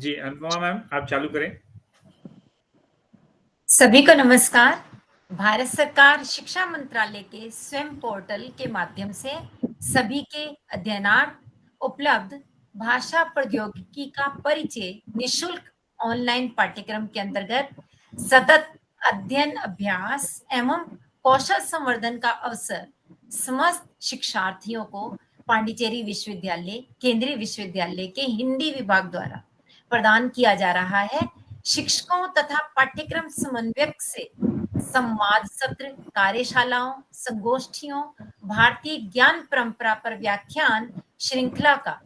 जी, Anupama ma'am आप चालू करें। सभी को नमस्कार। भारत सरकार शिक्षा मंत्रालय के स्वयं पोर्टल के माध्यम से सभी के अध्ययनार्थ उपलब्ध भाषा प्रौद्योगिकी का परिचय निशुल्क ऑनलाइन पाठ्यक्रम के अंतर्गत सतत अध्ययन अभ्यास एवं कौशल संवर्धन का अवसर समस्त शिक्षार्थियों को पांडिचेरी विश्वविद्यालय केंद्रीय विश्वविद्यालय के हिंदी विभाग द्वारा प्रदान किया जा रहा है। शिक्षकों तथा पाठ्यक्रम समन्वयक से संवाद सत्र, कार्यशालाओं, संगोष्ठियों, भारतीय ज्ञान परंपरा पर व्याख्यान श्रृंखला का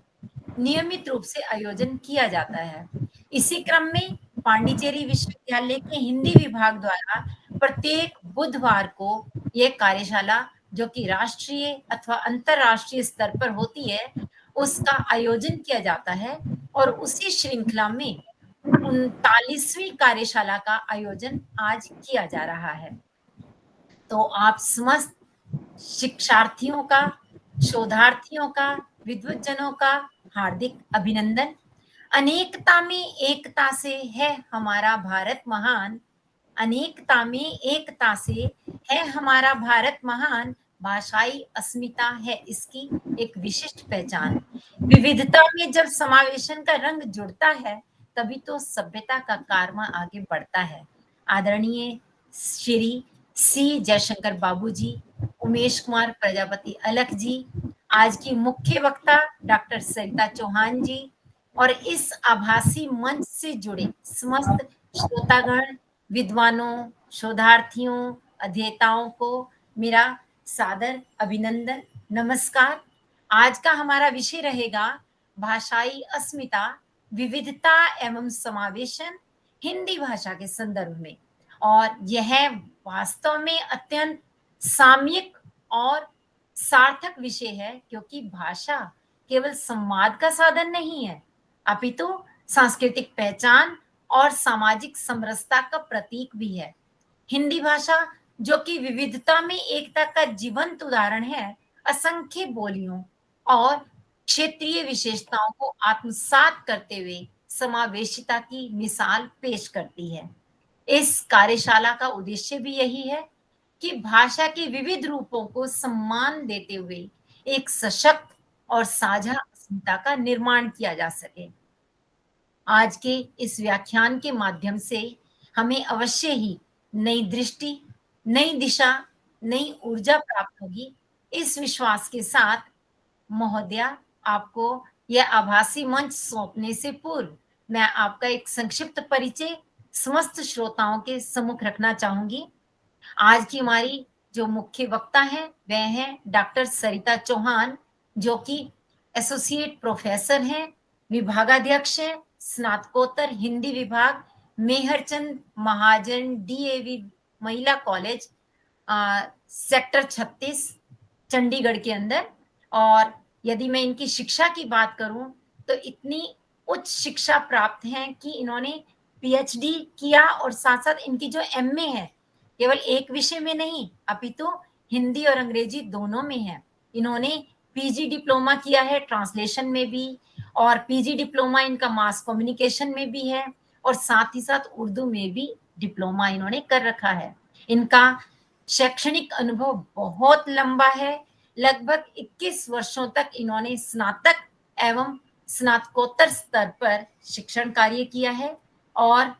नियमित रूप से आयोजन किया जाता है। इसी क्रम में पांडिचेरी विश्वविद्यालय के हिंदी विभाग द्वारा प्रत्येक बुधवार को यह कार्यशाला जो कि राष्ट्रीय अथवा अंतरराष्ट्रीय स्तर पर होती है, उसका आयोजन किया जाता है और उसी श्रृंखला में 39वीं कार्यशाला का आयोजन आज किया जा रहा है। तो आप समस्त शिक्षार्थियों का, शोधार्थियों का, विद्वज्जनों का हार्दिक अभिनंदन। अनेकता में एकता से है हमारा भारत महान, अनेकता में एकता से है हमारा भारत महान, भाषाई अस्मिता है इसकी एक विशिष्ट पहचान। विविधता में जब समावेशन का रंग जुड़ता है, तभी तो सभ्यता का कारवां आगे बढ़ता है। आदरणीय श्री सी जयशंकर बाबू जी, उमेश कुमार प्रजापति अलख जी, आज की मुख्य वक्ता डॉक्टर सरिता चौहान जी और इस आभासी मंच से जुड़े समस्त श्रोतागण, विद्वानों, शोधार्थियों, अध्येताओं को मेरा सादर अभिनंदन, नमस्कार। आज का हमारा विषय रहेगा भाषाई अस्मिता, विविधता एवं समावेशन हिंदी भाषा के संदर्भ में। और यह वास्तव में अत्यंत सामयिक और सार्थक विषय है, क्योंकि भाषा केवल संवाद का साधन नहीं है, अपितु सांस्कृतिक पहचान और सामाजिक समरसता का प्रतीक भी है। हिंदी भाषा जो कि विविधता में एकता का जीवंत उदाहरण है, असंख्य बोलियों और क्षेत्रीय विशेषताओं को आत्मसात करते हुए समावेशिता की मिसाल पेश करती है। इस कार्यशाला का उद्देश्य भी यही है कि भाषा के विविध रूपों को सम्मान देते हुए एक सशक्त और साझा अस्मिता का निर्माण किया जा सके। आज के इस व्याख्यान के माध्यम से हमें अवश्य ही नई दृष्टि, नई दिशा, नई ऊर्जा प्राप्त होगी। इस विश्वास के साथ महोदया, आपको यह आभासी मंच सौंपने से पूर्व मैं आपका एक संक्षिप्त परिचय समस्त श्रोताओं के सम्मुख रखना चाहूंगी। आज की हमारी जो मुख्य वक्ता हैं वह हैं डॉक्टर सरिता चौहान, जो कि एसोसिएट प्रोफेसर हैं, विभागाध्यक्ष हैं, स्नातकोत्तर हिंदी विभाग, मेहरचंद महाजन डीएवी महिला कॉलेज, सेक्टर 36 चंडीगढ़ के अंदर। और यदि मैं इनकी शिक्षा की बात करूं तो इतनी उच्च शिक्षा प्राप्त है कि इन्होंने पीएचडी किया और साथ साथ इनकी जो एमए है केवल एक विषय में नहीं अपितु हिंदी और अंग्रेजी दोनों में है। इन्होंने पीजी डिप्लोमा किया है ट्रांसलेशन में भी, और पीजी डिप्लोमा इनका मास कम्युनिकेशन में भी है, और साथ ही साथ उर्दू में भी डिप्लोमा इन्होंने कर रखा है। इनका शैक्षणिक अनुभव बहुत लंबा है, लगभग 21 वर्षों तक इन्होंने स्नातक एवं स्नातकोत्तर स्तर पर शिक्षण कार्य किया है और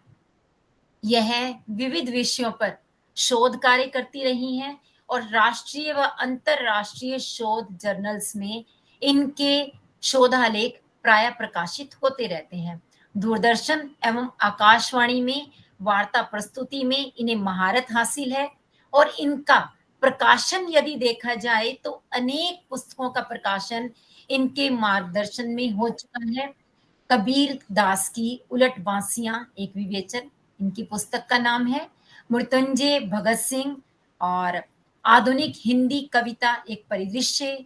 यह विविध विषयों पर शोध कार्य करती रही हैं और राष्ट्रीय व अंतरराष्ट्रीय शोध जर्नल्स में इनके शोधालेख प्राय प्रकाशित होते रहते हैं। दूरदर्शन एवं आकाशवाणी में वार्ता प्रस्तुति में इन्हें महारत हासिल है और इनका प्रकाशन यदि देखा जाए तो अनेक पुस्तकों का प्रकाशन इनके मार्गदर्शन में हो चुका है। कबीर दास की उलट बांसियां एक विवेचन इनकी पुस्तक का नाम है। मृत्युंजय भगत सिंह और आधुनिक हिंदी कविता एक परिदृश्य,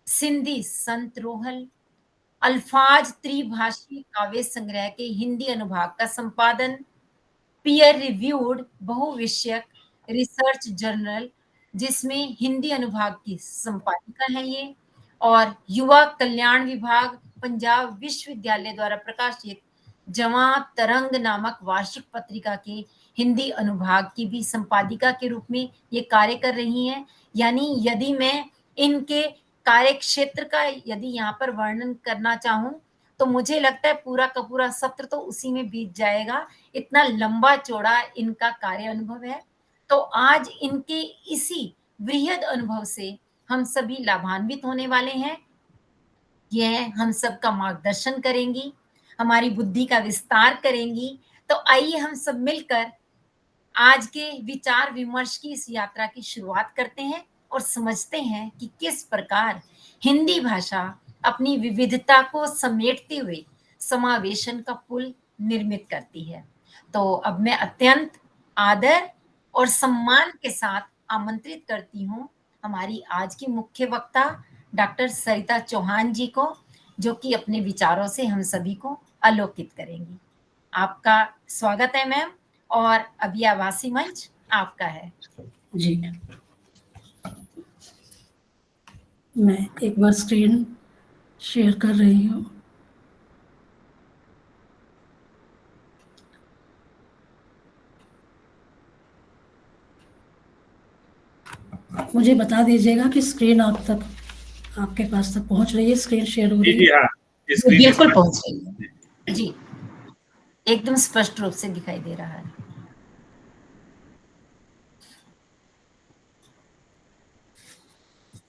सिंधी संत रोहल, अल्फाज त्रिभाषी काव्य संग्रह के हिंदी अनुभाग का संपादन, पीयर रिव्यूड बहुविषयक रिसर्च जर्नल जिसमें हिंदी अनुभाग की संपादिका है ये, और युवा कल्याण विभाग पंजाब विश्वविद्यालय द्वारा प्रकाशित जवां तरंग नामक वार्षिक पत्रिका के हिंदी अनुभाग की भी संपादिका के रूप में ये कार्य कर रही हैं। यानी यदि मैं इनके कार्य क्षेत्र का यदि यहाँ पर वर्णन करना चाहूँ, तो मुझे लगता है पूरा का पूरा सत्र तो उसी में बीत जाएगा, इतना लंबा चौड़ा इनका कार्य अनुभव है। तो आज इनके इसी वृहद अनुभव से हम सभी लाभान्वित होने वाले हैं। यह हम सबका मार्गदर्शन करेंगी, हमारी बुद्धि का विस्तार करेंगी। तो आइए हम सब मिलकर आज के विचार विमर्श की इस यात्रा की शुरुआत करते हैं और समझते हैं कि किस प्रकार हिंदी भाषा अपनी विविधता को समेटते हुए समावेशन का पुल निर्मित करती है। तो अब मैं अत्यंत आदर और सम्मान के साथ आमंत्रित करती हूँ हमारी आज की मुख्य वक्ता डॉक्टर सरिता चौहान जी को, जो कि अपने विचारों से हम सभी को आलोकित करेंगी। आपका स्वागत है मैम, और अभी आभासी मंच आपका है। जी, मैं एक बार स्क्रीन शेयर कर रही हूँ। मुझे बता दीजिएगा कि स्क्रीन आपके पास तक पहुंच रही है, स्क्रीन शेयर हो जी रही जी है? हाँ, स्क्रीन बिल्कुल पहुंच रही है जी, एकदम स्पष्ट रूप से दिखाई दे रहा है।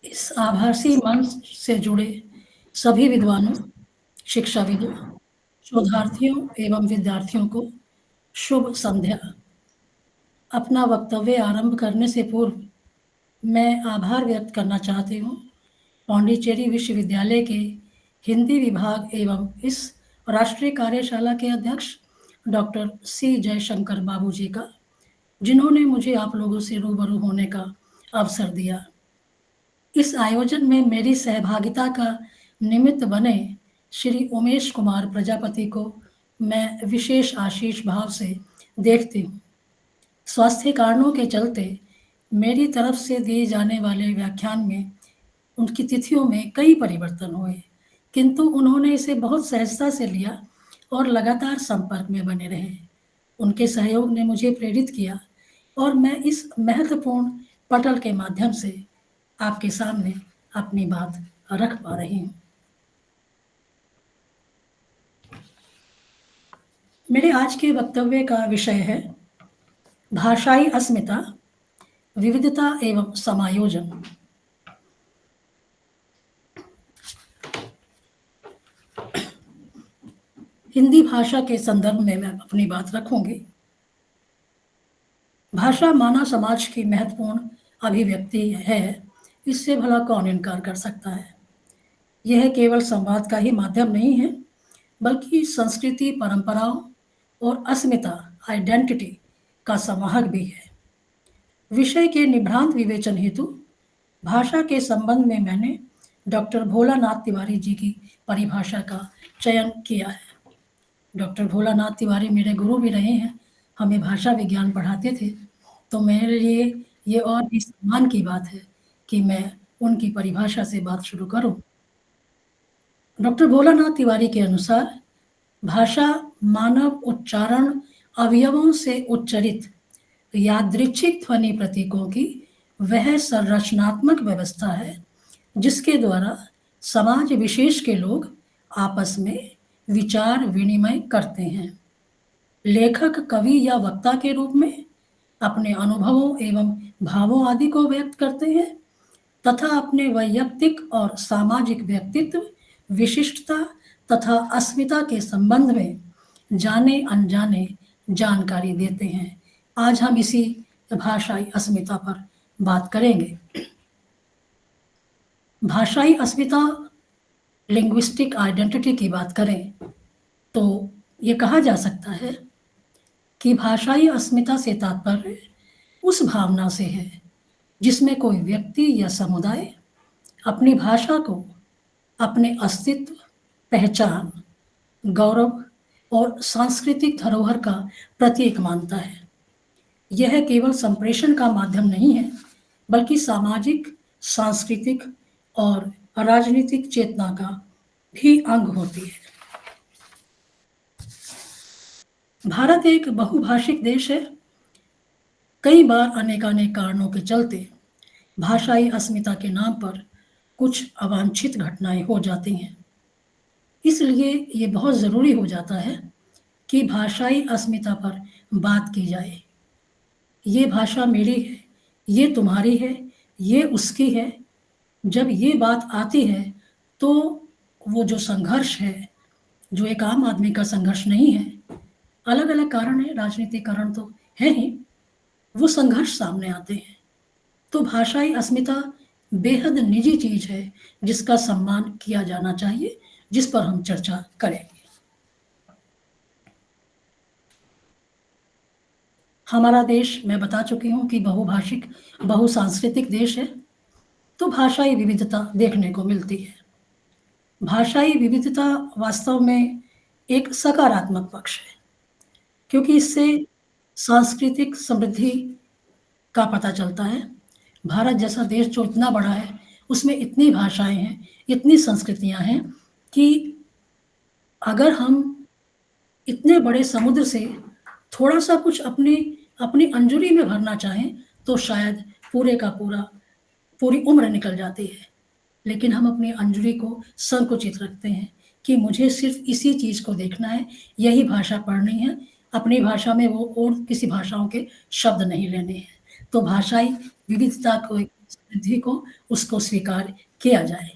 इस आभासी मंच से जुड़े सभी विद्वानों, शिक्षाविदों, शोधार्थियों एवं विद्यार्थियों को शुभ संध्या। अपना वक्तव्य आरंभ करने से पूर्व मैं आभार व्यक्त करना चाहती हूँ पांडिचेरी विश्वविद्यालय के हिंदी विभाग एवं इस राष्ट्रीय कार्यशाला के अध्यक्ष डॉक्टर सी जयशंकर बाबू जी का, जिन्होंने मुझे आप लोगों से रूबरू होने का अवसर दिया। इस आयोजन में मेरी सहभागिता का निमित्त बने श्री उमेश कुमार प्रजापति को मैं विशेष आशीष भाव से देखती हूँ। स्वास्थ्य कारणों के चलते मेरी तरफ से दिए जाने वाले व्याख्यान में उनकी तिथियों में कई परिवर्तन हुए, किंतु उन्होंने इसे बहुत सहजता से लिया और लगातार संपर्क में बने रहे। उनके सहयोग ने मुझे प्रेरित किया और मैं इस महत्वपूर्ण पटल के माध्यम से आपके सामने अपनी बात रख पा रही हूँ। मेरे आज के वक्तव्य का विषय है भाषाई अस्मिता, विविधता एवं समायोजन। हिंदी भाषा के संदर्भ में मैं अपनी बात रखूंगी। भाषा मानव समाज की महत्वपूर्ण अभिव्यक्ति है, इससे भला कौन इनकार कर सकता है। यह केवल संवाद का ही माध्यम नहीं है, बल्कि संस्कृति, परंपराओं और अस्मिता, आइडेंटिटी का संवाहक भी है। विषय के निभ्रांत विवेचन हेतु भाषा के संबंध में मैंने डॉक्टर भोलानाथ तिवारी जी की परिभाषा का चयन किया है। डॉक्टर भोलानाथ तिवारी मेरे गुरु भी रहे हैं, हमें भाषा विज्ञान पढ़ाते थे, तो मेरे लिए ये और भी सम्मान की बात है कि मैं उनकी परिभाषा से बात शुरू करूं। डॉक्टर भोलानाथ तिवारी के अनुसार भाषा मानव उच्चारण अवयवों से उच्चरित यादृच्छिक ध्वनि प्रतीकों की वह संरचनात्मक व्यवस्था है जिसके द्वारा समाज विशेष के लोग आपस में विचार विनिमय करते हैं। लेखक कवि या वक्ता के रूप में अपने अनुभवों एवं भावों आदि को व्यक्त करते हैं तथा अपने वैयक्तिक और सामाजिक व्यक्तित्व, विशिष्टता तथा अस्मिता के संबंध में जाने अनजाने जानकारी देते हैं। आज हम इसी भाषाई अस्मिता पर बात करेंगे। भाषाई अस्मिता, लिंग्विस्टिक आइडेंटिटी की बात करें तो ये कहा जा सकता है कि भाषाई अस्मिता से तात्पर्य उस भावना से है जिसमें कोई व्यक्ति या समुदाय अपनी भाषा को अपने अस्तित्व, पहचान, गौरव और सांस्कृतिक धरोहर का प्रतीक मानता है। यह केवल संप्रेषण का माध्यम नहीं है, बल्कि सामाजिक, सांस्कृतिक और राजनीतिक चेतना का भी अंग होती है। भारत एक बहुभाषिक देश है। कई बार अनेकानेक कारणों के चलते भाषाई अस्मिता के नाम पर कुछ अवांछित घटनाएं हो जाती हैं। इसलिए ये बहुत ज़रूरी हो जाता है कि भाषाई अस्मिता पर बात की जाए। ये भाषा मेरी है, ये तुम्हारी है, ये उसकी है। जब ये बात आती है तो वो जो संघर्ष है, जो एक आम आदमी का संघर्ष नहीं है, अलग-अलग कारण हैं, राजनीतिक कारण तो हैं ही, वो संघर्ष सामने आते हैं। तो भाषाई अस्मिता बेहद निजी चीज़ है, जिसका सम्मान किया जाना चाहिए, जिस पर हम चर्चा करेंगे। हमारा देश, मैं बता चुकी हूँ कि बहुभाषिक, बहुसांस्कृतिक देश है, तो भाषाई विविधता देखने को मिलती है। भाषाई विविधता वास्तव में एक सकारात्मक पक्ष है, क्योंकि इससे सांस्कृतिक समृद्धि का पता चलता है। भारत जैसा देश जो इतना बड़ा है, उसमें इतनी भाषाएँ हैं, इतनी संस्कृतियाँ हैं कि अगर हम इतने बड़े समुद्र से थोड़ा-सा कुछ अपनी अपनी अंजुरी में भरना चाहें, तो शायद पूरे का पूरा पूरी उम्र निकल जाती है। लेकिन हम अपनी अंजुरी को संकुचित रखते हैं कि मुझे सिर्फ़ इसी चीज़ को देखना है, यही भाषा पढ़नी है, अपनी भाषा में वो और किसी भाषाओं के शब्द नहीं लेने हैं। तो भाषाई विविधता को, एक समृद्धि को, उसको स्वीकार किया जाए।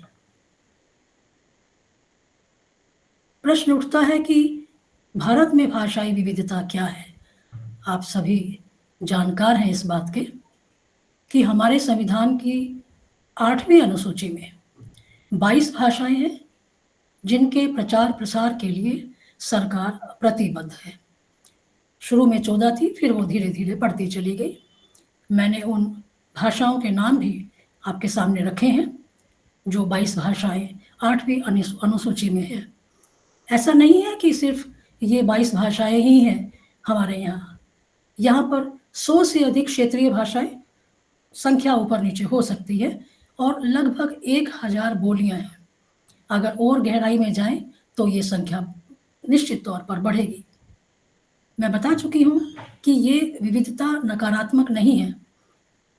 प्रश्न उठता है कि भारत में भाषाई विविधता क्या है? आप सभी जानकार हैं इस बात के कि हमारे संविधान की 8वीं अनुसूची में 22 भाषाएँ हैं, जिनके प्रचार-प्रसार के लिए सरकार प्रतिबद्ध है। शुरू में 14 थी, फिर वो धीरे-धीरे बढ़ती चली गई। मैंने उन भाषाओं के नाम भी आपके सामने रखे हैं, जो 22 भाषाएँ 8वीं अनुसूची में हैं। ऐसा नहीं है कि सिर्फ़ ये 22 भाषाएँ ही हैं हमारे यहाँ। यहाँ पर 100 से अधिक क्षेत्रीय भाषाएँ, संख्या ऊपर-नीचे हो सकती है, और लगभग 1000 बोलियाँ हैं। अगर और गहराई में जाएँ तो ये संख्या निश्चित तौर पर बढ़ेगी। मैं बता चुकी हूँ कि ये विविधता नकारात्मक नहीं है,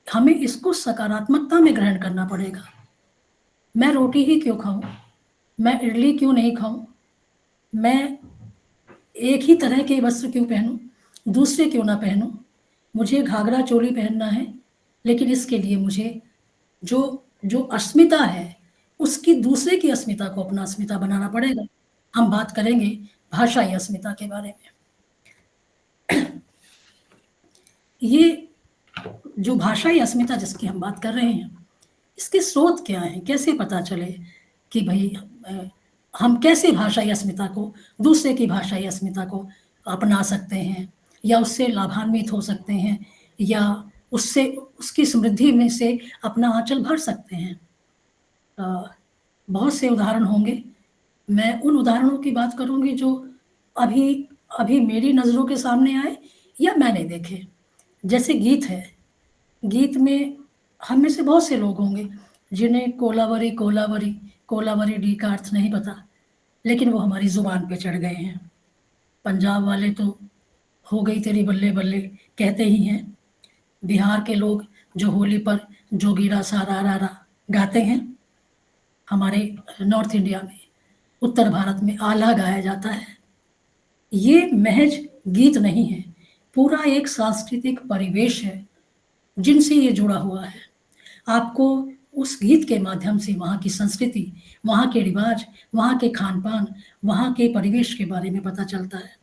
हमें इसको सकारात्मकता में ग्रहण करना पड़ेगा। मैं रोटी ही क्यों खाऊँ? मैं इडली क्यों नहीं खाऊँ? मैं एक ही तरह के वस्त्र क्यों पहनूँ? दूसरे क्यों ना पहनूँ? मुझे घाघरा चोली पहनना है, लेकिन इसके लिए मुझे जो अस्मिता है, उसकी दूसरे की अस्मिता को अपना अस्मिता बनाना पड़ेगा। हम बात करेंगे भाषाई अस्मिता के बारे में। ये जो भाषाई अस्मिता जिसकी हम बात कर रहे हैं, इसके स्रोत क्या हैं? कैसे पता चले कि भई हम कैसे भाषाई अस्मिता को, दूसरे की भाषाई अस्मिता को अपना सकते हैं, या उससे लाभान्वित हो सकते हैं, या उससे, उसकी समृद्धि में से अपना आँचल भर सकते हैं? बहुत से उदाहरण होंगे। मैं उन उदाहरणों की बात करूँगी जो अभी अभी मेरी नज़रों के सामने आए या मैंने देखे। जैसे गीत है, गीत में हम में से बहुत से लोग होंगे जिन्हें कोलावरी, कोलावरी, कोलावरी डी का अर्थ नहीं पता, लेकिन वो हमारी ज़ुबान पे चढ़ गए हैं। पंजाब वाले तो हो गई तेरी बल्ले बल्ले कहते ही हैं। बिहार के लोग जो होली पर जोगीरा सारा रा रा गाते हैं। हमारे नॉर्थ इंडिया में, उत्तर भारत में आल्हा गाया जाता है। ये महज गीत नहीं है, पूरा एक सांस्कृतिक परिवेश है जिनसे ये जुड़ा हुआ है। आपको उस गीत के माध्यम से वहाँ की संस्कृति, वहाँ के रिवाज, वहाँ के खान-पान, वहाँ के परिवेश के बारे में पता चलता है।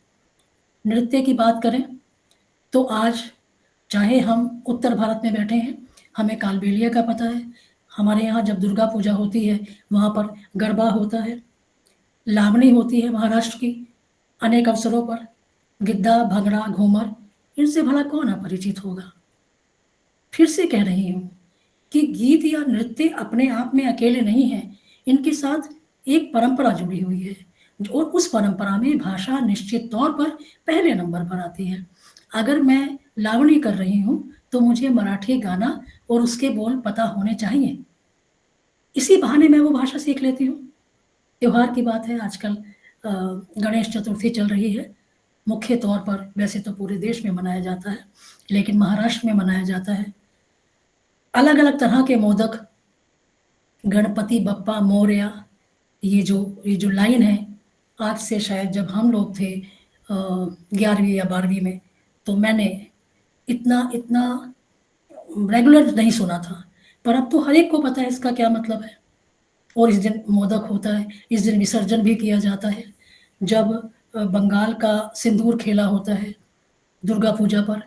नृत्य की बात करें तो आज चाहे हम उत्तर भारत में बैठे हैं, हमें कालबेलिया का पता है। हमारे यहाँ जब दुर्गा पूजा होती है, वहाँ पर गरबा होता है, लावनी होती है महाराष्ट्र की अनेक अवसरों पर, गिद्दा, भंगड़ा, घूमर, इनसे भला कौन अपरिचित होगा? फिर से कह रही हूँ कि गीत या नृत्य अपने आप में अकेले नहीं हैं, इनके साथ एक परंपरा जुड़ी हुई है, और उस परंपरा में भाषा निश्चित तौर पर पहले नंबर पर आती है। अगर मैं लावनी कर रही हूँ, तो मुझे मराठी गाना और उसके बोल पता होने चाहिए। इसी बहाने मैं वो भाषा सीख लेती हूँ। त्योहार की बात है, आजकल गणेश चतुर्थी चल रही है, मुख्य तौर पर वैसे तो पूरे देश में मनाया जाता है, लेकिन महाराष्ट्र में मनाया जाता है। अलग-अलग तरह के मोदक, गणपति बप्पा मोरया, ये जो लाइन है, आज से शायद जब हम लोग थे 11वीं या 12वीं में, तो मैंने इतना इतना रेगुलर नहीं सुना था, पर अब तो हर एक को पता है इसका क्या मतलब है। और इस दिन मोदक होता है, इस दिन विसर्जन भी किया जाता है। जब बंगाल का सिंदूर खेला होता है दुर्गा पूजा पर,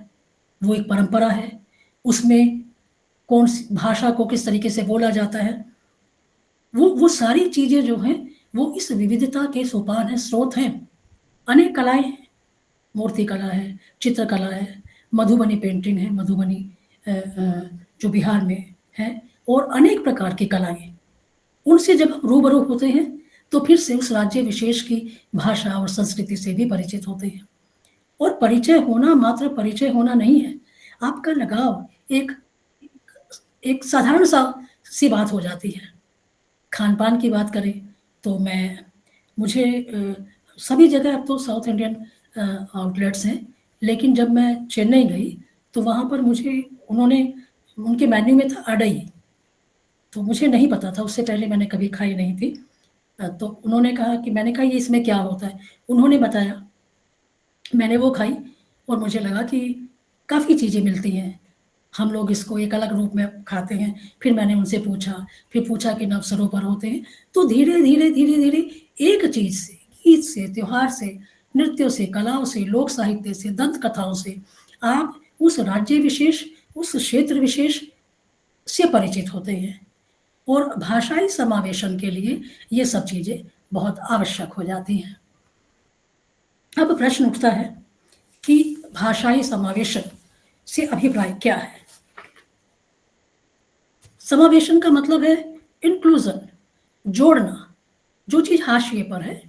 वो एक परंपरा है। उसमें कौन-सी भाषा को किस तरीके से बोला जाता है, वो सारी चीज़ें जो हैं, वो इस विविधता के सोपान हैं, स्रोत हैं। अनेक कलाएँ हैं, मूर्ति कला है, चित्रकला है, मधुबनी पेंटिंग है, मधुबनी जो बिहार में है, और अनेक प्रकार की कलाएँ। उनसे जब हम रूबरू होते हैं, तो फिर से उस राज्य विशेष की भाषा और संस्कृति से भी परिचित होते हैं। और परिचय होना मात्र परिचय होना नहीं है, आपका लगाव एक एक साधारण सी बात हो जाती है। खान-पान की बात करें तो मुझे सभी जगह अब तो साउथ इंडियन आउटलेट्स हैं, लेकिन जब मैं चेन्नई गई, तो वहाँ पर उनके मेन्यू में था अडई, तो मुझे नहीं पता था, उससे पहले मैंने कभी खाई नहीं थी। तो मैंने कहा ये इसमें क्या होता है? उन्होंने बताया, मैंने वो खाई और मुझे लगा कि काफ़ी चीज़ें मिलती हैं। हम लोग इसको एक अलग रूप में खाते हैं। फिर मैंने उनसे पूछा कि नवसरों पर होते हैं। तो धीरे-धीरे एक चीज़ से, गीत से, त्योहार से, नृत्यों से, कलाओं से, लोक साहित्य से, दंत कथाओं से आप उस राज्य विशेष, उस क्षेत्र विशेष से परिचित होते हैं। और भाषाई समावेशन के लिए ये सब चीज़ें बहुत आवश्यक हो जाती हैं। अब प्रश्न उठता है कि भाषाई समावेशन से अभिप्राय क्या है? समावेशन का मतलब है इंक्लूजन, जोड़ना। जो चीज़ हाशिए पर है,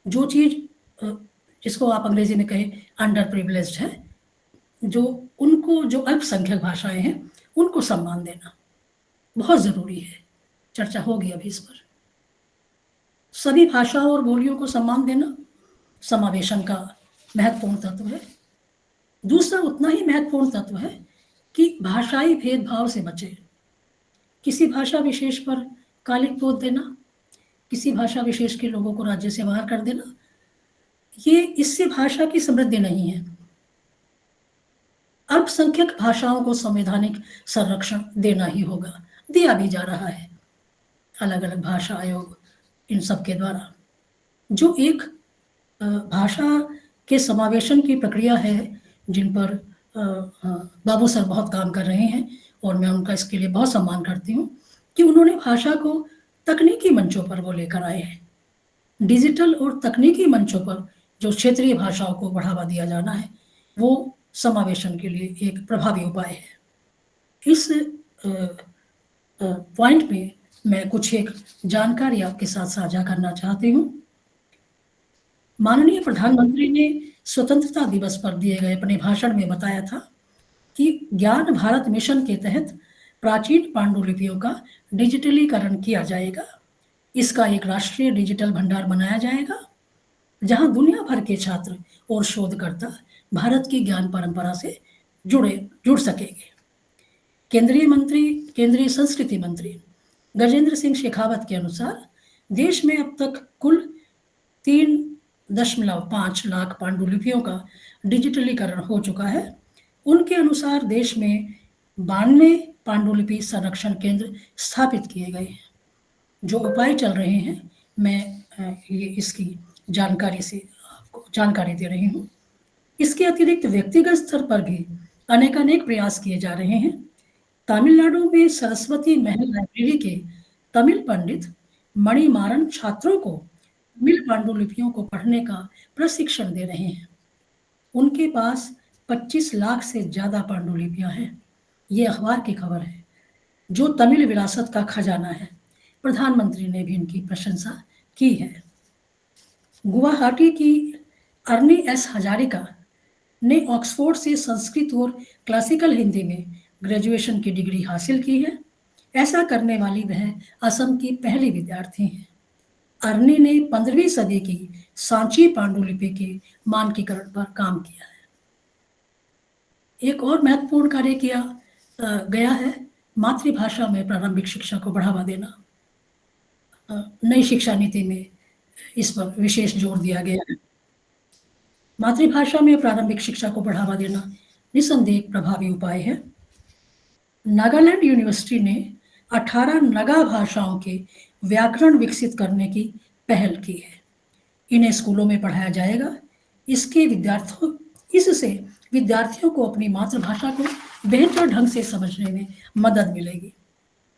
जो चीज़ जिसको आप अंग्रेजी में कहें अंडर प्रिविलेज्ड है, जो अल्पसंख्यक भाषाएं हैं, उनको सम्मान देना बहुत ज़रूरी है। चर्चा होगी अभी इस पर। सभी भाषाओं और बोलियों को सम्मान देना समावेशन का महत्वपूर्ण तत्व है। दूसरा उतना ही महत्वपूर्ण तत्व है कि भाषाई भेदभाव से बचें। किसी भाषा विशेष पर कालिक पोत देना, किसी भाषा विशेष के लोगों को राज्य से बाहर कर देना, ये इससे भाषा की समृद्धि नहीं है। अल्पसंख्यक भाषाओं को संवैधानिक संरक्षण देना ही होगा, दिया भी जा रहा है अलग-अलग भाषा आयोग इन सब के द्वारा। जो एक भाषा के समावेशन की प्रक्रिया है, जिन पर बाबू सर बहुत काम कर रहे हैं और मैं उनका इसके लिए बहुत सम्मान करती हूँ कि उन्होंने भाषा को तकनीकी मंचों पर वो लेकर आए हैं। डिजिटल और तकनीकी मंचों पर जो क्षेत्रीय भाषाओं को बढ़ावा दिया जाना है, वो समावेशन के लिए एक प्रभावी उपाय है। इस पॉइंट में मैं कुछ एक जानकारी आपके साथ साझा करना चाहती हूँ। माननीय प्रधानमंत्री ने स्वतंत्रता दिवस पर दिए गए अपने भाषण में बताया था कि ज्ञान भारत मिशन के तहत प्राचीन पांडुलिपियों का डिजिटलीकरण किया जाएगा। इसका एक राष्ट्रीय डिजिटल भंडार बनाया जाएगा, जहां दुनिया भर के छात्र और शोधकर्ता भारत की ज्ञान परंपरा से जुड़ सकेंगे। केंद्रीय संस्कृति मंत्री गजेंद्र सिंह शेखावत के अनुसार देश में अब तक कुल 3.5 लाख पांडुलिपियों का डिजिटलीकरण हो चुका है। उनके अनुसार देश में 92 पांडुलिपि संरक्षण केंद्र स्थापित किए गए हैं। जो उपाय चल रहे हैं, मैं ये इसकी जानकारी से आपको जानकारी दे रही हूँ। इसके अतिरिक्त व्यक्तिगत स्तर पर भी अनेक प्रयास किए जा रहे हैं। तमिलनाडु में सरस्वती महल लाइब्रेरी के तमिल पंडित मणिमारन छात्रों को तमिल पांडुलिपियों को पढ़ने का प्रशिक्षण दे रहे हैं। उनके पास 25 लाख से ज़्यादा पांडुलिपियां हैं। ये अखबार की खबर है, जो तमिल विरासत का खजाना है। प्रधानमंत्री ने भी इनकी प्रशंसा की है। गुवाहाटी की अर्नी एस हजारिका ने ऑक्सफोर्ड से संस्कृत और क्लासिकल हिंदी में ग्रेजुएशन की डिग्री हासिल की है। ऐसा करने वाली वह असम की पहली विद्यार्थी हैं। अर्नी ने 15वीं सदी की सांची पांडुलिपि के मानकीकरण पर काम किया है। एक और महत्वपूर्ण कार्य किया गया है मातृभाषा में प्रारंभिक शिक्षा को बढ़ावा देना। नई शिक्षा नीति में इस पर विशेष जोर दिया गया है। मातृभाषा में प्रारंभिक शिक्षा को बढ़ावा देना निसंदेह एक प्रभावी उपाय है। नागालैंड यूनिवर्सिटी ने 18 नगा भाषाओं के व्याकरण विकसित करने की पहल की है। इन्हें स्कूलों में पढ़ाया जाएगा। इससे विद्यार्थियों को अपनी मातृभाषा को बेहतर ढंग से समझने में मदद मिलेगी।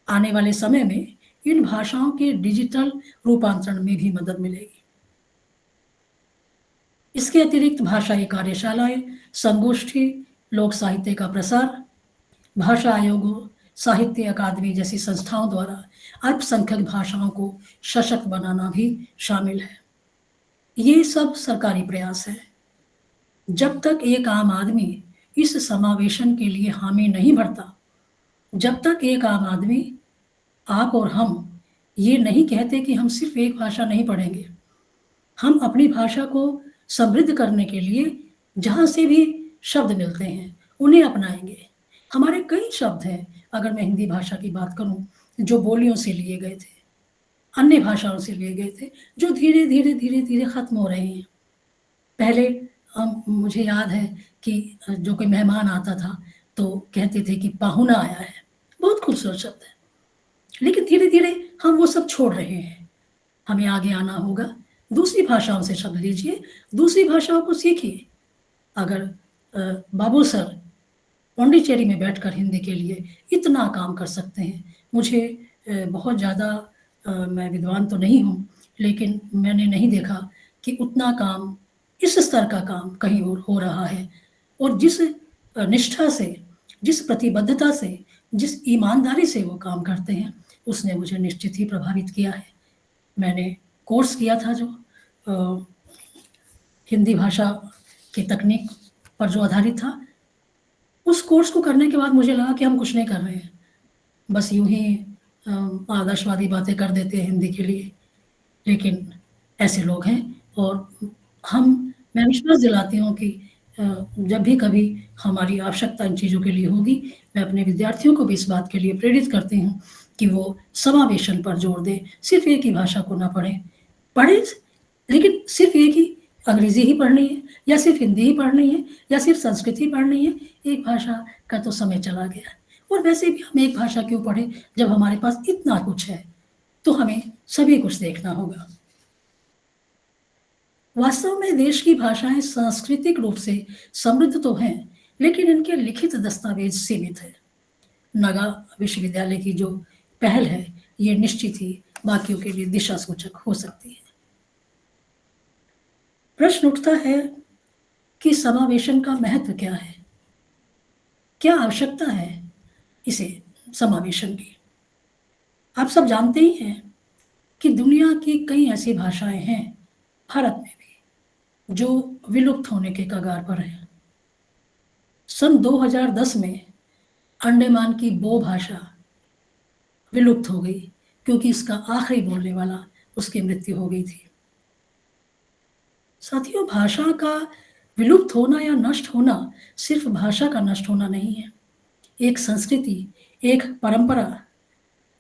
आने वाले समय में इन भाषाओं के डिजिटल रूपांतरण में भी मदद मिलेगी। इसके अतिरिक्त भाषाई कार्यशालाएं, संगोष्ठी, लोक साहित्य का प्रसार, भाषा आयोगों, साहित्य अकादमी जैसी संस्थाओं द्वारा अल्पसंख्यक भाषाओं को सशक्त बनाना भी शामिल है। ये सब सरकारी प्रयास है। जब तक एक आम आदमी इस समावेशन के लिए हामी नहीं भरता, जब तक एक आम आदमी, आप और हम, ये नहीं कहते कि हम सिर्फ एक भाषा नहीं पढ़ेंगे, हम अपनी भाषा को समृद्ध करने के लिए जहाँ से भी शब्द मिलते हैं उन्हें अपनाएंगे। हमारे कई शब्द हैं, अगर मैं हिंदी भाषा की बात करूं, जो बोलियों से लिए गए थे, अन्य भाषाओं से लिए गए थे, जो धीरे धीरे धीरे धीरे खत्म हो रहे हैं। पहले मुझे याद है कि जो कोई मेहमान आता था तो कहते थे कि पाहुना आया है, बहुत खूबसूरत शब्द है, लेकिन धीरे धीरे हम वो सब छोड़ रहे हैं। हमें आगे आना होगा, दूसरी भाषाओं से शब्द लीजिए, दूसरी भाषाओं को सीखिए। अगर बाबू सर पौंडीचेरी में बैठकर हिंदी के लिए इतना काम कर सकते हैं, मुझे बहुत ज़्यादा, मैं विद्वान तो नहीं हूँ, लेकिन मैंने नहीं देखा कि उतना काम, इस स्तर का काम कहीं और हो रहा है। और जिस निष्ठा से, जिस प्रतिबद्धता से, जिस ईमानदारी से वो काम करते हैं, उसने मुझे निश्चित ही प्रभावित किया है। मैंने कोर्स किया था जो हिंदी भाषा की तकनीक पर जो आधारित था, उस कोर्स को करने के बाद मुझे लगा कि हम कुछ नहीं कर रहे हैं, बस यूं ही आदर्शवादी बातें कर देते हैं हिंदी के लिए। लेकिन ऐसे लोग हैं और मैं विश्वास दिलाती हूँ कि जब भी कभी हमारी आवश्यकता इन चीज़ों के लिए होगी, मैं अपने विद्यार्थियों को भी इस बात के लिए प्रेरित करती हूँ कि वो समावेशन पर जोर दें। सिर्फ एक ही भाषा को ना पढ़ें, लेकिन सिर्फ एक ही अंग्रेजी ही पढ़नी है, या सिर्फ हिंदी ही पढ़नी है, या सिर्फ संस्कृत ही पढ़नी है। एक भाषा का तो समय चला गया है। और वैसे भी हम एक भाषा क्यों पढ़ें जब हमारे पास इतना कुछ है? तो हमें सभी कुछ देखना होगा। वास्तव में देश की भाषाएं सांस्कृतिक रूप से समृद्ध तो हैं, लेकिन इनके लिखित दस्तावेज सीमित है। नगा विश्वविद्यालय की जो पहल है, ये निश्चित ही बाकियों के लिए दिशा सूचक हो सकती है। प्रश्न उठता है कि समावेशन का महत्व क्या है? क्या आवश्यकता है इसे समावेशन की? आप सब जानते ही हैं कि दुनिया की कई ऐसी भाषाएं हैं, भारत में भी, जो विलुप्त होने के कगार पर हैं। सन 2010 में अंडमान की बो भाषा विलुप्त हो गई क्योंकि इसका आखिरी बोलने वाला, उसकी मृत्यु हो गई थी। साथियों, भाषा का विलुप्त होना या नष्ट होना सिर्फ भाषा का नष्ट होना नहीं है, एक संस्कृति, एक परंपरा,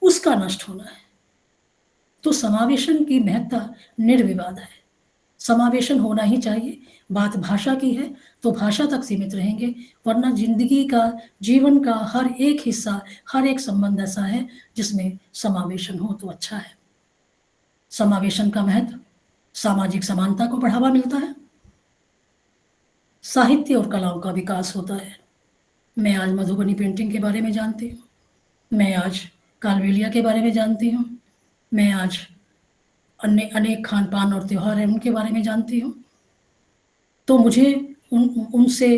उसका नष्ट होना है। तो समावेशन की महत्ता निर्विवाद है। समावेशन होना ही चाहिए। बात भाषा की है तो भाषा तक सीमित रहेंगे, वरना जिंदगी का, जीवन का हर एक हिस्सा, हर एक संबंध ऐसा है जिसमें समावेशन हो तो अच्छा है। समावेशन का महत्व, सामाजिक समानता को बढ़ावा मिलता है, साहित्य और कलाओं का विकास होता है। मैं आज मधुबनी पेंटिंग के बारे में जानती हूँ, मैं आज कालबेलिया के बारे में जानती हूँ, मैं आज अन्य अनेक खान पान और त्यौहार हैं उनके बारे में जानती हूँ। तो मुझे उनसे,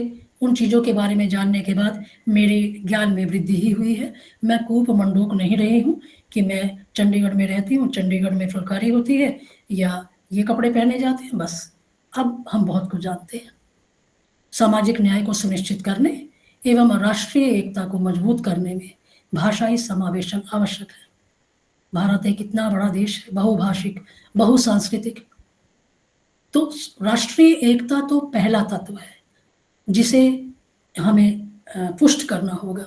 उन चीज़ों के बारे में जानने के बाद मेरे ज्ञान में वृद्धि ही हुई है। मैं कूप मंडूक नहीं रही हूँ कि मैं चंडीगढ़ में रहती हूँ, चंडीगढ़ में फुलकारी होती है या ये कपड़े पहने जाते हैं, बस। अब हम बहुत कुछ जानते हैं। सामाजिक न्याय को सुनिश्चित करने एवं राष्ट्रीय एकता को मजबूत करने में भाषाई समावेशन आवश्यक है। भारत एक इतना बड़ा देश है, बहुभाषिक, बहुसांस्कृतिक। तो राष्ट्रीय एकता तो पहला तत्व है जिसे हमें पुष्ट करना होगा,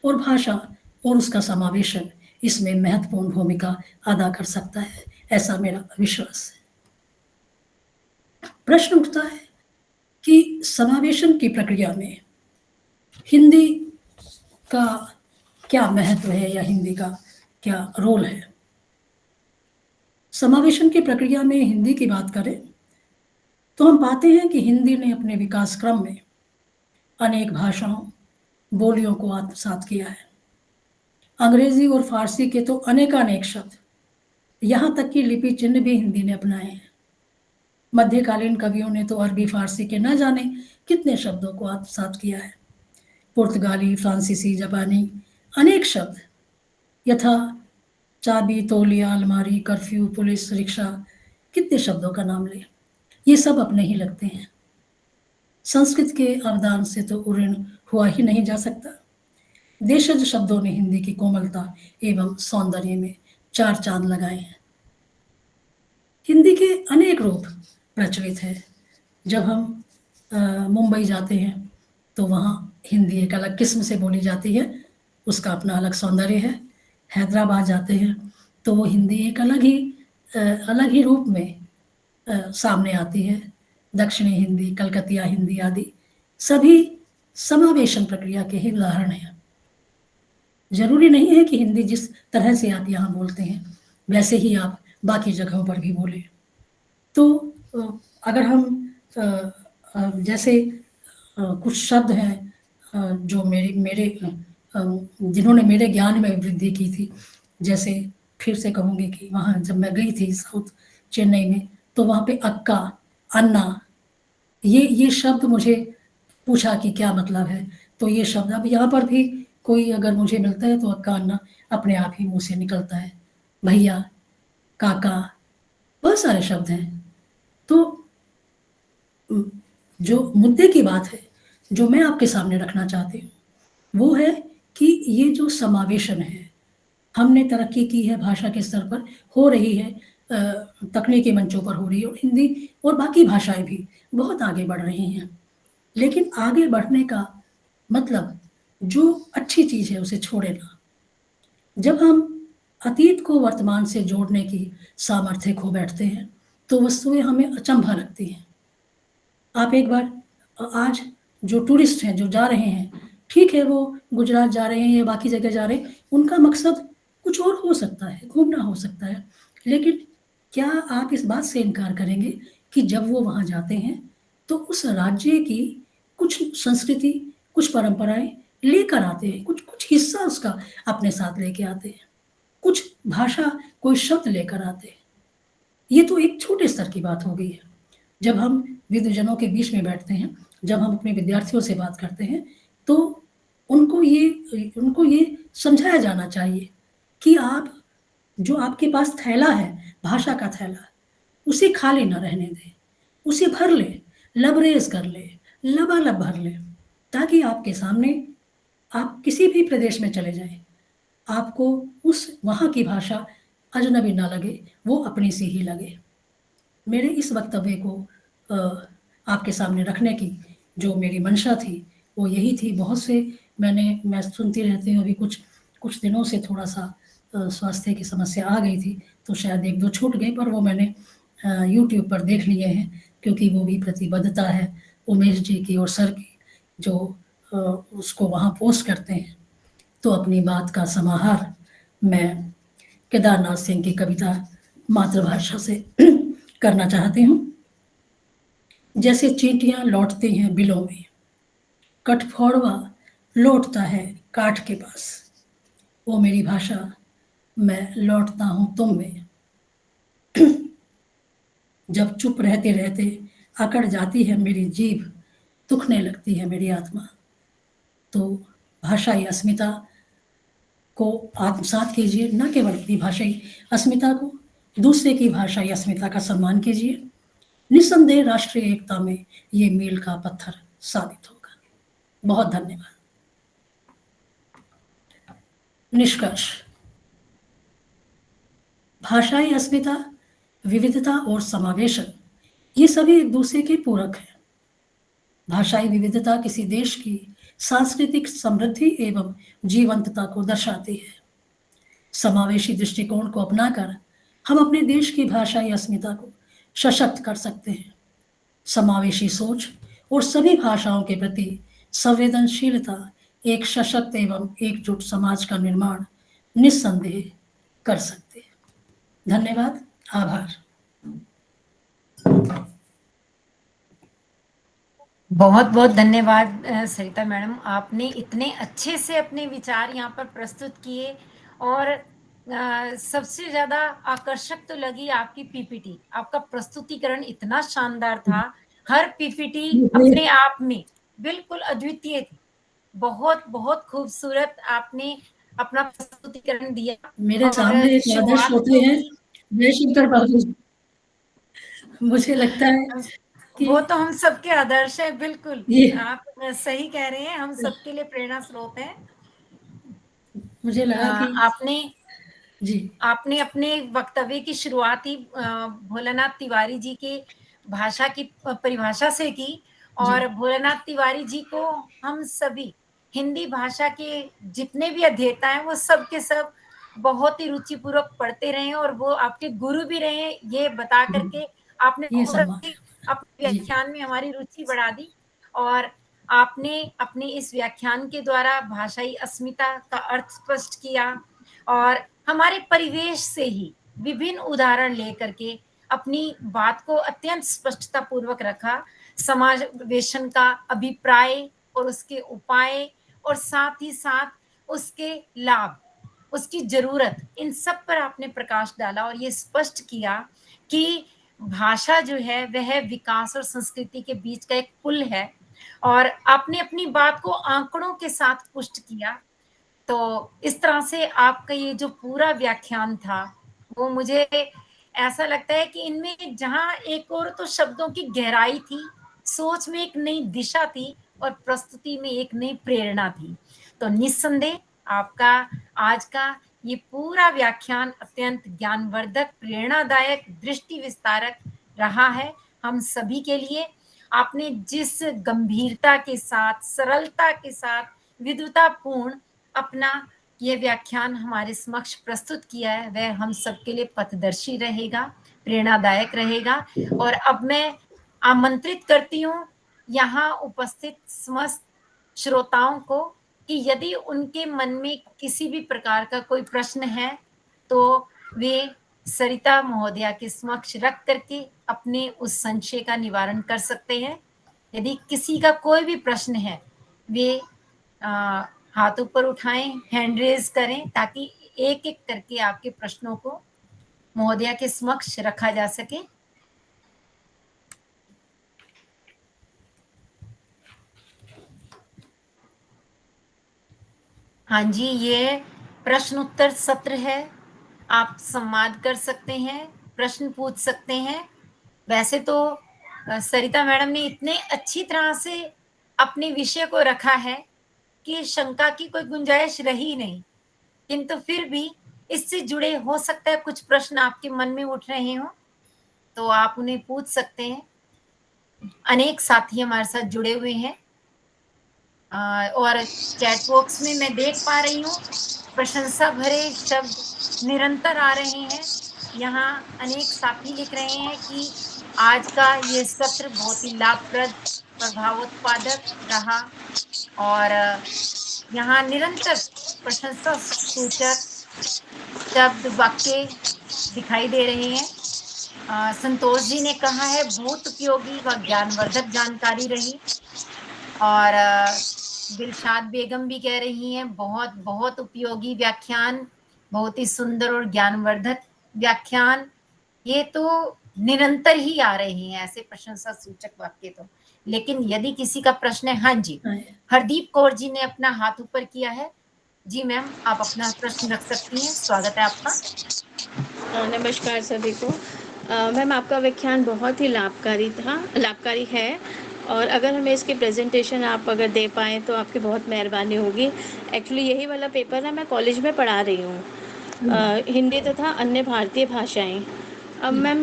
और भाषा और उसका समावेशन इसमें महत्वपूर्ण भूमिका अदा कर सकता है, ऐसा मेरा विश्वास है। प्रश्न उठता है कि समावेशन की प्रक्रिया में हिंदी का क्या महत्व है या हिंदी का क्या रोल है। समावेशन की प्रक्रिया में हिंदी की बात करें तो हम पाते हैं कि हिंदी ने अपने विकास क्रम में अनेक भाषाओं, बोलियों को आत्मसात किया है। अंग्रेजी और फारसी के तो अनेकानेक शब्द, यहाँ तक कि लिपि चिन्ह भी हिंदी ने अपनाए हैं। मध्यकालीन कवियों ने तो अरबी फारसी के न जाने कितने शब्दों को आत्मसात किया है। पुर्तगाली, फ्रांसीसी, जापानी अनेक शब्द, यथा चाबी, तौलिया, अलमारी, कर्फ्यू, पुलिस, रिक्शा, कितने शब्दों का नाम ले, ये सब अपने ही लगते हैं। संस्कृत के अवदान से तो ऋण हुआ ही नहीं जा सकता। देशज शब्दों ने हिंदी की कोमलता एवं सौंदर्य में चार चांद लगाए हैं। हिंदी के अनेक रूप प्रचलित है। जब हम मुंबई जाते हैं तो वहाँ हिंदी एक अलग किस्म से बोली जाती है, उसका अपना अलग सौंदर्य है। हैदराबाद जाते हैं तो वो हिंदी एक अलग ही रूप में सामने आती है। दक्षिणी हिंदी, कलकतिया हिंदी आदि सभी समावेशन प्रक्रिया के ही उदाहरण हैं। जरूरी नहीं है कि हिंदी जिस तरह से आप यहाँ बोलते हैं वैसे ही आप बाकी जगहों पर भी बोले। तो अगर हम जैसे कुछ शब्द हैं जो मेरे जिन्होंने मेरे ज्ञान में वृद्धि की थी, जैसे फिर से कहूँगी कि वहाँ जब मैं गई थी साउथ चेन्नई में तो वहाँ पे अक्का, अन्ना, ये शब्द मुझे पूछा कि क्या मतलब है। तो ये शब्द अब यहाँ पर भी कोई अगर मुझे मिलता है तो अक्का, अन्ना अपने आप ही मुँह से निकलता है। भैया, काका, बहुत सारे शब्द हैं। तो जो मुद्दे की बात है जो मैं आपके सामने रखना चाहती हूँ वो है कि ये जो समावेशन है, हमने तरक्की की है, भाषा के स्तर पर हो रही है, तकनीकी मंचों पर हो रही है, और हिंदी और बाकी भाषाएं भी बहुत आगे बढ़ रही हैं। लेकिन आगे बढ़ने का मतलब जो अच्छी चीज़ है उसे छोड़े ना। जब हम अतीत को वर्तमान से जोड़ने की सामर्थ्य खो बैठते हैं तो वस्तुएं हमें अचंभा लगती हैं। आप एक बार आज जो टूरिस्ट हैं जो जा रहे हैं, ठीक है वो गुजरात जा रहे हैं या बाकी जगह जा रहे हैं, उनका मकसद कुछ और हो सकता है, घूमना हो सकता है, लेकिन क्या आप इस बात से इनकार करेंगे कि जब वो वहाँ जाते हैं तो उस राज्य की कुछ संस्कृति, कुछ परंपराएं लेकर आते हैं, कुछ कुछ हिस्सा उसका अपने साथ लेके आते हैं, कुछ भाषा, कोई शब्द लेकर आते हैं। ये तो एक छोटे स्तर की बात हो गई है। जब हम विद्वजनों के बीच में बैठते हैं, जब हम अपने विद्यार्थियों से बात करते हैं तो उनको ये समझाया जाना चाहिए कि आप जो आपके पास थैला है, भाषा का थैला, उसे खाली ना रहने दें, उसे भर ले, लबरेज कर ले, लबालब भर ले, ताकि आपके सामने आप किसी भी प्रदेश में चले जाएं, आपको उस वहाँ की भाषा अजनबी ना लगे, वो अपनी सी ही लगे। मेरे इस वक्तव्य को आपके सामने रखने की जो मेरी मंशा थी वो यही थी। बहुत से मैं सुनती रहती हूँ, अभी कुछ दिनों से थोड़ा सा स्वास्थ्य की समस्या आ गई थी तो शायद एक दो छूट गए, पर वो मैंने यूट्यूब पर देख लिए हैं, क्योंकि वो भी प्रतिबद्धता है उमेश जी की और सर की, जो उसको वहाँ पोस्ट करते हैं। तो अपनी बात का समाहार मैं केदारनाथ सिंह की कविता मातृभाषा से करना चाहती हूँ। जैसे चींटियां लौटती हैं बिलों में, कठफोड़वा लौटता है काठ के पास, वो मेरी भाषा, मैं लौटता हूँ तुम में। जब चुप रहते रहते अकड़ जाती है मेरी जीभ, दुखने लगती है मेरी आत्मा। तो भाषाई अस्मिता को आत्मसात कीजिए, न केवल अपनी भाषाई अस्मिता को, दूसरे की भाषाई अस्मिता का सम्मान कीजिए। निस्संदेह राष्ट्रीय एकता में ये मील का पत्थर साबित होगा। बहुत धन्यवाद। निष्कर्ष, भाषाई अस्मिता, विविधता और समावेशन ये सभी एक दूसरे के पूरक हैं। भाषाई विविधता किसी देश की सांस्कृतिक समृद्धि एवं जीवंतता को दर्शाती है। समावेशी दृष्टिकोण को अपनाकर हम अपने देश की भाषाई अस्मिता को सशक्त कर सकते हैं। समावेशी सोच और सभी भाषाओं के प्रति संवेदनशीलता एक सशक्त एवं एकजुट समाज का निर्माण निस्संदेह कर सकते हैं। धन्यवाद, आभार। बहुत बहुत धन्यवाद सरिता मैडम, आपने इतने अच्छे से अपने विचार यहाँ पर प्रस्तुत किए और सबसे ज्यादा आकर्षक तो लगी आपकी पीपीटी। आपका प्रस्तुतिकरण इतना शानदार था, हर पीपीटी अपने आप में बिल्कुल अद्वितीय थी। बहुत बहुत खूबसूरत आपने अपना प्रस्तुतिकरण दिया। मेरे सामने एक आदर्श होते हैं जयशंकर बाबू। मुझे लगता है कि वो तो हम सबके आदर्श है। बिल्कुल आप सही कह रहे हैं, हम सबके लिए प्रेरणा स्रोत हैं। मुझे लगा कि आपने अपने वक्तव्य की शुरुआत ही भोलानाथ तिवारी जी के भाषा की परिभाषा से की और भोलानाथ तिवारी जी को हम सभी हिंदी भाषा के जितने भी अध्येता हैं वो सब के सब बहुत ही रुचिपूर्वक पढ़ते रहे और वो आपके गुरु भी रहे, ये बता करके आपने अपने व्याख्यान में हमारी रुचि बढ़ा दी। और आपने अपने इस व्याख्यान के द्वारा भाषाई अस्मिता का अर्थ स्पष्ट किया और हमारे परिवेश से ही विभिन्न उदाहरण लेकर के अपनी बात को अत्यंत स्पष्टता पूर्वक रखा। समावेशन का अभिप्राय और उसके उपाय और साथ ही साथ उसके लाभ, उसकी जरूरत, इन सब पर आपने प्रकाश डाला और ये स्पष्ट किया कि भाषा जो है वह विकास और संस्कृति के बीच का एक पुल है। और आपने अपनी बात को आंकड़ों के साथ पुष्ट किया। तो इस तरह से आपका ये जो पूरा व्याख्यान था वो मुझे ऐसा लगता है कि इनमें जहां एक और तो शब्दों की गहराई थी, सोच में एक नई दिशा थी और प्रस्तुति में एक नई प्रेरणा थी। तो निस्संदेह आपका आज का ये पूरा व्याख्यान अत्यंत ज्ञानवर्धक, प्रेरणादायक, दृष्टि विस्तारक रहा है हम सभी के लिए। आपने जिस गंभीरता के साथ, सरलता के साथ, विद्वतापूर्ण अपना ये व्याख्यान हमारे समक्ष प्रस्तुत किया है वह हम सबके लिए पथदर्शी रहेगा, प्रेरणादायक रहेगा। और अब मैं आमंत्रित करती हूँ यहाँ उपस्थित समस्त श्रोताओं को कि यदि उनके मन में किसी भी प्रकार का कोई प्रश्न है तो वे सरिता महोदया के समक्ष रख करके अपने उस संशय का निवारण कर सकते हैं। यदि किसी का कोई भी प्रश्न है वे हाथ ऊपर उठाएं, हैंड रेज करें ताकि एक एक करके आपके प्रश्नों को महोदया के समक्ष रखा जा सके। हाँ जी, ये प्रश्न उत्तर सत्र है, आप संवाद कर सकते हैं, प्रश्न पूछ सकते हैं। वैसे तो सरिता मैडम ने इतने अच्छी तरह से अपने विषय को रखा है कि शंका की कोई गुंजाइश रही नहीं, किंतु फिर भी इससे जुड़े हो सकता है कुछ प्रश्न आपके मन में उठ रहे हो तो आप उन्हें पूछ सकते हैं। अनेक साथी हमारे साथ जुड़े हुए हैं और चैट बॉक्स में मैं देख पा रही हूँ प्रशंसा भरे शब्द निरंतर आ रहे हैं। यहाँ अनेक साथी लिख रहे हैं कि आज का ये सत्र बहुत ही लाभप्रद, प्रभावोत्पादक रहा और यहाँ निरंतर प्रशंसा सूचक शब्द वाक्य दिखाई दे रहे हैं। संतोष जी ने कहा है बहुत उपयोगी व ज्ञानवर्धक जानकारी रही और दिलशाद बेगम भी कह रही हैं बहुत बहुत उपयोगी व्याख्यान, बहुत ही सुंदर और ज्ञानवर्धक व्याख्यान। ये तो निरंतर ही आ रहे हैं ऐसे प्रशंसा सूचक वाक्य तो। लेकिन यदि किसी का प्रश्न है, हाँ जी, हरदीप कौर जी ने अपना हाथ ऊपर किया है। जी मैम, आप अपना प्रश्न रख सकती हैं, स्वागत है आपका। नमस्कार सभी को। मैम, आपका व्याख्यान बहुत ही लाभकारी है और अगर हमें इसकी प्रेजेंटेशन आप अगर दे पाएँ तो आपकी बहुत मेहरबानी होगी। एक्चुअली यही वाला पेपर ना मैं कॉलेज में पढ़ा रही हूँ, हिंदी तथा अन्य भारतीय भाषाएं। अब मैम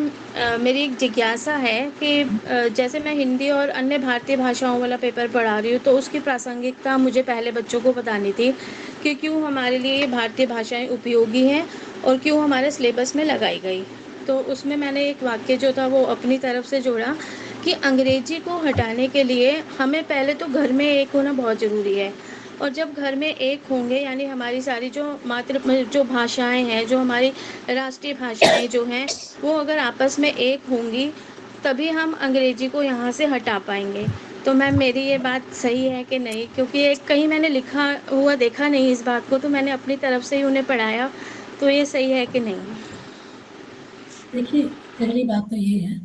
मेरी एक जिज्ञासा है कि जैसे मैं हिंदी और अन्य भारतीय भाषाओं वाला पेपर पढ़ा रही हूँ, तो उसकी प्रासंगिकता मुझे पहले बच्चों को बतानी थी कि क्यों हमारे लिए ये भारतीय भाषाएँ उपयोगी हैं और क्यों हमारे सिलेबस में लगाई गई। तो उसमें मैंने एक वाक्य जो था वो अपनी तरफ से जोड़ा कि अंग्रेजी को हटाने के लिए हमें पहले तो घर में एक होना बहुत ज़रूरी है, और जब घर में एक होंगे यानी हमारी सारी जो भाषाएँ हैं, जो हमारी राष्ट्रीय भाषाएँ जो हैं, वो अगर आपस में एक होंगी, तभी हम अंग्रेजी को यहाँ से हटा पाएँगे। तो मैम मेरी ये बात सही है कि नहीं? क्योंकि ये कहीं मैंने लिखा हुआ देखा नहीं इस बात को, तो मैंने अपनी तरफ से ही उन्हें पढ़ाया, तो ये सही है कि नहीं? देखिए, पहली बात तो ये है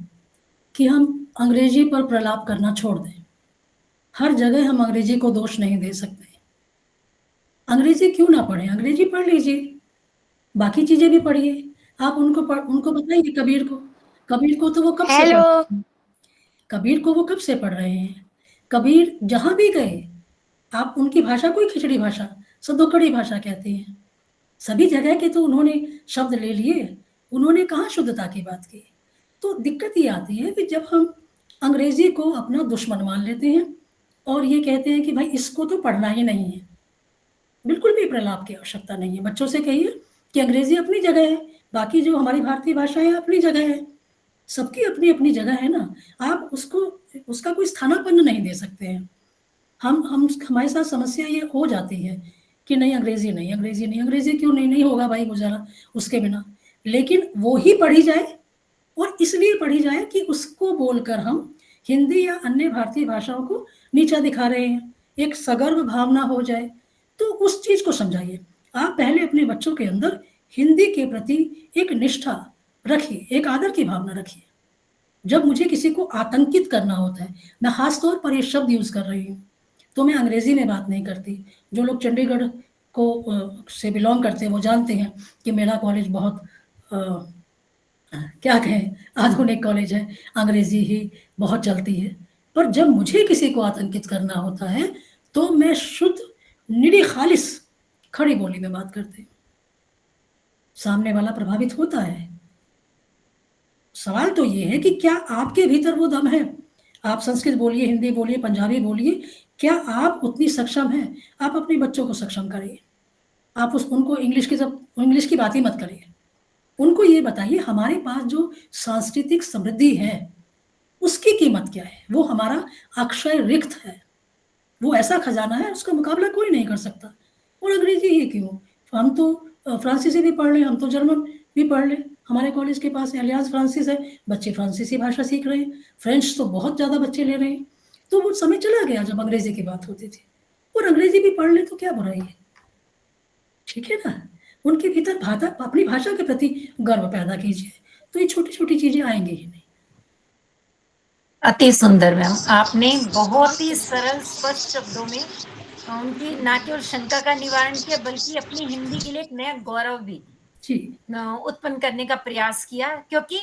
कि हम अंग्रेजी पर प्रलाप करना छोड़ दें। हर जगह हम अंग्रेजी को दोष नहीं दे सकते। अंग्रेजी क्यों ना पढ़ें? अंग्रेजी पढ़ लीजिए, बाकी चीज़ें भी पढ़िए। आप उनको बताइए कबीर को तो वो कब से हेलो। कबीर को वो कब से पढ़ रहे हैं? कबीर जहाँ भी गए, आप उनकी भाषा कोई खिचड़ी भाषा, सदोकड़ी भाषा कहते हैं। सभी जगह के तो उन्होंने शब्द ले लिए, उन्होंने कहाँ शुद्धता की बात की। तो दिक्कत ये आती है कि जब हम अंग्रेजी को अपना दुश्मन मान लेते हैं और ये कहते हैं कि भाई इसको तो पढ़ना ही नहीं है। बिल्कुल भी प्रलाप की आवश्यकता नहीं है। बच्चों से कहिए कि अंग्रेजी अपनी जगह है, बाकी जो हमारी भारतीय भाषाएँ अपनी जगह है। सबकी अपनी-अपनी जगह है ना, आप उसका कोई स्थानापन्न नहीं दे सकते हैं। हमारे साथ समस्या ये हो जाती है कि नहीं अंग्रेज़ी नहीं, अंग्रेज़ी नहीं, अंग्रेज़ी क्यों नहीं? नहीं होगा भाई गुज़ारा उसके बिना। लेकिन वो ही पढ़ी जाए और इसलिए पढ़ी जाए कि उसको बोलकर हम हिंदी या अन्य भारतीय भाषाओं को नीचा दिखा रहे हैं, एक सगर्व भावना हो जाए, तो उस चीज़ को समझाइए। आप पहले अपने बच्चों के अंदर हिंदी के प्रति एक निष्ठा रखिए, एक आदर की भावना रखिए। जब मुझे किसी को आतंकित करना होता है, मैं ख़ास तौर पर ये शब्द यूज़ कर रही हूँ, तो मैं अंग्रेज़ी में बात नहीं करती। जो लोग चंडीगढ़ से बिलॉन्ग करते हैं, वो जानते हैं कि मेरा कॉलेज बहुत क्या कहें आधुनिक कॉलेज है, अंग्रेज़ी ही बहुत चलती है। पर जब मुझे किसी को आतंकित करना होता है, तो मैं शुद्ध, निरी ख़ालिस खड़ी बोली में बात करती हूँ। सामने वाला प्रभावित होता है। सवाल तो ये है कि क्या आपके भीतर वो दम है? आप संस्कृत बोलिए, हिंदी बोलिए, पंजाबी बोलिए, क्या आप उतनी सक्षम हैं? आप अपने बच्चों को सक्षम करिए। आप उनको इंग्लिश की बात ही मत करिए। उनको ये बताइए हमारे पास जो सांस्कृतिक समृद्धि है, उसकी कीमत क्या है? वो हमारा अक्षय रिक्त है। वो ऐसा खजाना है उसका मुकाबला कोई नहीं कर सकता। और अंग्रेजी ही क्यों? हम तो फ्रांसीसी भी पढ़ लें, हम तो जर्मन भी पढ़ लें। हमारे कॉलेज के पास एलियास फ्रांसिस है, बच्चे फ्रांसीसी भाषा सीख रहे हैं। फ्रेंच तो बहुत ज़्यादा बच्चे ले रहे हैं। तो वो समय चला गया जब अंग्रेजी की बात होती थी। और अंग्रेजी भी पढ़ लें तो क्या बुराई है? ठीक है ना? उनके भीतर अपनी भाषा के प्रति गर्व पैदा कीजिए, तो ये छोटी-छोटी चीज़ें आएँगी ही नहीं। अति सुंदर मैम, आपने बहुत ही सरल स्पष्ट शब्दों में उनकी ना केवल शंका का निवारण किया बल्कि अपनी हिंदी के लिए एक नया गौरव भी जी। उत्पन्न करने का प्रयास किया, क्योंकि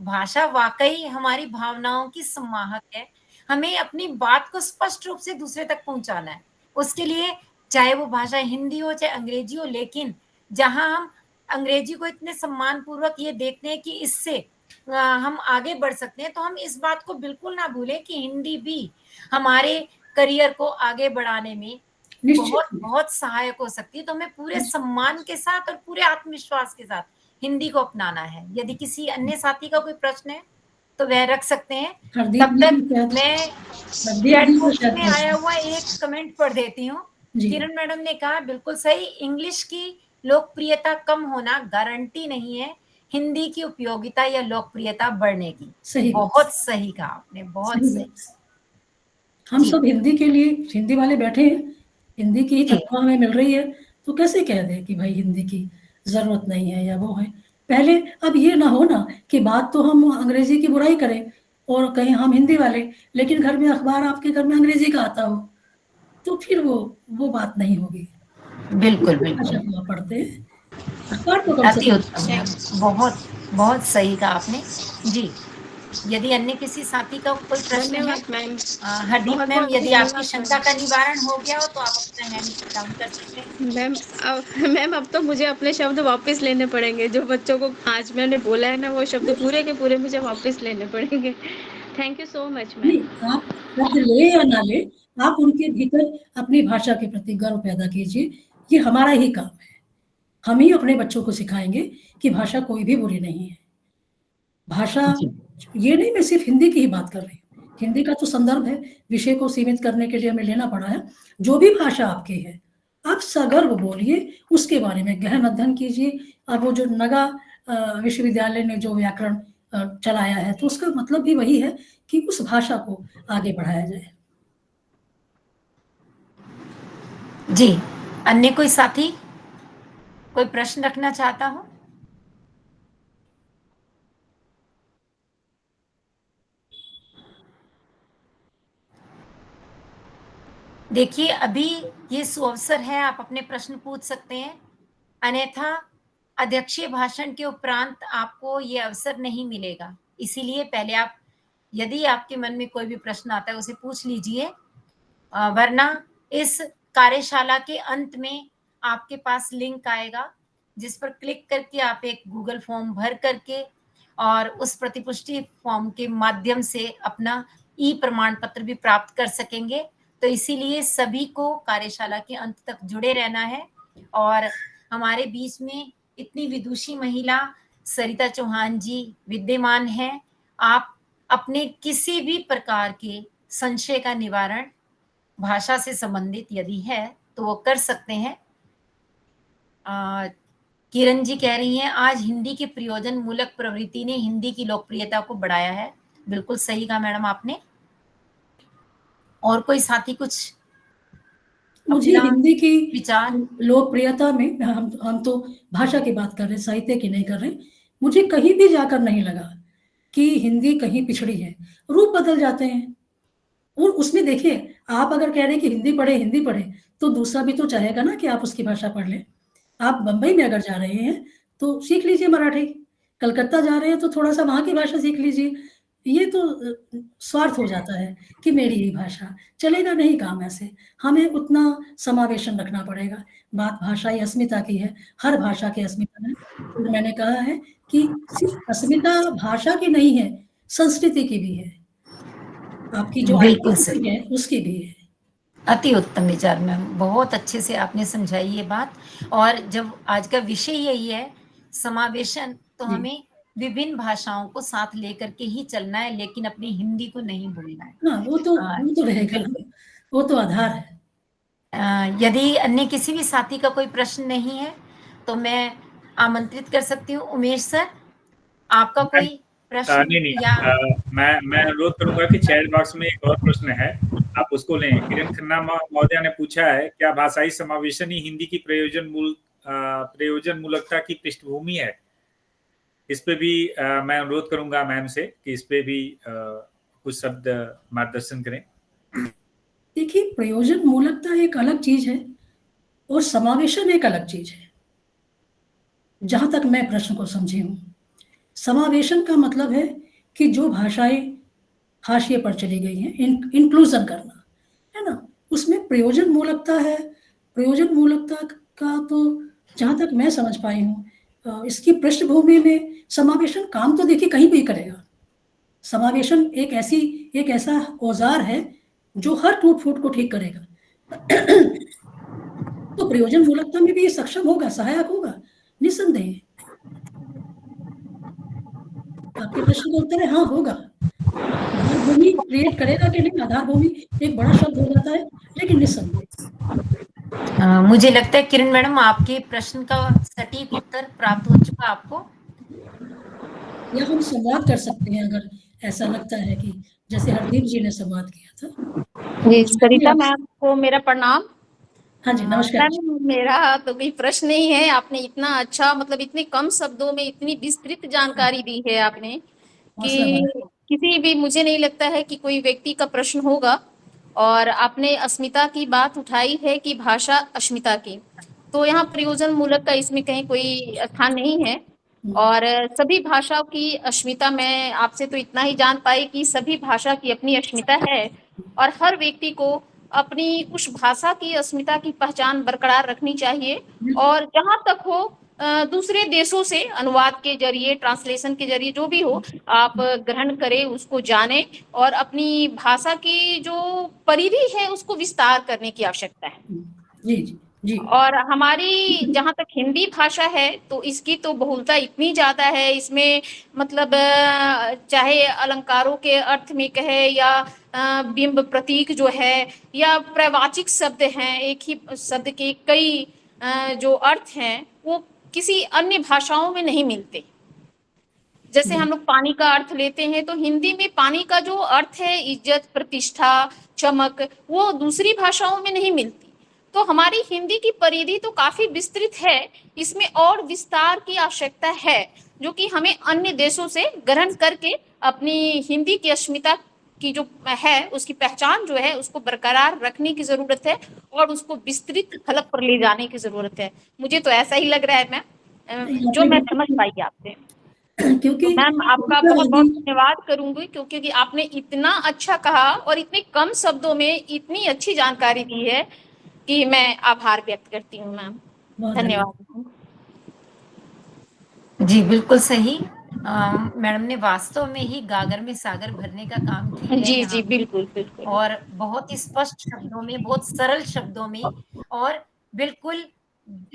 भाषा वाकई हमारी भावनाओं की सम्माहक है। हमें अपनी बात को स्पष्ट रूप से दूसरे तक पहुंचाना है। उसके लिए चाहे वो भाषा हिंदी हो चाहे अंग्रेजी हो, लेकिन जहां हम अंग्रेजी को इतने सम्मान पूर्वक ये देखते हैं कि इससे हम आगे बढ़ सकते हैं, तो हम इस बात को बिल्कुल ना भूलें कि हिंदी भी हमारे करियर को आगे बढ़ाने में बहुत निश्चित। बहुत सहायक हो सकती है। तो हमें पूरे सम्मान के साथ और पूरे आत्मविश्वास के साथ हिंदी को अपनाना है। यदि किसी अन्य साथी का कोई प्रश्न है तो वह रख सकते हैं। हरदीप तब जी तक भी शायद मैं हरदीप चैट जी को बॉक्स शायद में आया हुआ एक कमेंट पढ़ देती हूँ। जी। किरण मैडम ने कहा बिल्कुल सही, इंग्लिश की लोकप्रियता कम होना गारंटी नहीं है हिंदी की उपयोगिता या लोकप्रियता बढ़ने की। सही बात। बहुत सही कहा आपने, बहुत सही सही। बात। हम जी। सब हिंदी के लिए हिंदी वाले बैठे हैं, हिंदी की ही जी। तनख्वाह हमें मिल रही है, तो कैसे कह दें कि भाई हिंदी की ज़रूरत नहीं है या वो है। पहले अब ये ना हो ना कि बात तो हम अंग्रेज़ी की बुराई करें और कहें हम हिंदी वाले, लेकिन घर में अखबार आपके घर में अंग्रेज़ी का आता हो, तो फिर वो बात नहीं होगी। बिल्कुल, दूसरी भाषा बिल्कुल। को आप पढ़ते हैं, अखबार तो कम से अति कम उत्तम मैम, बहुत बहुत सही कहा आपने। जी। यदि अन्य किसी साथी का कोई प्रश्न है, धन्यवाद मैम। हरदीप बहुत मैम, बहुत यदि आपकी धन्यवाद शंका का मैम। निवारण हो गया हो तो आप अपना हैंड डाउन कर सकते हैं। मैम अब तो मुझे अपने शब्द वापस लेने पड़ेंगे, जो बच्चों को आज मैंने बोला है ना, वो शब्द पूरे के पूरे मुझे वापस लेने पड़ेंगे। थैंक यू सो मच नहीं, मैम। आप शब्द ले या ना ले, आप उनके भीतर अपनी भाषा के प्रति गर्व पैदा कीजिए। ये हमारा ही काम है। हम ही अपने बच्चों को सिखाएँगे कि भाषा कोई भी बुरी नहीं है। भाषा, ये नहीं मैं सिर्फ़ हिंदी की ही बात कर रही हूँ। हिंदी का तो संदर्भ है, विषय को सीमित करने के लिए हमें लेना पड़ा है। जो भी भाषा आपकी है, आप सगर्व बोलिए, उसके बारे में गहन अध्ययन कीजिए। अब वो जो नगा विश्वविद्यालय ने जो व्याकरण चलाया है, तो उसका मतलब भी वही है कि उस भाषा को आगे बढ़ाया जाए। जी, अन्य कोई साथी कोई प्रश्न रखना चाहता हो? देखिए, अभी ये सुअवसर है, आप अपने प्रश्न पूछ सकते हैं। अन्यथा अध्यक्षीय भाषण के उपरांत आपको ये अवसर नहीं मिलेगा। इसीलिए पहले आप, यदि आपके मन में कोई भी प्रश्न आता है, उसे पूछ लीजिए। वरना इस कार्यशाला के अंत में आपके पास लिंक आएगा, जिस पर क्लिक करके आप एक गूगल फॉर्म भर करके और उस प्रतिपुष्टि फॉर्म के माध्यम से अपना ई प्रमाण पत्र भी प्राप्त कर सकेंगे। तो इसीलिए सभी को कार्यशाला के अंत तक जुड़े रहना है। और हमारे बीच में इतनी विदुषी महिला सरिता चौहान जी विद्यमान हैं। आप अपने किसी भी प्रकार के संशय का निवारण भाषा से संबंधित यदि है तो वो कर सकते हैं। किरण जी कह रही हैं, आज हिंदी की प्रयोजन मूलक प्रवृत्ति ने हिंदी की लोकप्रियता को बढ़ाया है। बिल्कुल सही कहा मैडम आपने। और कोई साथी कुछ मुझे अपना हिंदी की विचार? लोकप्रियता में हम तो भाषा की बात कर रहे हैं, साहित्य की नहीं कर रहे। मुझे कहीं भी जाकर नहीं लगा कि हिंदी कहीं पिछड़ी है। रूप बदल जाते हैं और उसमें देखिए, आप अगर कह रहे हैं कि हिंदी पढ़ें, तो दूसरा भी तो चाहेगा ना कि आप उसकी भाषा पढ़ लें। आप बम्बई में अगर जा रहे हैं, तो सीख लीजिए मराठी। कलकत्ता जा रहे हैं, तो थोड़ा-सा वहाँ की भाषा सीख लीजिए। ये तो स्वार्थ हो जाता है कि मेरी ही भाषा, चलेगा नहीं काम ऐसे। हमें उतना समावेशन रखना पड़ेगा। बात भाषाई अस्मिता की है, हर भाषा की अस्मिता है। और मैंने कहा है कि सिर्फ़ अस्मिता भाषा की नहीं है, संस्कृति की भी है। आपकी जो बिल्कुल सही, आइडेंटिटी है, उसकी भी है। अति उत्तम विचार मैम, बहुत अच्छे से आपने समझाई ये बात। और जब आज का विषय यही है समावेशन, तो जी। हमें विभिन्न भाषाओं को साथ लेकर के ही चलना है, लेकिन अपनी हिंदी को नहीं भूलना है। हाँ, वो तो रहेगा, बिल्कुल। वो तो आधार है। यदि अन्य किसी भी साथी का कोई प्रश्न नहीं है, तो मैं आमंत्रित कर सकती हूँ उमेश सर, आपका कोई प्रश्न नहीं, नहीं। या मैं अनुरोध करूँगा कि चैट बॉक्स में एक और प्रश्न है, आप उसको लें। किरण खन्ना महोदया ने पूछा है, क्या भाषाई समावेशन ही हिंदी की प्रयोजन मूलकता की पृष्ठभूमि है? इस पे भी मैं अनुरोध करूँगा मैम से कि इस पे भी कुछ शब्द मार्गदर्शन करें। देखिए, प्रयोजन मूलकता एक अलग चीज़ है और समावेशन एक अलग चीज़ है। जहाँ तक मैं प्रश्न को समझी हूँ, समावेशन का मतलब है कि जो भाषाएँ हाशिए पर चली गई हैं, इंक्लूज़न करना, है ना? उसमें प्रयोजन मूलकता है। प्रयोजन मूलकता का तो जहाँ तक मैं समझ पाई हूँ, इसकी पृष्ठभूमि में समावेशन काम तो देखिए कहीं भी करेगा। समावेशन एक ऐसा औज़ार है, जो हर टूट-फूट को ठीक करेगा। तो प्रयोजन मूलकता में भी ये सक्षम होगा, सहायक होगा, निस्संदेह। आपके प्रश्न का उत्तर है हाँ, होगा। आधार भूमि क्रिएट करेगा कि नहीं, आधार भूमि एक बड़ा शब्द हो जाता है, लेकिन निस्संदेह। मुझे लगता है किरण मैडम आपके प्रश्न का सटीक उत्तर प्राप्त हो चुका आपको। या हम संवाद कर सकते हैं अगर ऐसा लगता है कि जैसे हरदीप जी ने संवाद किया था। जी, सरिता मैम को मेरा प्रणाम। हाँ जी, नमस्कार। मैम मेरा तो कोई प्रश्न नहीं है, आपने इतना अच्छा मतलब इतने कम शब्दों में इतनी विस्तृत जानकारी दी है आपने हौसला कि बढ़ाएँ। किसी भी, मुझे नहीं लगता है कि कोई व्यक्ति का प्रश्न होगा। और आपने अस्मिता की बात उठाई है कि भाषा अस्मिता की, तो यहाँ प्रयोजन मूलक का इसमें कहीं कोई स्थान नहीं है। और सभी भाषाओं की अस्मिता, मैं आपसे तो इतना ही जान पाई कि सभी भाषा की अपनी अस्मिता है और हर व्यक्ति को अपनी उस भाषा की अस्मिता की पहचान बरकरार रखनी चाहिए। और जहाँ तक हो दूसरे देशों से अनुवाद के जरिए, ट्रांसलेशन के जरिए, जो भी हो, आप ग्रहण करें, उसको जानें और अपनी भाषा की जो परिधि है उसको विस्तार करने की आवश्यकता है। जी जी जी। और हमारी जहाँ तक हिंदी भाषा है तो इसकी तो बहुलता इतनी ज़्यादा है, इसमें मतलब चाहे अलंकारों के अर्थ में कहे या बिंब प्रतीक जो है या प्रवाचिक शब्द हैं, एक ही शब्द के कई जो अर्थ हैं वो किसी अन्य भाषाओं में नहीं मिलते। जैसे हम लोग पानी का अर्थ लेते हैं तो हिंदी में पानी का जो अर्थ है इज्जत, प्रतिष्ठा, चमक, वो दूसरी भाषाओं में नहीं मिलती। तो हमारी हिंदी की परिधि तो काफी विस्तृत है, इसमें और विस्तार की आवश्यकता है जो कि हमें अन्य देशों से ग्रहण करके अपनी हिंदी की अस्मिता की जो है उसकी पहचान जो है उसको बरकरार रखने की जरूरत है और उसको विस्तृत फलक पर ले जाने की जरूरत है। मुझे तो ऐसा ही लग रहा है मैम, जो मैं समझ पाई आपसे। क्योंकि तो मैम आपका बहुत बहुत धन्यवाद करूंगी क्योंकि आपने इतना अच्छा कहा और इतने कम शब्दों में इतनी अच्छी जानकारी दी है कि मैं आभार व्यक्त करती हूँ मैम। धन्यवाद। जी बिल्कुल सही। मैडम ने वास्तव में ही गागर में सागर भरने का काम किया है जी यहाँ जी पे। बिल्कुल बिल्कुल। और बहुत ही स्पष्ट शब्दों में, बहुत सरल शब्दों में और बिल्कुल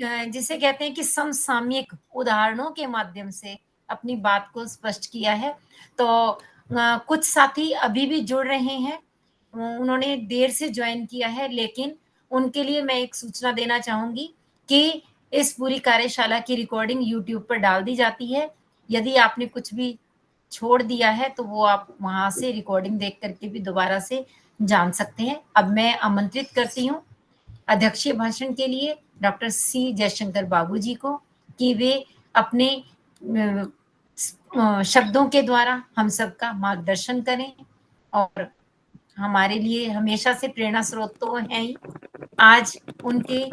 जिसे कहते हैं कि समसामयिक उदाहरणों के माध्यम से अपनी बात को स्पष्ट किया है। तो कुछ साथी अभी भी जुड़ रहे हैं, उन्होंने देर से ज्वाइन किया है, लेकिन उनके लिए मैं एक सूचना देना चाहूंगी कि इस पूरी कार्यशाला की रिकॉर्डिंग यूट्यूब पर डाल दी जाती है। यदि आपने कुछ भी छोड़ दिया है तो वो आप वहां से रिकॉर्डिंग देख करके भी दोबारा से जान सकते हैं। अब मैं आमंत्रित करती हूँ अध्यक्षीय भाषण के लिए डॉक्टर सी जयशंकर बाबू जी को कि वे अपने शब्दों के द्वारा हम सबका मार्गदर्शन करें और हमारे लिए हमेशा से प्रेरणा स्रोत तो हैं ही। आज उनके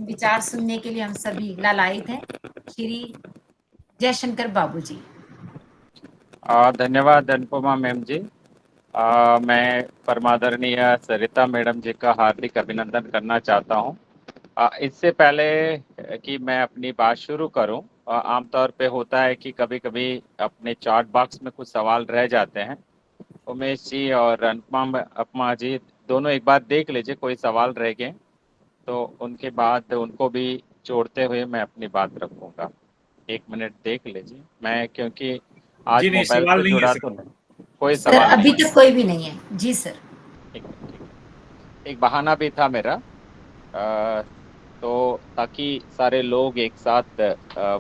विचार सुनने के लिए हम सभी लालायित हैं। श्री जयशंकर बाबू जी। धन्यवाद अनुपमा मैम जी। मैं परमादरणीय सरिता मैडम जी का हार्दिक अभिनंदन करना चाहता हूं। इससे पहले कि मैं अपनी बात शुरू करूं, आमतौर पे होता है कि कभी कभी अपने चैट बॉक्स में कुछ सवाल रह जाते हैं। उमेश जी और अनुपमा जी दोनों एक बार देख लीजिए, कोई सवाल रह गए तो उनके बाद उनको भी जोड़ते हुए मैं अपनी बात रखूंगा। 1 मिनट देख लीजिए, मैं क्योंकि आज जी नहीं, मोबाइल सवाल से नहीं है जुड़ा सर। तो नहीं, कोई सर सवाल अभी नहीं तक कोई भी नहीं है। जी सर। ठीक है। एक बहाना भी था मेरा, तो ताकि सारे लोग एक साथ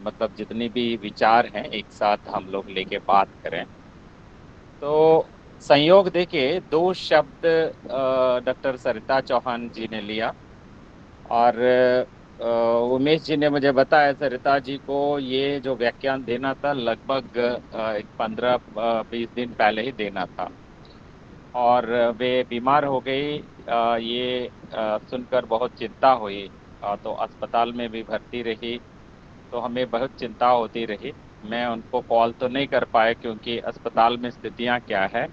मतलब जितनी भी विचार हैं एक साथ हम लोग लेके बात करें। तो संयोग देखिए, 2 शब्द डॉक्टर सरिता चौहान जी ने लिया और उमेश जी ने मुझे बताया सरिता जी को ये जो व्याख्यान देना था लगभग 15-20 दिन पहले ही देना था और वे बीमार हो गई। ये सुनकर बहुत चिंता हुई, तो अस्पताल में भी भर्ती रही, तो हमें बहुत चिंता होती रही। मैं उनको कॉल तो नहीं कर पाए क्योंकि अस्पताल में स्थितियां क्या है,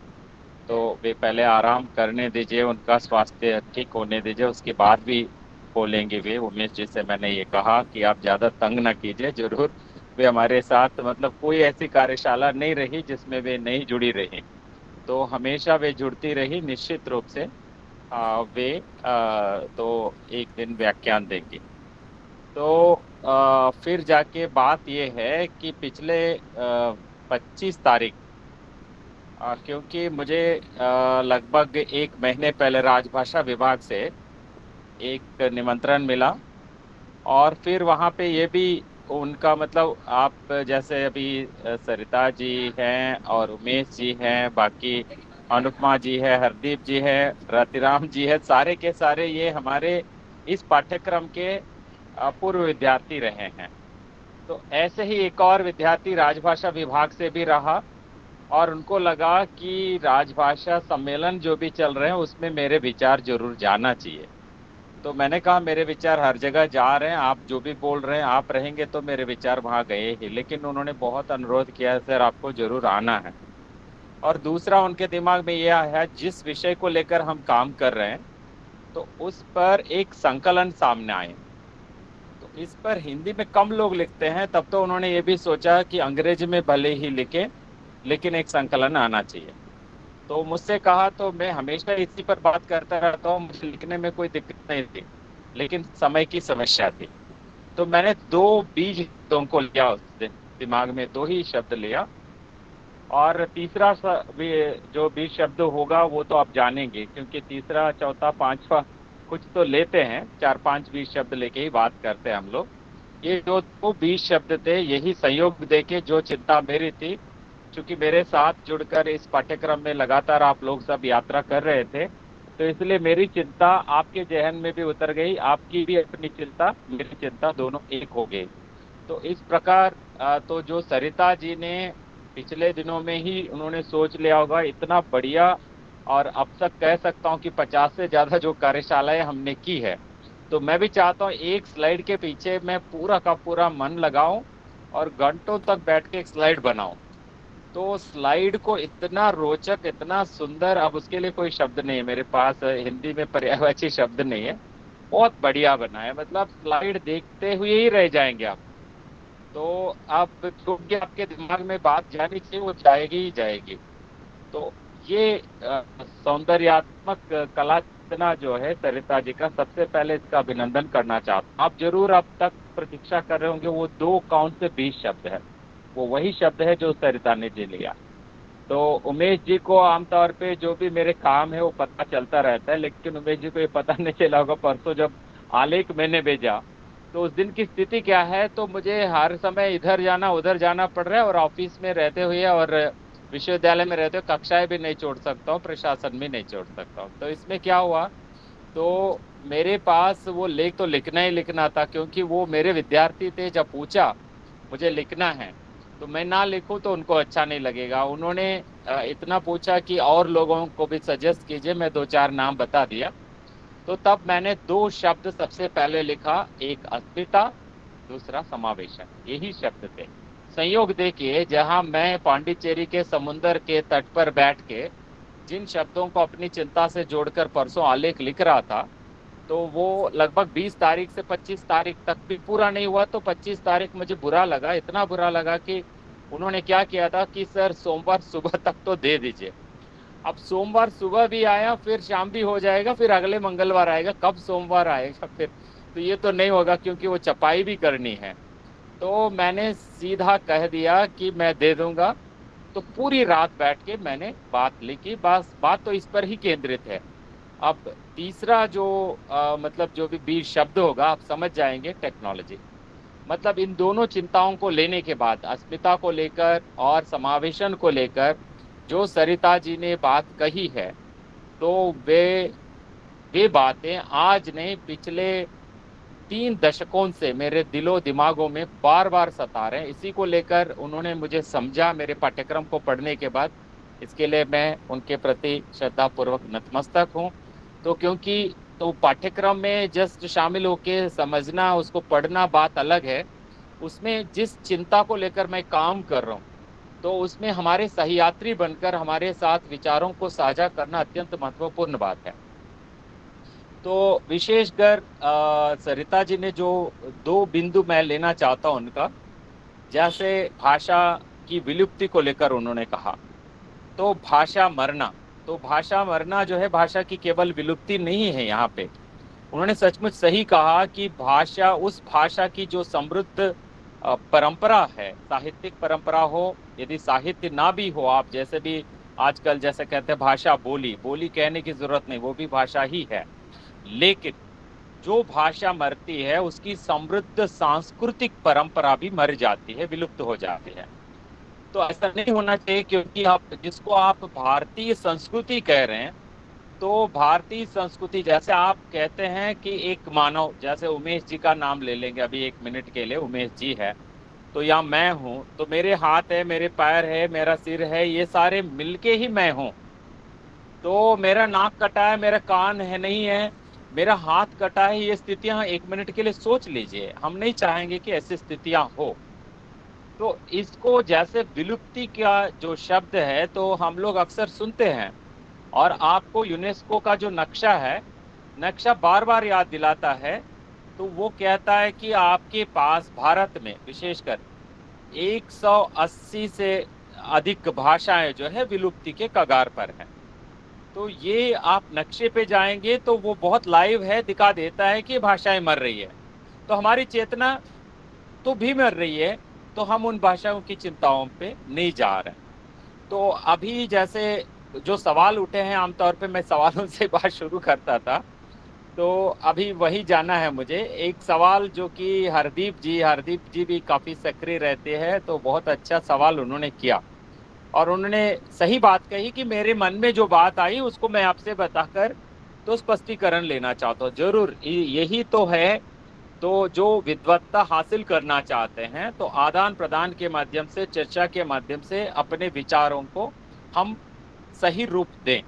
तो वे पहले आराम करने दीजिए, उनका स्वास्थ्य ठीक होने दीजिए, उसके बाद भी बोलेंगे वे। उमेश जी से मैंने ये कहा कि आप ज़्यादा तंग ना कीजिए, जरूर वे हमारे साथ, मतलब कोई ऐसी कार्यशाला नहीं रही जिसमें वे नहीं जुड़ी रही, तो हमेशा वे जुड़ती रही निश्चित रूप से। वे तो एक दिन व्याख्यान देंगी। तो फिर जाके बात ये है कि पिछले 25 तारीख, क्योंकि मुझे लगभग 1 महीने पहले राजभाषा विभाग से एक निमंत्रण मिला और फिर वहाँ पे ये भी उनका, मतलब आप जैसे अभी सरिता जी हैं और उमेश जी हैं, बाकी अनुपमा जी है, हरदीप जी है, रतिराम जी है, सारे के सारे ये हमारे इस पाठ्यक्रम के पूर्व विद्यार्थी रहे हैं। तो ऐसे ही एक और विद्यार्थी राजभाषा विभाग से भी रहा और उनको लगा कि राजभाषा सम्मेलन जो भी चल रहे हैं उसमें मेरे विचार जरूर जाना चाहिए। तो मैंने कहा मेरे विचार हर जगह जा रहे हैं, आप जो भी बोल रहे हैं आप रहेंगे तो मेरे विचार वहाँ गए ही। लेकिन उन्होंने बहुत अनुरोध किया, सर आपको जरूर आना है। और दूसरा उनके दिमाग में यह है, जिस विषय को लेकर हम काम कर रहे हैं तो उस पर एक संकलन सामने आए। तो इस पर हिंदी में कम लोग लिखते हैं, तब तो उन्होंने ये भी सोचा कि अंग्रेजी में भले ही लिखे लेकिन एक संकलन आना चाहिए। तो मुझसे कहा, तो मैं हमेशा इसी पर बात करता रहता हूँ, मुझे लिखने में कोई दिक्कत नहीं थी, लेकिन समय की समस्या थी। तो मैंने 2 बीज शब्दों को लिया, उससे दिमाग में 2 ही शब्द लिया, और तीसरा जो बीज शब्द होगा वो तो आप जानेंगे, क्योंकि तीसरा चौथा पांचवा कुछ तो लेते हैं, 4-5 बीज शब्द लेके ही बात करते हैं हम लोग। ये जो 2 बीज शब्द थे, यही संयोग देके जो चिंता मेरी थी, क्योंकि मेरे साथ जुड़कर इस पाठ्यक्रम में लगातार आप लोग सब यात्रा कर रहे थे, तो इसलिए मेरी चिंता आपके जहन में भी उतर गई, आपकी भी अपनी चिंता, मेरी चिंता, दोनों एक हो गई। तो इस प्रकार तो जो सरिता जी ने पिछले दिनों में ही उन्होंने सोच लिया होगा, इतना बढ़िया, और अब तक कह सकता हूँ कि 50 से ज़्यादा जो कार्यशालाएं हमने की है, तो मैं भी चाहता हूँ एक स्लाइड के पीछे मैं पूरा का पूरा मन लगाऊं और घंटों तक बैठ के एक स्लाइड बनाऊं। तो स्लाइड को इतना रोचक, इतना सुंदर, अब उसके लिए कोई शब्द नहीं है मेरे पास, हिंदी में पर्यायवाची शब्द नहीं है, बहुत बढ़िया बना है, मतलब स्लाइड देखते हुए ही रह जाएंगे आप। तो आप क्योंकि आपके दिमाग में बात जानी चाहिए, वो जाएगी ही जाएगी। तो ये सौंदर्यात्मक कला चितना जो है सरिता जी का, सबसे पहले इसका अभिनंदन करना चाहता हूँ। आप जरूर अब तक प्रतीक्षा कर रहे होंगे, वो 2 कौन से 20 शब्द है, वो वही शब्द है जो सरिता ने जी लिया। तो उमेश जी को आमतौर पे जो भी मेरे काम है वो पता चलता रहता है, लेकिन उमेश जी को ये पता नहीं चला होगा, परसों जब आलेख मैंने भेजा तो उस दिन की स्थिति क्या है, तो मुझे हर समय इधर जाना उधर जाना पड़ रहा है, और ऑफिस में रहते हुए और विश्वविद्यालय में रहते हुए कक्षाएं भी नहीं छोड़ सकता हूँ, प्रशासन भी नहीं छोड़ सकता हूँ। तो इसमें क्या हुआ, तो मेरे पास वो लेख तो लिखना ही लिखना था, क्योंकि वो मेरे विद्यार्थी थे। जब पूछा मुझे लिखना है तो मैं ना लिखूं तो उनको अच्छा नहीं लगेगा। उन्होंने इतना पूछा कि और लोगों को भी सजेस्ट कीजिए, मैं 2-4 नाम बता दिया। तो तब मैंने 2 शब्द सबसे पहले लिखा, एक अस्मिता, दूसरा समावेशन, यही शब्द थे। संयोग देखिए, जहां मैं पांडिचेरी के समुद्र के तट पर बैठ के जिन शब्दों को अपनी चिंता से जोड़कर परसों आलेख लिख रहा था, तो वो लगभग 20 तारीख से 25 तारीख तक भी पूरा नहीं हुआ। तो 25 तारीख मुझे बुरा लगा, इतना बुरा लगा कि उन्होंने क्या किया था कि सर सोमवार सुबह तक तो दे दीजिए। अब सोमवार सुबह भी आया, फिर शाम भी हो जाएगा, फिर अगले मंगलवार आएगा, कब सोमवार आएगा फिर, तो ये तो नहीं होगा, क्योंकि वो छपाई भी करनी है। तो मैंने सीधा कह दिया कि मैं दे दूंगा। तो पूरी रात बैठ के मैंने बात लिखी, बस बात तो इस पर ही केंद्रित है। अब तीसरा जो मतलब जो भी 20 शब्द होगा, आप समझ जाएंगे, टेक्नोलॉजी। मतलब इन दोनों चिंताओं को लेने के बाद, अस्मिता को लेकर और समावेशन को लेकर जो सरिता जी ने बात कही है, तो वे बातें आज नहीं, पिछले 3 दशकों से मेरे दिलो दिमागों में बार बार सता रहे हैं। इसी को लेकर उन्होंने मुझे समझा मेरे पाठ्यक्रम को पढ़ने के बाद, इसके लिए मैं उनके प्रति श्रद्धापूर्वक नतमस्तक हूँ। तो क्योंकि तो पाठ्यक्रम में जस्ट शामिल होके समझना, उसको पढ़ना बात अलग है, उसमें जिस चिंता को लेकर मैं काम कर रहा हूँ, तो उसमें हमारे सहयात्री बनकर हमारे साथ विचारों को साझा करना अत्यंत महत्वपूर्ण बात है। तो विशेषकर सरिता जी ने जो 2 बिंदु मैं लेना चाहता हूँ उनका, जैसे भाषा की विलुप्ति को लेकर उन्होंने कहा, तो भाषा मरना, तो भाषा मरना जो है, भाषा की केवल विलुप्ति नहीं है यहाँ पे। उन्होंने सचमुच सही कहा कि भाषा, उस भाषा की जो समृद्ध परंपरा है, साहित्यिक परंपरा हो, यदि साहित्य ना भी हो, आप जैसे भी आजकल जैसे कहते हैं भाषा बोली, बोली कहने की जरूरत नहीं, वो भी भाषा ही है, लेकिन जो भाषा मरती है उसकी समृद्ध सांस्कृतिक परंपरा भी मर जाती है, विलुप्त हो जाती है। तो ऐसा नहीं होना चाहिए, क्योंकि आप जिसको आप भारतीय संस्कृति कह रहे हैं, तो भारतीय संस्कृति, जैसे आप कहते हैं कि एक मानव, जैसे उमेश जी का नाम ले लेंगे अभी 1 मिनट के लिए, उमेश जी है, तो या मैं हूँ, तो मेरे हाथ है, मेरे पैर है, मेरा सिर है, ये सारे मिलके ही मैं हूँ। तो मेरा नाक कटा है, मेरा कान है नहीं है, मेरा हाथ कटा है, ये स्थितियां 1 मिनट के लिए सोच लीजिए। हम नहीं चाहेंगे कि ऐसी स्थितियां हो। तो इसको जैसे विलुप्ति का जो शब्द है तो हम लोग अक्सर सुनते हैं, और आपको यूनेस्को का जो नक्शा है, नक्शा बार बार याद दिलाता है। तो वो कहता है कि आपके पास भारत में विशेषकर 180 से अधिक भाषाएं जो है विलुप्ति के कगार पर हैं। तो ये आप नक्शे पे जाएंगे तो वो बहुत लाइव है, दिखा देता है कि भाषाएं मर रही है। तो हमारी चेतना तो भी मर रही है, तो हम उन भाषाओं की चिंताओं पे नहीं जा रहे। तो अभी जैसे जो सवाल उठे हैं, आमतौर पे मैं सवालों से बात शुरू करता था, तो अभी वही जाना है मुझे। एक सवाल जो कि हरदीप जी भी काफ़ी सक्रिय रहते हैं, तो बहुत अच्छा सवाल उन्होंने किया और उन्होंने सही बात कही कि मेरे मन में जो बात आई उसको मैं आपसे बताकर तो स्पष्टीकरण लेना चाहता हूँ। जरूर यही तो है। तो जो विद्वत्ता हासिल करना चाहते हैं तो आदान प्रदान के माध्यम से, चर्चा के माध्यम से अपने विचारों को हम सही रूप दें।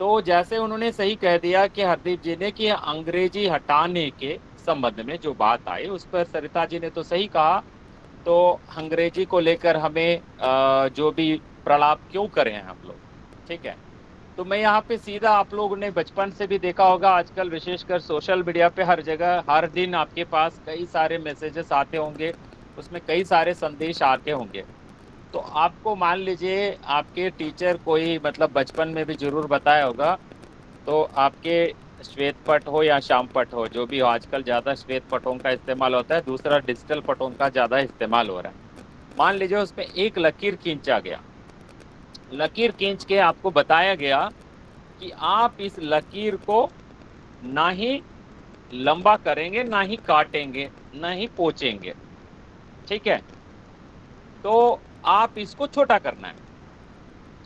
तो जैसे उन्होंने सही कह दिया कि हरदीप जी ने कि अंग्रेजी हटाने के संबंध में जो बात आई उस पर सरिता जी ने तो सही कहा। तो अंग्रेजी को लेकर हमें जो भी प्रलाप क्यों करें हम लोग, ठीक है। तो मैं यहाँ पे सीधा, आप लोगों ने बचपन से भी देखा होगा, आजकल विशेषकर सोशल मीडिया पे हर जगह हर दिन आपके पास कई सारे मैसेजेस आते होंगे, उसमें कई सारे संदेश आते होंगे। तो आपको मान लीजिए आपके टीचर कोई मतलब बचपन में भी जरूर बताया होगा, तो आपके श्वेत पट हो या श्याम पट हो, जो भी हो, आजकल ज़्यादा श्वेत पटों का इस्तेमाल होता है, दूसरा डिजिटल पटों का ज़्यादा इस्तेमाल हो रहा है। मान लीजिए उसमें एक लकीर खींचा गया, लकीर खींच के आपको बताया गया कि आप इस लकीर को ना ही लंबा करेंगे, ना ही काटेंगे, ना ही पोंछेंगे, ठीक है। तो आप इसको छोटा करना है,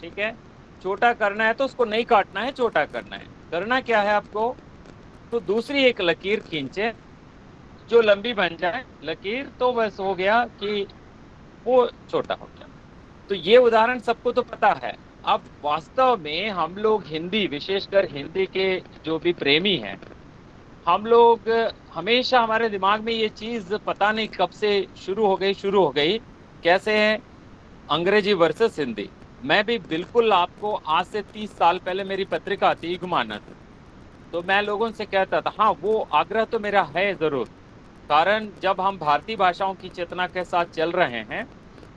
ठीक है। छोटा करना है तो उसको नहीं काटना है, छोटा करना है। करना क्या है आपको, तो दूसरी एक लकीर खींचे जो लंबी बन जाए लकीर, तो बस हो गया कि वो छोटा हो गया। तो ये उदाहरण सबको तो पता है। अब वास्तव में हम लोग हिंदी, विशेषकर हिंदी के जो भी प्रेमी हैं, हम लोग हमेशा, हमारे दिमाग में ये चीज़ पता नहीं कब से शुरू हो गई कैसे है, अंग्रेजी वर्सेस हिंदी। मैं भी बिल्कुल आपको आज से 30 साल पहले मेरी पत्रिका थी युगमानस, तो मैं लोगों से कहता था, हाँ वो आग्रह तो मेरा है ज़रूर, कारण जब हम भारतीय भाषाओं की चेतना के साथ चल रहे हैं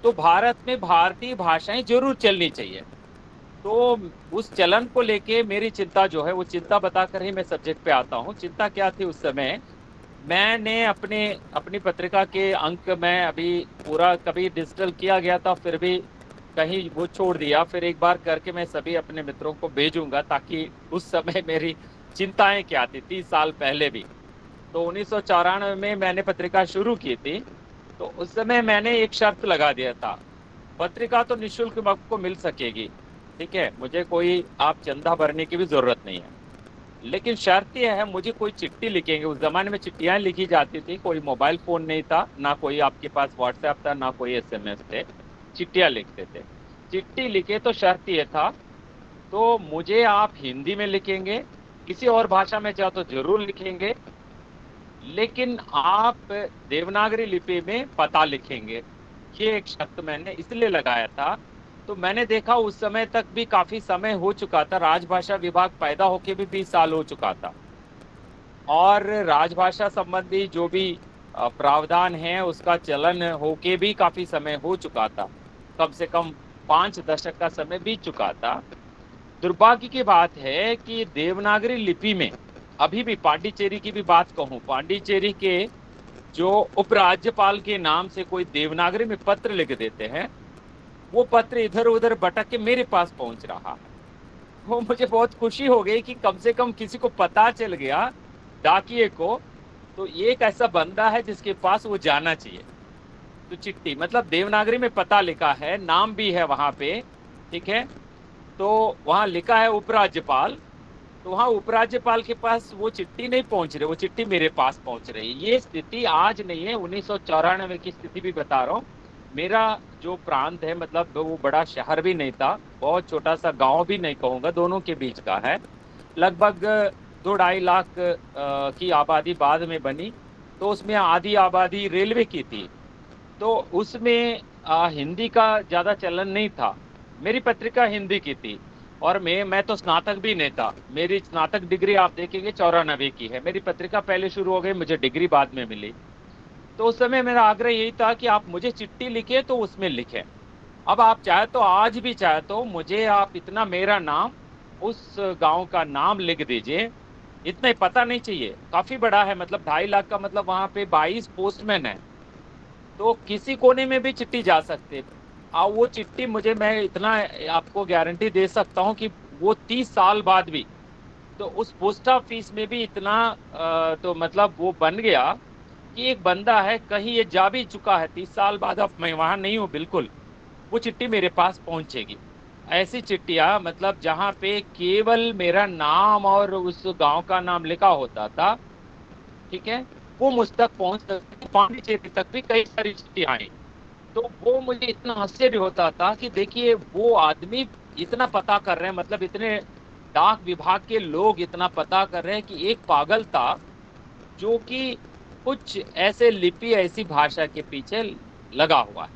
तो भारत में भारतीय भाषाएं जरूर चलनी चाहिए। तो उस चलन को लेके मेरी चिंता जो है, वो चिंता बताकर ही मैं सब्जेक्ट पे आता हूँ। चिंता क्या थी उस समय, मैंने अपनी पत्रिका के अंक में अभी पूरा कभी डिजिटल किया गया था, फिर भी कहीं वो छोड़ दिया। फिर एक बार करके मैं सभी अपने मित्रों को भेजूंगा, ताकि उस समय मेरी चिंताएं क्या थी 30 साल पहले भी। तो 1994 में मैंने पत्रिका शुरू की थी, तो उस समय मैंने एक शर्त लगा दिया था, पत्रिका तो निःशुल्क आपको मिल सकेगी, ठीक है, मुझे कोई आप चंदा भरने की भी ज़रूरत नहीं है, लेकिन शर्त यह है मुझे कोई चिट्ठी लिखेंगे। उस ज़माने में चिट्ठियाँ लिखी जाती थी, कोई मोबाइल फ़ोन नहीं था, ना कोई आपके पास व्हाट्सएप था, ना कोई SMS थे, चिट्ठियाँ लिखते थे। चिट्ठी लिखे तो शर्त ये था, तो मुझे आप हिंदी में लिखेंगे, किसी और भाषा में चाहो तो ज़रूर लिखेंगे, लेकिन आप देवनागरी लिपि में पता लिखेंगे। ये एक शर्त मैंने इसलिए लगाया था। तो मैंने देखा उस समय तक भी काफ़ी समय हो चुका था, राजभाषा विभाग पैदा होके भी 20 साल हो चुका था, और राजभाषा संबंधी जो भी प्रावधान है उसका चलन होके भी काफ़ी समय हो चुका था, कम से कम 5 दशक का समय बीत चुका था। दुर्भाग्य की बात है कि देवनागरी लिपि में अभी भी, पांडिचेरी की भी बात कहूँ, पांडिचेरी के जो उपराज्यपाल के नाम से कोई देवनागरी में पत्र लिख देते हैं, वो पत्र इधर उधर भटक के मेरे पास पहुंच रहा है। वो मुझे बहुत खुशी हो गई कि कम से कम किसी को पता चल गया, डाकिए को, तो ये एक ऐसा बंदा है जिसके पास वो जाना चाहिए। तो चिट्ठी मतलब देवनागरी में पता लिखा है, नाम भी है वहाँ पे, ठीक है। तो वहाँ लिखा है उपराज्यपाल, तो वहाँ उपराज्यपाल के पास वो चिट्ठी नहीं पहुँच रही, वो चिट्ठी मेरे पास पहुँच रही। ये स्थिति आज नहीं है, 1994 की स्थिति भी बता रहा हूँ। मेरा जो प्रांत है, मतलब वो बड़ा शहर भी नहीं था, बहुत छोटा सा गांव भी नहीं कहूँगा, दोनों के बीच का है। लगभग 2-2.5 लाख की आबादी बाद में बनी, तो उसमें आधी आबादी रेलवे की थी। तो उसमें हिंदी का ज़्यादा चलन नहीं था। मेरी पत्रिका हिंदी की थी और मैं तो स्नातक भी नहीं था। मेरी स्नातक डिग्री आप देखेंगे 94 की है। मेरी पत्रिका पहले शुरू हो गई, मुझे डिग्री बाद में मिली। तो उस समय मेरा आग्रह यही था कि आप मुझे चिट्ठी लिखे तो उसमें लिखें। अब आप चाहे तो आज भी चाहे तो मुझे आप इतना मेरा नाम, उस गांव का नाम लिख दीजिए। इतना ही पता नहीं चाहिए, काफी बड़ा है, मतलब 2.5 लाख का मतलब वहां पे 22 पोस्टमैन है, तो किसी कोने में भी चिट्ठी जा सकते। और वो चिट्ठी मुझे, मैं इतना आपको गारंटी दे सकता हूँ कि वो 30 साल बाद भी, तो उस पोस्ट ऑफिस में भी इतना तो मतलब वो बन गया कि एक बंदा है कहीं ये जा भी चुका है 30 साल बाद, अब मैं वहां नहीं हूँ बिल्कुल, वो चिट्ठी मेरे पास पहुंचेगी। ऐसी चिट्ठियां मतलब जहां पे केवल मेरा नाम और उस गांव का नाम लिखा होता था, ठीक है, वो मुझ तक पहुंच सकती। पांडिचेरी तक भी कई सारी चिट्ठियां आई। तो वो मुझे इतना आश्चर्य होता था कि देखिए वो आदमी इतना पता कर रहे हैं, मतलब इतने डाक विभाग के लोग इतना पता कर रहे हैं कि एक पागल था जो कि कुछ ऐसे लिपि, ऐसी भाषा के पीछे लगा हुआ है।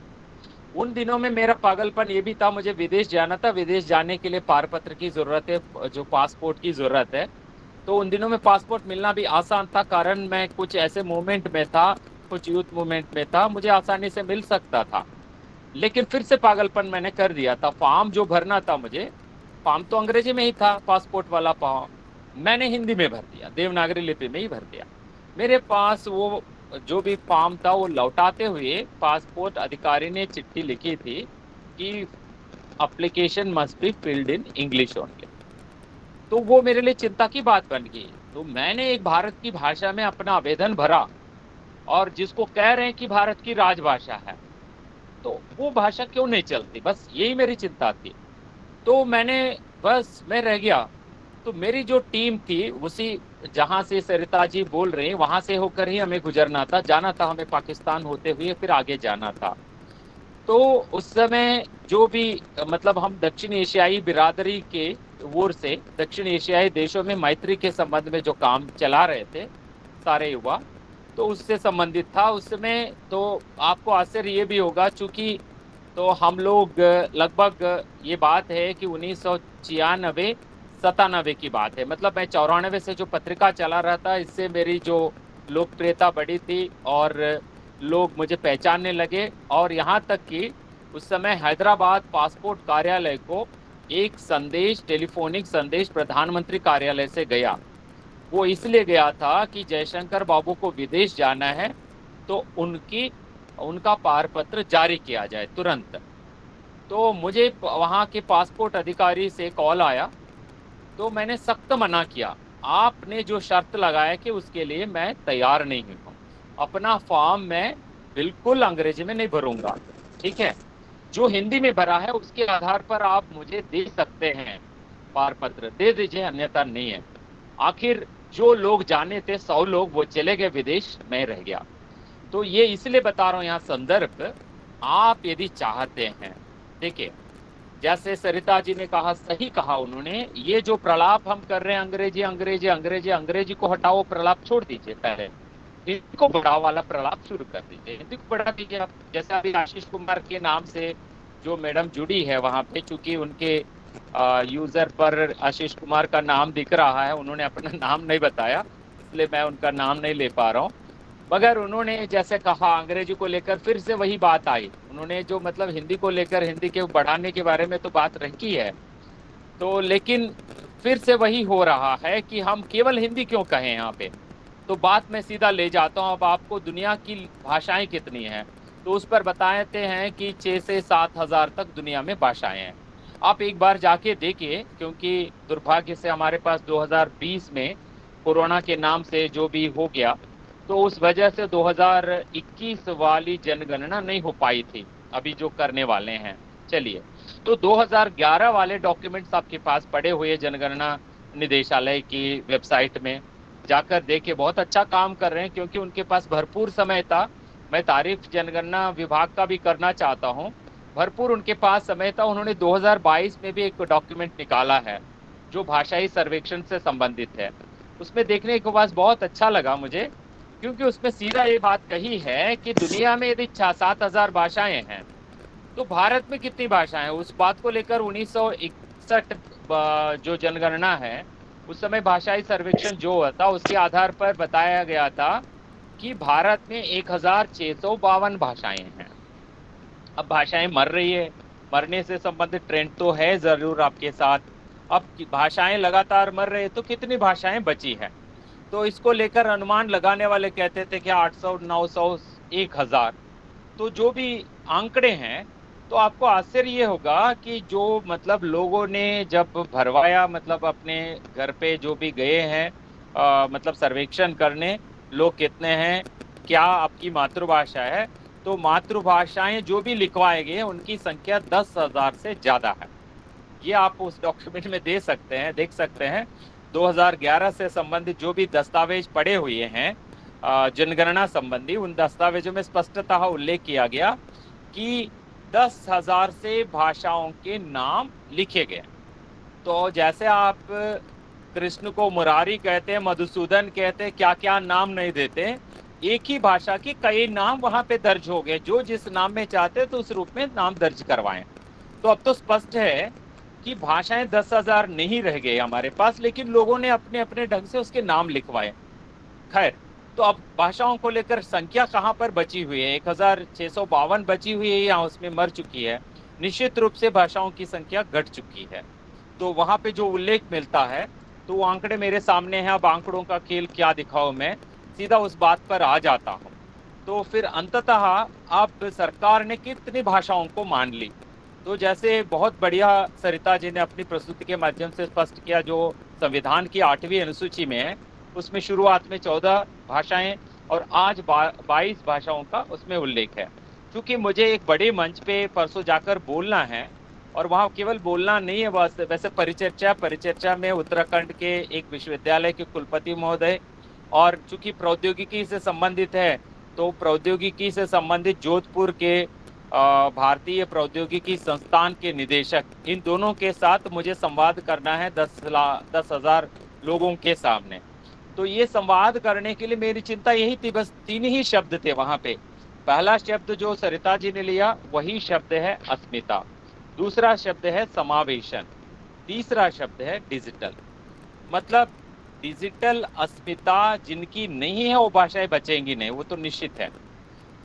उन दिनों में मेरा पागलपन ये भी था, मुझे विदेश जाना था। विदेश जाने के लिए पारपत्र की जरूरत है, जो पासपोर्ट की जरूरत है। तो उन दिनों में पासपोर्ट मिलना भी आसान था, कारण मैं कुछ ऐसे मूवमेंट में था, कुछ यूथ मूवमेंट में था, मुझे आसानी से मिल सकता था। लेकिन फिर से पागलपन मैंने कर दिया था। फॉर्म जो भरना था मुझे, फॉर्म तो अंग्रेजी में ही था, पासपोर्ट वाला फॉर्म, मैंने हिंदी में भर दिया, देवनागरी लिपि में ही भर दिया। मेरे पास वो जो भी फॉर्म था वो लौटाते हुए पासपोर्ट अधिकारी ने चिट्ठी लिखी थी कि application must be filled in English only. तो वो मेरे लिए चिंता की बात बन गई। तो मैंने एक भारत की भाषा में अपना आवेदन भरा, और जिसको कह रहे हैं कि भारत की राजभाषा है, तो वो भाषा क्यों नहीं चलती, बस यही मेरी चिंता थी। तो मैं रह गया। तो मेरी जो टीम थी, उसी जहां से सरिता जी बोल रहे हैं वहां से होकर ही हमें गुजरना था, जाना था हमें पाकिस्तान होते हुए, फिर आगे जाना था। तो उस समय जो भी मतलब हम दक्षिण एशियाई बिरादरी के ओर से दक्षिण एशियाई देशों में मैत्री के संबंध में जो काम चला रहे थे सारे युवा, तो उससे संबंधित था उस समय। तो आपको आश्चर्य ये भी होगा, चूंकि तो हम लोग लगभग, ये बात है कि 1996-97 की बात है, मतलब मैं 94 से जो पत्रिका चला रहा था, इससे मेरी जो लोकप्रियता बढ़ी थी और लोग मुझे पहचानने लगे। और यहाँ तक कि उस समय हैदराबाद पासपोर्ट कार्यालय को एक संदेश, टेलीफोनिक संदेश प्रधानमंत्री कार्यालय से गया। वो इसलिए गया था कि जयशंकर बाबू को विदेश जाना है, तो उनका पारपत्र जारी किया जाए तुरंत। तो मुझे वहाँ के पासपोर्ट अधिकारी से कॉल आया, तो मैंने सख्त मना किया। आपने जो शर्त लगाया कि उसके लिए मैं तैयार नहीं हूँ, अपना फॉर्म मैं बिल्कुल अंग्रेजी में नहीं भरूंगा, ठीक है, जो हिंदी में भरा है उसके आधार पर आप मुझे दे सकते हैं, पारपत्र दे दीजिए, अन्यथा नहीं है। आखिर जो लोग जाने थे 100 लोग, वो चले गए विदेश, मैं रह गया। तो ये इसलिए बता रहा हूँ यहाँ संदर्भ, आप यदि चाहते हैं, देखिए जैसे सरिता जी ने कहा, सही कहा उन्होंने, ये जो प्रलाप हम कर रहे हैं अंग्रेजी अंग्रेजी अंग्रेजी, अंग्रेजी को हटाओ, प्रलाप छोड़ दीजिए, पहले हिंदी को बढ़ाओ वाला प्रलाप शुरू कर दीजिए, हिंदी को बढ़ा दीजिए आप। जैसे अभी आशीष कुमार के नाम से जो मैडम जुड़ी है वहाँ पे, चूंकि उनके यूजर पर आशीष कुमार का नाम दिख रहा है, उन्होंने अपना नाम नहीं बताया, इसलिए मैं उनका नाम नहीं ले पा रहा हूँ, मगर उन्होंने जैसे कहा अंग्रेजी को लेकर फिर से वही बात आई। उन्होंने जो मतलब हिंदी को लेकर, हिंदी के बढ़ाने के बारे में तो बात रखी है, तो लेकिन फिर से वही हो रहा है कि हम केवल हिंदी क्यों कहें यहाँ पे। तो बात मैं सीधा ले जाता हूँ, अब आपको दुनिया की भाषाएं कितनी हैं, तो उस पर बताते हैं कि 6 से 7 हज़ार तक दुनिया में भाषाएं हैं। आप एक बार जाके देखिए, क्योंकि दुर्भाग्य से हमारे पास 2020 में कोरोना के नाम से जो भी हो गया, तो उस वजह से 2021 वाली जनगणना नहीं हो पाई थी, अभी जो करने वाले हैं। चलिए, तो 2011 वाले डॉक्यूमेंट्स आपके पास पड़े हुए जनगणना निदेशालय की वेबसाइट में जाकर देखिए, बहुत अच्छा काम कर रहे हैं, क्योंकि उनके पास भरपूर समय था। मैं तारीफ जनगणना विभाग का भी करना चाहता हूं, भरपूर उनके पास समय था। उन्होंने 2022 में भी एक डॉक्यूमेंट निकाला है जो भाषाई सर्वेक्षण से संबंधित है। उसमें देखने के बाद बहुत अच्छा लगा मुझे, क्योंकि उसमें सीधा ये बात कही है कि दुनिया में यदि 6-7 हजार भाषाएं हैं तो भारत में कितनी भाषाएं हैं। उस बात को लेकर 1961 जो जनगणना है, उस समय भाषाई सर्वेक्षण जो हुआ था उसके आधार पर बताया गया था कि भारत में 1652 भाषाएं हैं। अब भाषाएं मर रही है, मरने से संबंधित ट्रेंड तो है जरूर आपके साथ। अब भाषाएं लगातार मर रही है तो कितनी भाषाएं बची है, तो इसको लेकर अनुमान लगाने वाले कहते थे कि 800, 900, 1000। तो जो भी आंकड़े हैं, तो आपको आश्चर्य ये होगा कि जो मतलब लोगों ने जब भरवाया, मतलब अपने घर पे जो भी गए हैं मतलब सर्वेक्षण करने, लोग कितने हैं, क्या आपकी मातृभाषा है, तो मातृभाषाएं जो भी लिखवाए गए उनकी संख्या 10,000 से ज्यादा है। ये आप उस डॉक्यूमेंट में देख सकते हैं 2011 से संबंधित जो भी दस्तावेज पड़े हुए हैं जनगणना संबंधी, उन दस्तावेजों में स्पष्टतः उल्लेख किया गया कि 10,000 से भाषाओं के नाम लिखे गए। तो जैसे आप कृष्ण को मुरारी कहते हैं, मधुसूदन कहते हैं, क्या क्या नाम नहीं देते, एक ही भाषा के कई नाम वहां पे दर्ज हो गए। जो जिस नाम में चाहते तो उस रूप में नाम दर्ज करवाएं। तो अब तो स्पष्ट है कि भाषाएं 10,000 नहीं रह गए हमारे पास, लेकिन लोगों ने अपने अपने ढंग से उसके नाम लिखवाए। खैर, तो अब भाषाओं को लेकर संख्या कहाँ पर बची हुई है, 1652 बची हुई है या उसमें मर चुकी है? निश्चित रूप से भाषाओं की संख्या घट चुकी है। तो वहां पे जो उल्लेख मिलता है, तो वो आंकड़े मेरे सामने हैं। अब आंकड़ों का खेल क्या दिखाऊं, मैं सीधा उस बात पर आ जाता हूँ। तो फिर अंततः अब सरकार ने कितनी भाषाओं को मान ली, तो जैसे बहुत बढ़िया सरिता जी ने अपनी प्रस्तुति के माध्यम से स्पष्ट किया, जो संविधान की 8वीं अनुसूची में है उसमें शुरुआत में 14 भाषाएं और आज 22 भाषाओं का उसमें उल्लेख है। क्योंकि मुझे एक बड़े मंच पे परसों जाकर बोलना है, और वहाँ केवल बोलना नहीं है, वैसे परिचर्चा में उत्तराखंड के एक विश्वविद्यालय के कुलपति महोदय, और चूंकि प्रौद्योगिकी से संबंधित है तो प्रौद्योगिकी से संबंधित जोधपुर के भारतीय प्रौद्योगिकी संस्थान के निदेशक, इन दोनों के साथ मुझे संवाद करना है 10,000 लोगों के सामने। तो ये संवाद करने के लिए मेरी चिंता यही थी, बस 3 ही शब्द थे वहां पे। पहला शब्द जो सरिता जी ने लिया वही शब्द है अस्मिता, दूसरा शब्द है समावेशन, तीसरा शब्द है डिजिटल। मतलब डिजिटल अस्मिता जिनकी नहीं है वो भाषाएं बचेंगी नहीं, वो तो निश्चित है।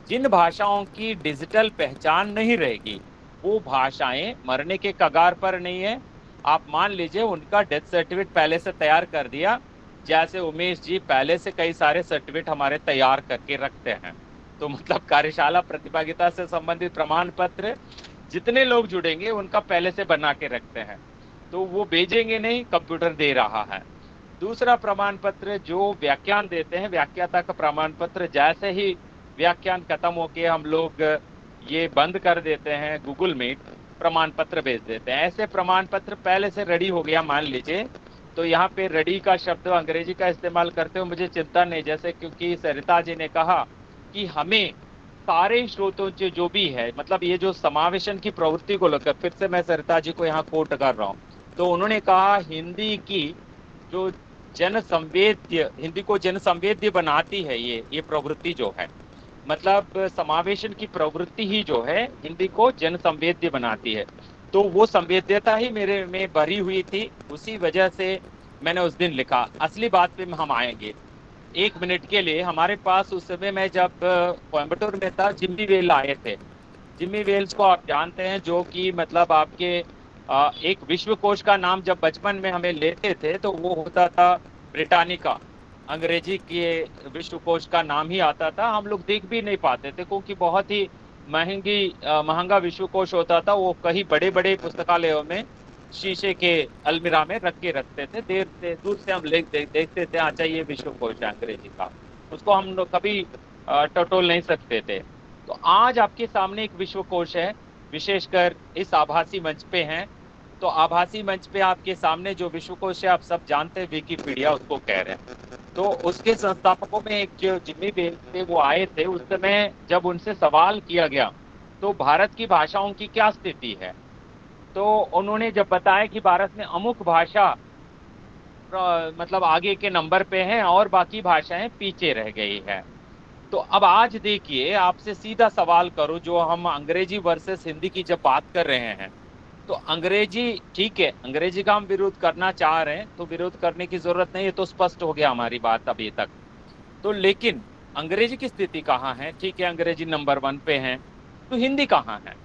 जिन भाषाओं की डिजिटल पहचान नहीं रहेगी वो भाषाएं मरने के कगार पर नहीं है। आप मान लीजिए उनका डेथ सर्टिफिकेट पहले से तैयार कर दिया, जैसे उमेश जी पहले से कई सारे सर्टिफिकेट हमारे तैयार करके रखते हैं। तो मतलब कार्यशाला प्रतिभागिता से संबंधित प्रमाण पत्र जितने लोग जुड़ेंगे उनका पहले से बना के रखते हैं, तो वो भेजेंगे नहीं, कंप्यूटर दे रहा है। दूसरा प्रमाण पत्र जो व्याख्यान देते हैं, व्याख्याता का प्रमाण पत्र, जैसे ही व्याख्यान खत्म होके हम लोग ये बंद कर देते हैं गूगल मीट, प्रमाण पत्र भेज देते हैं। ऐसे प्रमाण पत्र पहले से रेडी हो गया मान लीजिए, तो यहाँ पे रेडी का शब्द अंग्रेजी का इस्तेमाल करते हो मुझे चिंता नहीं, जैसे क्योंकि सरिता जी ने कहा कि हमें सारे स्रोतों से जो भी है, मतलब ये जो समावेशन की प्रवृत्ति को लेकर, फिर से मैं सरिता जी को यहाँ कोट कर रहा हूँ, तो उन्होंने कहा हिंदी की जो हिंदी को जन संवेद्य बनाती है ये प्रवृत्ति जो है, मतलब समावेशन की प्रवृत्ति ही जो है हिंदी को जन संवेद्य बनाती है। तो वो संवेद्यता ही मेरे में भरी हुई थी, उसी वजह से मैंने उस दिन लिखा। असली बात पे हम आएंगे 1 मिनट के लिए। हमारे पास उस समय मैं जब कोयम्बटूर में था, जिम्मी वेल आए थे। जिम्मी वेल्स को आप जानते हैं, जो कि मतलब आपके एक विश्वकोश का नाम जब बचपन में हमें लेते थे तो वो होता था ब्रिटानिका, अंग्रेजी के विश्वकोश का नाम ही आता था। हम लोग देख भी नहीं पाते थे क्योंकि बहुत ही महंगा विश्वकोश होता था। वो कई बड़े बड़े पुस्तकालयों में शीशे के अलमीरा में रख के रखते थे, दूर से हम देखते थे, अच्छा ये विश्वकोश है अंग्रेजी का, उसको हम लोग कभी टटोल नहीं सकते थे। तो आज आपके सामने एक विश्वकोश है, विशेषकर इस आभासी मंच पे हैं, तो आभासी मंच पे आपके सामने जो विश्वकोश है आप सब जानते हैं, विकिपीडिया उसको कह रहे हैं। तो उसके संस्थापकों में एक जो जिम्मी वेल थे वो आए थे। उस समय जब उनसे सवाल किया गया तो भारत की भाषाओं की क्या स्थिति है, तो उन्होंने जब बताया कि भारत में अमुक भाषा मतलब आगे के नंबर पे हैं और बाकी भाषाएं पीछे रह गई है। तो अब आज देखिए, आपसे सीधा सवाल करो, जो हम अंग्रेजी वर्सेस हिंदी की जब बात कर रहे हैं, तो अंग्रेजी ठीक है, अंग्रेजी का हम विरोध करना चाह रहे हैं तो विरोध करने की जरूरत नहीं है, तो स्पष्ट हो गया हमारी बात अभी तक। तो लेकिन अंग्रेजी की स्थिति कहाँ है? ठीक है, अंग्रेजी नंबर 1 पे है, तो हिंदी कहाँ है?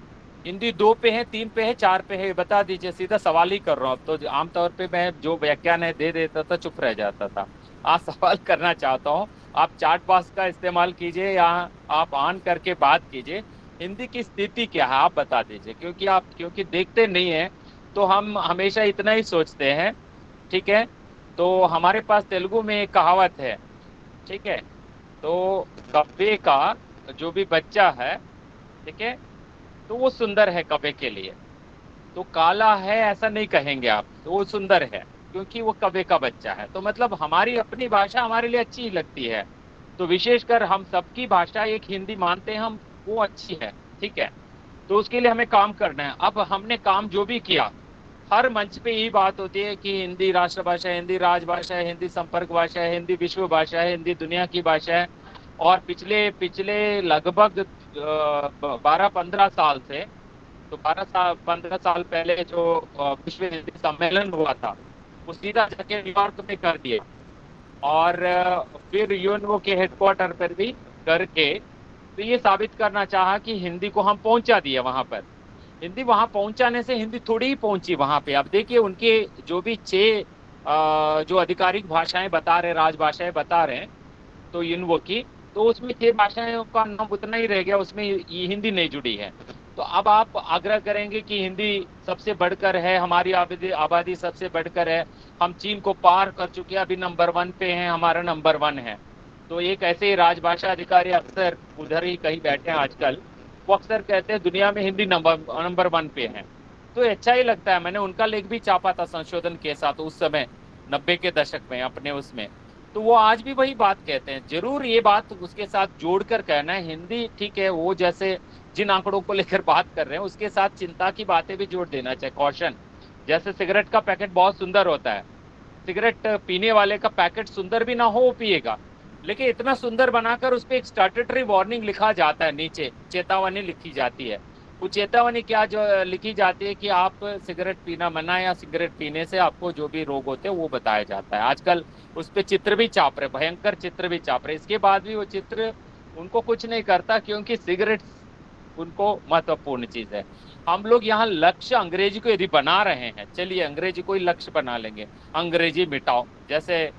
हिंदी 2 पे है, 3 पे है, 4 पे है? बता दीजिए, सीधा सवाल ही कर रहा हूँ। अब तो आमतौर पे मैं जो व्याख्यान है दे देता था, चुप रह जाता था। आज सवाल करना चाहता हूँ, आप चैट बॉक्स का इस्तेमाल कीजिए या आप ऑन करके बात कीजिए, हिंदी की स्थिति क्या है आप बता दीजिए। क्योंकि देखते नहीं है तो हम हमेशा इतना ही सोचते हैं, ठीक है। तो हमारे पास तेलुगु में एक कहावत है, ठीक है, तो कव्वे का जो भी बच्चा है, ठीक है, तो वो सुंदर है कव्वे के लिए। तो काला है ऐसा नहीं कहेंगे आप, तो वो सुंदर है क्योंकि वो कव्वे का बच्चा है। तो मतलब हमारी अपनी भाषा हमारे लिए अच्छी लगती है, तो विशेषकर हम सबकी भाषा एक हिंदी मानते हैं हम, वो अच्छी है, ठीक है। तो उसके लिए हमें काम करना है। अब हमने काम जो भी किया, हर मंच पे यही बात होती है कि हिंदी राष्ट्रभाषा है, हिंदी राजभाषा है, हिंदी संपर्क भाषा है, हिंदी विश्व भाषा है, हिंदी दुनिया की भाषा है। और पिछले पिछले लगभग 12-15 साल से, तो 15 साल पहले जो विश्व हिंदी सम्मेलन हुआ था, वो सीधा जाके न्यूयॉर्क में कर दिए, और फिर यूएनओ के हेडक्वार्टर पर भी करके तो ये साबित करना चाहा कि हिंदी को हम पहुंचा दिए वहां पर। हिंदी वहां पहुंचाने से हिंदी थोड़ी ही पहुंची वहां पे। अब देखिए, उनके जो भी 6 जो आधिकारिक भाषाएं बता रहे, राजभाषाएं बता रहे हैं, तो यूएनओ की, तो उसमें 6 भाषाओं का नाम उतना ही रह गया, उसमें ये हिंदी नहीं जुड़ी है। तो अब आप आग्रह करेंगे कि हिंदी सबसे बढ़कर है, हमारी आबादी सबसे बढ़कर है, हम चीन को पार कर चुके हैं, अभी नंबर 1 पे हैं, हमारा नंबर 1 है। तो एक ऐसे ही राजभाषा अधिकारी अक्सर उधर ही कहीं बैठे हैं आजकल, वो अक्सर कहते हैं दुनिया में हिंदी नंबर 1 पे है। तो अच्छा ही लगता है। मैंने उनका लेख भी छापा था संशोधन के साथ उस समय 90 के दशक में अपने उसमें, तो वो आज भी वही बात कहते हैं। जरूर ये बात उसके साथ जोड़कर कहना है, हिंदी ठीक है, वो जैसे जिन आंकड़ों को लेकर बात कर रहे हैं उसके साथ चिंता की बातें भी जोड़ देना चाहिए, कॉशन। जैसे सिगरेट का पैकेट बहुत सुंदर होता है, सिगरेट पीने वाले का पैकेट सुंदर भी ना हो, वो पिएगा, लेकिन इतना सुंदर बनाकर उस पर एक स्टैट्यूटरी वार्निंग लिखा जाता है, नीचे चेतावनी लिखी जाती है। वो चेतावनी क्या जो लिखी जाती है कि आप सिगरेट पीना मना, या सिगरेट पीने से आपको जो भी रोग होते हैं वो बताया जाता है। आजकल उस पर चित्र भी छाप रहे, भयंकर चित्र भी छाप रहे। इसके बाद भी वो चित्र उनको कुछ नहीं करता, क्योंकि सिगरेट उनको महत्वपूर्ण चीज है। हम लोग यहाँ लक्ष्य अंग्रेजी को यदि बना रहे हैं, चलिए अंग्रेजी को ही लक्ष्य बना लेंगे, अंग्रेजी मिटाओ। जैसे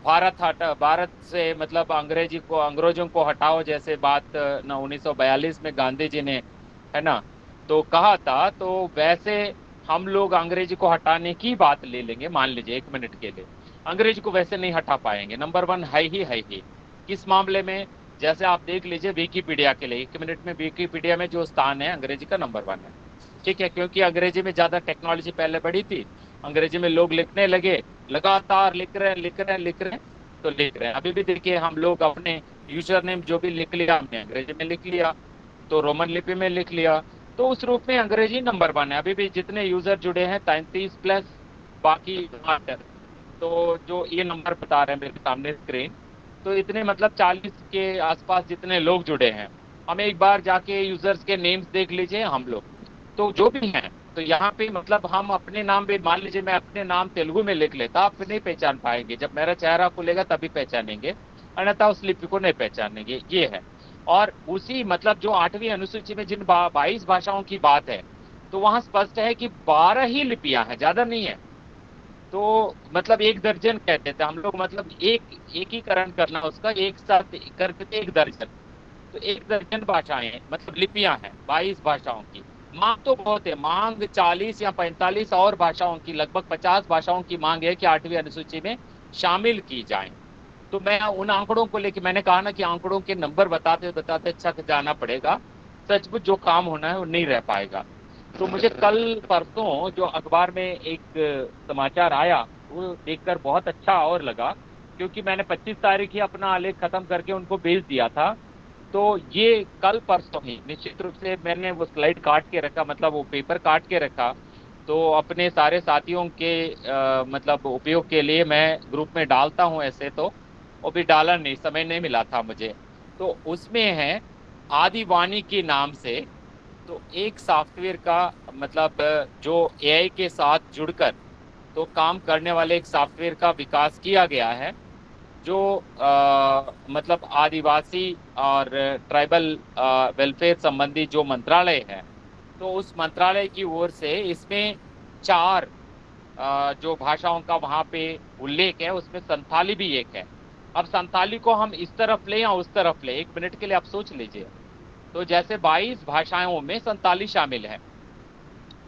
भारत से मतलब अंग्रेजों को हटाओ, जैसे बात 1942 में गांधी जी ने, है ना, तो कहा था, तो वैसे हम लोग अंग्रेजी को हटाने की बात ले लेंगे। मान लीजिए 1 मिनट के लिए, अंग्रेजी को वैसे नहीं हटा पाएंगे, नंबर 1 है ही। किस मामले में? जैसे आप देख लीजिए विकिपीडिया के लिए, 1 मिनट में विकिपीडिया में जो स्थान है अंग्रेजी का नंबर 1 है, ठीक है, क्योंकि अंग्रेजी में ज्यादा टेक्नोलॉजी पहले बढ़ी थी, अंग्रेजी में लोग लिखने लगे, लगातार लिख रहे हैं, तो लिख रहे हैं। अभी भी देखिए, हम लोग अपने यूजर नेम जो भी लिख लिया हमने अंग्रेजी में लिख लिया, तो रोमन लिपि में लिख लिया, तो उस रूप में अंग्रेजी नंबर 1 है। अभी भी जितने यूजर जुड़े हैं 33 प्लस बाकी मास्टर, तो जो ये नंबर बता रहे हैं मेरे सामने स्क्रीन, तो इतने मतलब 40 के आसपास जितने लोग जुड़े हैं। हम एक बार जाके यूजर्स के नेम्स देख लीजिए हम लोग, तो जो भी हैं, तो यहाँ पे मतलब हम अपने नाम भी, मान लीजिए मैं अपने नाम तेलुगु में लिख लेता, आप नहीं पहचान पाएंगे, जब मेरा चेहरा खुलेगा तभी पहचानेंगे, अन्यथा उस लिपि को नहीं पहचानेंगे, ये है। और उसी मतलब जो 8वीं अनुसूची में जिन 22 भाषाओं की बात है, तो वहां स्पष्ट है कि 12 ही लिपियां हैं, ज्यादा नहीं है। तो मतलब 1 दर्जन कहते थे हम लोग, मतलब एकीकरण करना उसका, एक साथ करके 1 दर्जन, तो 1 दर्जन भाषाएं मतलब लिपियां हैं 22 भाषाओं की। मांग तो बहुत है, मांग 40 या 45 और भाषाओं की, लगभग 50 भाषाओं की मांग है कि 8वीं अनुसूची में शामिल की जाए। तो मैं उन आंकड़ों को लेकर, मैंने कहा ना कि आंकड़ों के नंबर बताते बताते थक जाना पड़ेगा, सचमुच जो काम होना है वो नहीं रह पाएगा। तो मुझे कल परसों जो अखबार में एक समाचार आया, वो देखकर बहुत अच्छा और लगा, क्योंकि मैंने 25 तारीख ही अपना आलेख खत्म करके उनको भेज दिया था। तो ये कल परसों ही निश्चित रूप से मैंने वो स्लाइड काट के रखा, मतलब वो पेपर काट के रखा, तो अपने सारे साथियों के मतलब उपयोग के लिए मैं ग्रुप में डालता हूँ ऐसे तो, वो भी डाला नहीं, समय नहीं मिला था मुझे। तो उसमें है आदिवाणी के नाम से, तो एक सॉफ्टवेयर का मतलब जो एआई के साथ जुड़कर तो काम करने वाले एक सॉफ्टवेयर का विकास किया गया है, जो मतलब आदिवासी और ट्राइबल वेलफेयर संबंधी जो मंत्रालय है, तो उस मंत्रालय की ओर से इसमें 4 जो भाषाओं का वहाँ पे उल्लेख है, उसमें संथाली भी एक है। अब संथाली को हम इस तरफ ले या उस तरफ ले, 1 मिनट के लिए आप सोच लीजिए। तो जैसे 22 भाषाओं में संथाली शामिल है,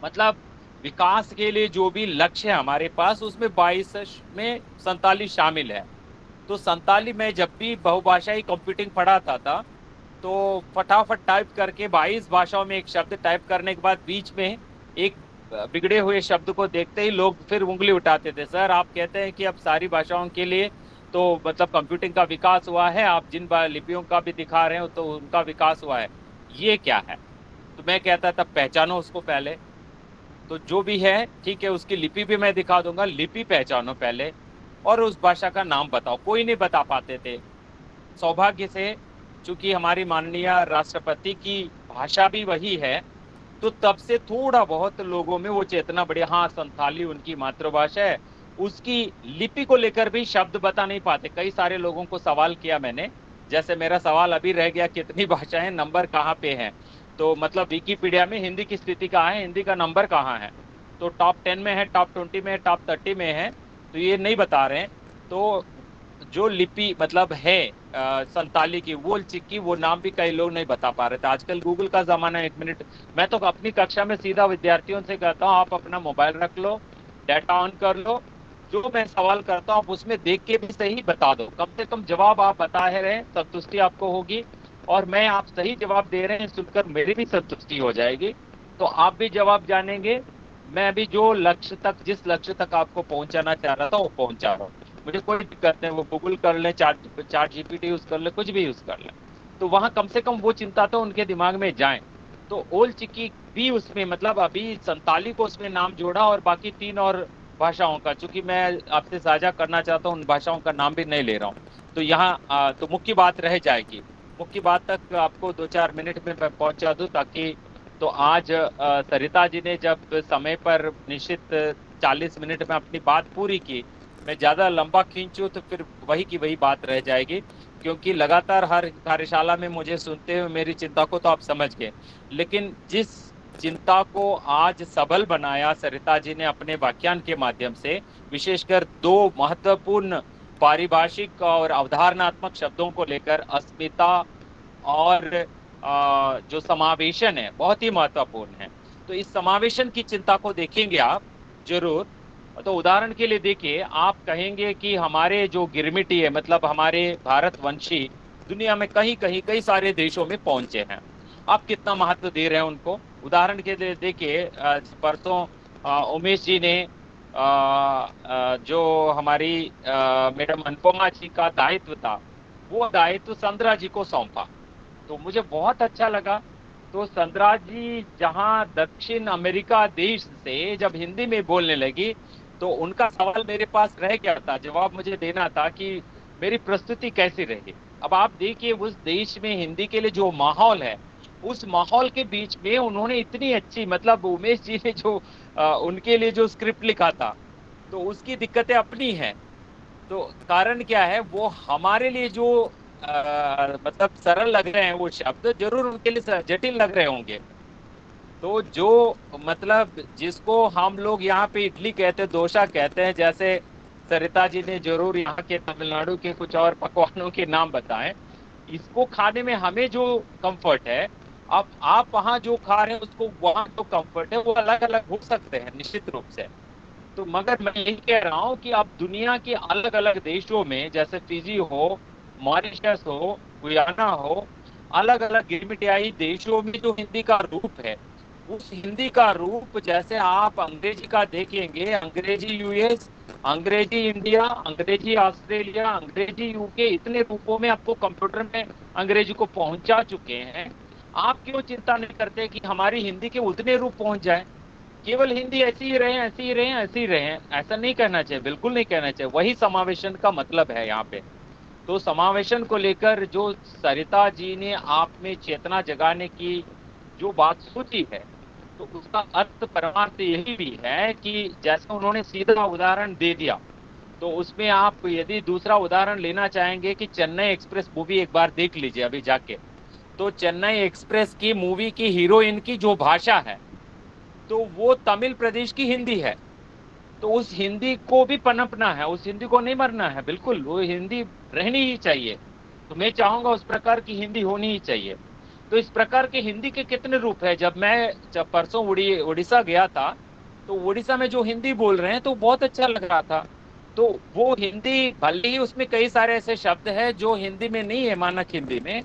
मतलब विकास के लिए जो भी लक्ष्य है हमारे पास, उसमें 22 में संथाली शामिल है। तो संथाली में जब भी बहुभाषाई कंप्यूटिंग पढ़ाता था, तो फटाफट टाइप करके 22 भाषाओं में एक शब्द टाइप करने के बाद बीच में एक बिगड़े हुए शब्द को देखते ही लोग फिर उंगली उठाते थे, सर आप कहते हैं कि अब सारी भाषाओं के लिए तो मतलब कंप्यूटिंग का विकास हुआ है, आप जिन लिपियों का भी दिखा रहे हो तो उनका विकास हुआ है, ये क्या है? तो मैं कहता था पहचानो उसको पहले, तो जो भी है ठीक है, उसकी लिपि भी मैं दिखा दूंगा, लिपि पहचानो पहले और उस भाषा का नाम बताओ। कोई नहीं बता पाते थे। सौभाग्य से चूंकि हमारी माननीय राष्ट्रपति की भाषा भी वही है, तो तब से थोड़ा बहुत लोगों में वो चेतना बढ़ी, हाँ संथाली उनकी मातृभाषा है। उसकी लिपि को लेकर भी शब्द बता नहीं पाते। कई सारे लोगों को सवाल किया मैंने, जैसे मेरा सवाल अभी रह गया कितनी भाषाएं, नंबर कहाँ पे है? तो मतलब विकिपीडिया में हिंदी की स्थिति कहाँ है, हिंदी का नंबर कहाँ है? तो टॉप 10 में है, टॉप 20 में है, टॉप 30 में है, तो ये नहीं बता रहे हैं। तो जो लिपि मतलब है संताली की, वो चिक्की, वो नाम भी कई लोग नहीं बता पा रहे थे। आजकल गूगल का जमाना है, 1 मिनट मैं तो अपनी कक्षा में सीधा विद्यार्थियों से कहता हूँ, आप अपना मोबाइल रख लो, डाटा ऑन कर लो, जो मैं सवाल करता हूँ उसमें देख के भी सही बता दो, कम से कम जवाब आप बता रहे हैं, संतुष्टि आपको होगी, और मैं आप सही जवाब दे रहे हैं सुनकर मेरी भी संतुष्टि हो जाएगी, तो आप भी जवाब जानेंगे। मैं भी जो लक्ष्य तक, जिस लक्ष्य तक आपको पहुंचाना चाह रहा था वो पहुंचा रहा हूँ, मुझे कोई दिक्कत नहीं, वो गूगल कर ले, चार्ट जीपीटी यूज कर ले, कुछ भी यूज कर ले, तो वहां कम से कम वो चिंता तो उनके दिमाग में जाए। तो ओल चिकी भी उसमें, मतलब अभी संताली को उसमें नाम जोड़ा और बाकी 3 और भाषाओं का, चूंकि मैं आपसे साझा करना चाहता हूँ, उन भाषाओं का नाम भी नहीं ले रहा हूँ, तो यहाँ तो मुख्य बात रह जाएगी। मुख्य बात तक आपको 2-4 मिनट में मैं पहुंचा दूं, ताकि तो आज सरिता जी ने जब समय पर निश्चित 40 मिनट में अपनी बात पूरी की, मैं ज़्यादा लंबा खींचूं तो फिर वही की वही बात रह जाएगी, क्योंकि लगातार हर कार्यशाला में मुझे सुनते हुए मेरी चिंता को तो आप समझ गए, लेकिन जिस चिंता को आज सबल बनाया सरिता जी ने अपने व्याख्यान के माध्यम से, विशेषकर 2 महत्वपूर्ण पारिभाषिक और अवधारणात्मक शब्दों को लेकर, अस्मिता और जो समावेशन है, बहुत ही महत्वपूर्ण है। तो इस समावेशन की चिंता को देखेंगे आप जरूर। तो उदाहरण के लिए देखिए, आप कहेंगे कि हमारे जो गिरमिटी है, मतलब हमारे भारतवंशी दुनिया में कई सारे देशों में पहुंचे हैं, आप कितना महत्व दे रहे हैं उनको। उदाहरण के लिए देखिए, परसों उमेश जी ने जो हमारी मैडम अनुपमा जी का दायित्व था, वो दायित्व संद्रा जी को सौंपा, तो मुझे बहुत अच्छा लगा। तो संद्रा जी जहां दक्षिण अमेरिका देश से जब हिंदी में बोलने लगी, तो उनका सवाल मेरे पास रह गया था, जवाब मुझे देना था कि मेरी प्रस्तुति कैसी रही। अब आप देखिए, उस देश में हिंदी के लिए जो माहौल है, उस माहौल के बीच में उन्होंने इतनी अच्छी, मतलब उमेश जी ने जो उनके लिए जो स्क्रिप्ट लिखा था, तो उसकी दिक्कतें अपनी हैं। तो कारण क्या है, वो हमारे लिए जो मतलब सरल लग रहे हैं वो शब्द जरूर उनके लिए जटिल लग रहे होंगे। तो जो मतलब जिसको हम लोग यहाँ पे इडली कहते हैं, डोसा कहते हैं, जैसे सरिता जी ने जरूर यहाँ के तमिलनाडु के कुछ और पकवानों के नाम बताएं, इसको खाने में हमें जो कंफर्ट है, अब आप वहाँ जो खा रहे हैं उसको वहाँ जो कंफर्ट है, वो अलग अलग हो सकते हैं निश्चित रूप से। तो मगर मैं यही कह रहा हूँ कि अब दुनिया के अलग अलग देशों में, जैसे फिजी हो, मॉरिशस हो, गुयाना हो, अलग अलग गिरमिटियाई देशों में जो हिंदी का रूप है, उस हिंदी का रूप जैसे आप अंग्रेजी का देखेंगे, अंग्रेजी यूएस, अंग्रेजी इंडिया, अंग्रेजी ऑस्ट्रेलिया, अंग्रेजी यूके, इतने रूपों में आपको कंप्यूटर में अंग्रेजी को पहुंचा चुके हैं। आप क्यों चिंता नहीं करते कि हमारी हिंदी के उतने रूप पहुंच जाए? केवल हिंदी ऐसी ही रहे, ऐसी ही रहे, ऐसी ही रहे, ऐसा नहीं कहना चाहिए, बिल्कुल नहीं कहना चाहिए। वही समावेशन का मतलब है यहाँ पे। तो समावेशन को लेकर जो सरिता जी ने आप में चेतना जगाने की जो बात सोची है, तो उसका अर्थ परमार्थ यही भी है कि जैसे उन्होंने सीधा उदाहरण दे दिया, तो उसमें आप यदि दूसरा उदाहरण लेना चाहेंगे कि चेन्नई एक्सप्रेस मूवी एक बार देख लीजिए अभी जाके, तो चेन्नई एक्सप्रेस की मूवी की हीरोइन की जो भाषा है, तो वो तमिल प्रदेश की हिंदी है। तो उस हिंदी को भी पनपना है, उस हिंदी को नहीं मरना है, बिल्कुल वो हिंदी रहनी ही चाहिए। तो मैं चाहूंगा उस प्रकार की हिंदी होनी ही चाहिए। तो इस प्रकार के हिंदी के कितने रूप है। जब परसों उड़ीसा गया था, तो उड़ीसा में जो हिंदी बोल रहे हैं तो बहुत अच्छा लग रहा था। तो वो हिंदी भले ही उसमें कई सारे ऐसे शब्द हैं जो हिंदी में नहीं है, मानक हिंदी में,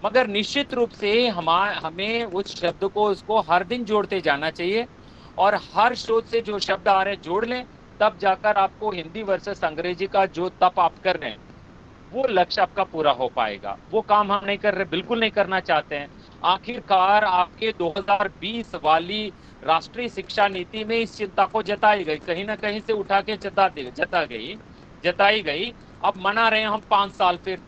मगर निश्चित रूप से हमें उस शब्द को उसको हर दिन जोड़ते जाना चाहिए, और हर शोध से जो शब्द आ रहे हैं जोड़ लें, तब जाकर आपको हिंदी वर्सेस अंग्रेजी का जो तप आप कर रहे हैं, वो लक्ष्य आपका पूरा हो पाएगा। वो काम हम नहीं कर रहे, बिल्कुल नहीं करना चाहते हैं। आखिरकार आपके 2020 वाली राष्ट्रीय शिक्षा नीति में इस चिंता को जताई गई, कहीं ना कहीं से उठा के जताई गई। अब मना रहे हैं हम 5 साल, फिर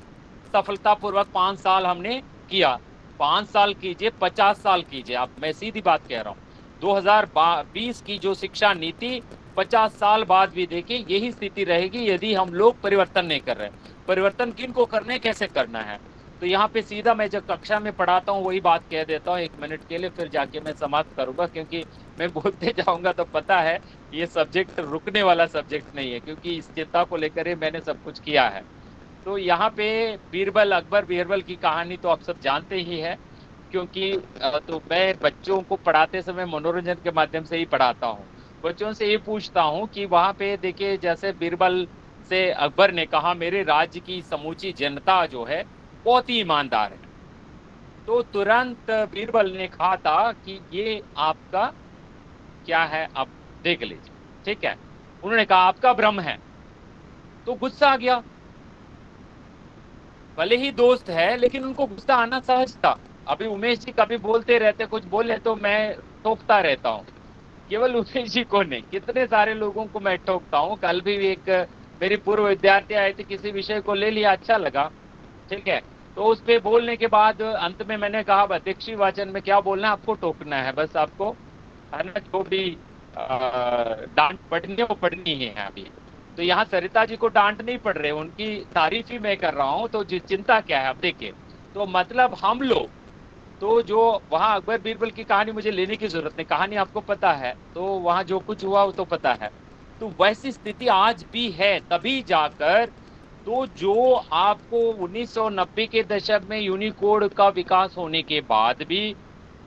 सफलतापूर्वक 5 साल हमने किया। 5 साल कीजिए, 50 साल कीजिए, आप, मैं सीधी बात कह रहा हूँ। 2020 की जो शिक्षा नीति 50 साल बाद भी देखिए यही स्थिति रहेगी यदि हम लोग परिवर्तन नहीं कर रहे। परिवर्तन किन को करने, कैसे करना है। तो यहाँ पे सीधा मैं जब कक्षा में पढ़ाता हूँ वही बात कह देता हूँ 1 मिनट के लिए, फिर जाके मैं समाप्त करूंगा, क्योंकि मैं बोलते जाऊंगा तो पता है ये सब्जेक्ट रुकने वाला सब्जेक्ट नहीं है, क्योंकि इस चिंता को लेकर ही मैंने सब कुछ किया है। तो यहाँ पे बीरबल, अकबर बीरबल की कहानी तो आप सब जानते ही है, क्योंकि तो मैं बच्चों को पढ़ाते समय मनोरंजन के माध्यम से ही पढ़ाता हूँ। बच्चों से ये पूछता हूँ कि वहाँ पे देखिए, जैसे बीरबल से अकबर ने कहा मेरे राज्य की समूची जनता जो है बहुत ही ईमानदार है, तो तुरंत बीरबल ने कहा था कि ये आपका क्या है, आप देख लीजिए, ठीक है। उन्होंने कहा आपका भ्रम है, तो गुस्सा आ गया। भले ही दोस्त है, लेकिन उनको गुस्सा आना सहज था। अभी उमेश जी कभी बोलते रहते, कुछ बोले तो मैं टोकता रहता हूँ, केवल उमेश जी को नहीं, कितने सारे लोगों को मैं टोकता हूँ। कल भी एक मेरी पूर्व विद्यार्थी आए थे, किसी विषय को ले लिया, अच्छा लगा, ठीक है। तो उस पे बोलने के बाद अंत में मैंने कहा अध्यक्षीय वाचन में क्या बोलना है, आपको टोकना है, बस आपको है ना, जो भी डांट पढ़नी है वो पढ़नी ही है अभी। तो यहाँ सरिता जी को डांट नहीं पड़ रहे, उनकी तारीफ ही मैं कर रहा हूँ। तो चिंता क्या है, अब देखिए, तो मतलब हम लोग तो जो वहाँ अकबर बीरबल की कहानी मुझे लेने की जरूरत नहीं, कहानी आपको पता है, तो वहाँ जो कुछ हुआ वो तो पता है। तो वैसी स्थिति आज भी है, तभी जाकर तो जो आपको 1990 के दशक में यूनिकोड का विकास होने के बाद भी,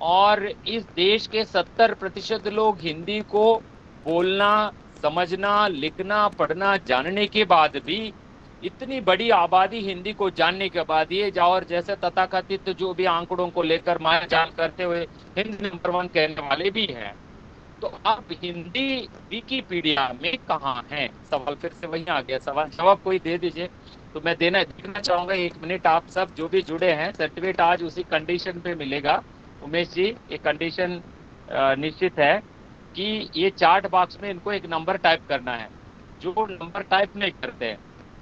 और इस देश के 70% लोग हिंदी को बोलना, समझना, लिखना, पढ़ना, जानने के बाद भी, इतनी बड़ी आबादी हिंदी को जानने के बाद ये और जैसे तथाकथित जो भी आंकड़ों को लेकर मायाजाल करते हुए हिंदी नंबर 1 कहने वाले भी हैं, तो अब हिंदी विकिपीडिया में कहाँ है। सवाल फिर से वही आ गया, सवाल जवाब कोई दे दीजिए। तो मैं देखना चाहूंगा 1 मिनट, आप सब जो भी जुड़े हैं, सर्टिफिकेट आज उसी कंडीशन पे मिलेगा। उमेश जी, एक कंडीशन निश्चित है कि ये चार्ट बॉक्स में इनको एक नंबर टाइप करना है। जो नंबर टाइप नहीं करते हैं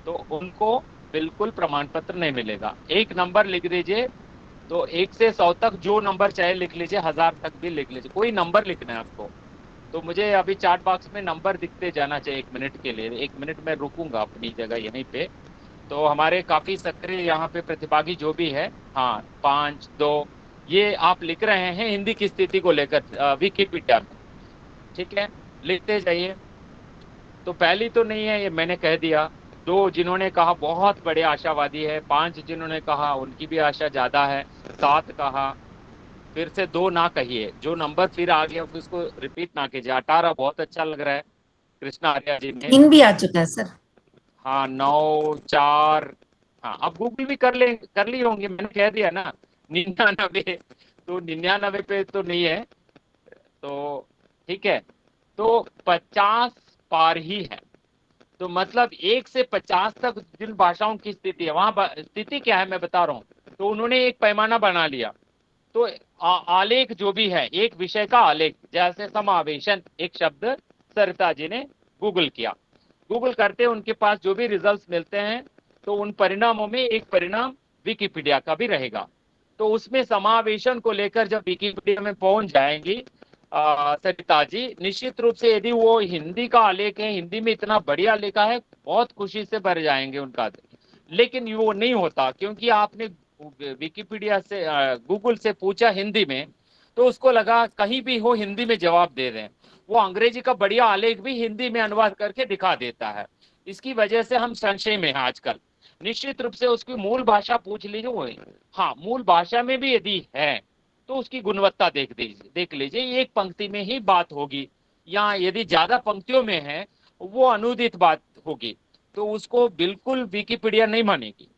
तो उनको बिल्कुल प्रमाण पत्र नहीं मिलेगा। एक नंबर लिख दीजिए, तो 1 से 100 तक जो नंबर चाहे लिख लीजिए, 1000 तक भी लिख लीजिए, कोई नंबर लिखना है आपको। तो मुझे अभी चार्ट बॉक्स में नंबर दिखते जाना चाहिए 1 मिनट के लिए। 1 मिनट में रुकूंगा अपनी जगह यहीं पे। तो हमारे काफी सक्रिय यहाँ पे प्रतिभागी जो भी है, हाँ 5 2 ये आप लिख रहे हैं हिंदी की स्थिति को लेकर विकिपीडिया में, ठीक है, लिखते जाइए। तो पहली तो नहीं है, ये मैंने कह दिया। 2 जिन्होंने कहा बहुत बड़े आशावादी है, 5 जिन्होंने कहा उनकी भी आशा ज्यादा है, 7 कहा, फिर से 2 ना कहिए, जो नंबर फिर आ गया उसको रिपीट ना कीजिए। 18 बहुत अच्छा लग रहा है कृष्णा आर्या जी ने। 3 भी आ चुका है सर। हाँ 9 4, हाँ अब गूगल भी कर ली होंगी, मैंने कह दिया ना 99, तो 99 पे तो नहीं है, तो ठीक है। तो 50 पार ही है। तो मतलब 1 से 50 तक जिन भाषाओं की स्थिति है, वहां स्थिति क्या है मैं बता रहा हूँ। तो उन्होंने एक पैमाना बना लिया तो आलेख जो भी है, एक विषय का आलेख, जैसे समावेशन एक शब्द सरिता जी ने गूगल किया, गूगल करते उनके पास जो भी रिजल्ट्स मिलते हैं तो उन परिणामों में एक परिणाम विकिपीडिया का भी रहेगा। तो उसमें समावेशन को लेकर जब विकिपीडिया में पहुंच जाएंगी सरिता जी, निश्चित रूप से यदि वो हिंदी का आलेख है, हिंदी में इतना बढ़िया लिखा है, बहुत खुशी से भर जाएंगे उनका। लेकिन वो नहीं होता, क्योंकि आपने विकिपीडिया से गूगल से पूछा हिंदी में, तो उसको लगा कहीं भी हो हिंदी में जवाब दे दें। वो अंग्रेजी का बढ़िया आलेख भी हिंदी में अनुवाद करके दिखा देता है। इसकी वजह से हम संशय में हैं आजकल। निश्चित रूप से उसकी मूल भाषा पूछ लीजिए, वो हाँ मूल भाषा में भी यदि है तो उसकी गुणवत्ता देख लीजिए, एक पंक्ति में ही बात होगी, या यदि ज्यादा पंक्तियों में है वो अनुदित बात होगी, तो उसको बिल्कुल विकिपीडिया नहीं मानेगी।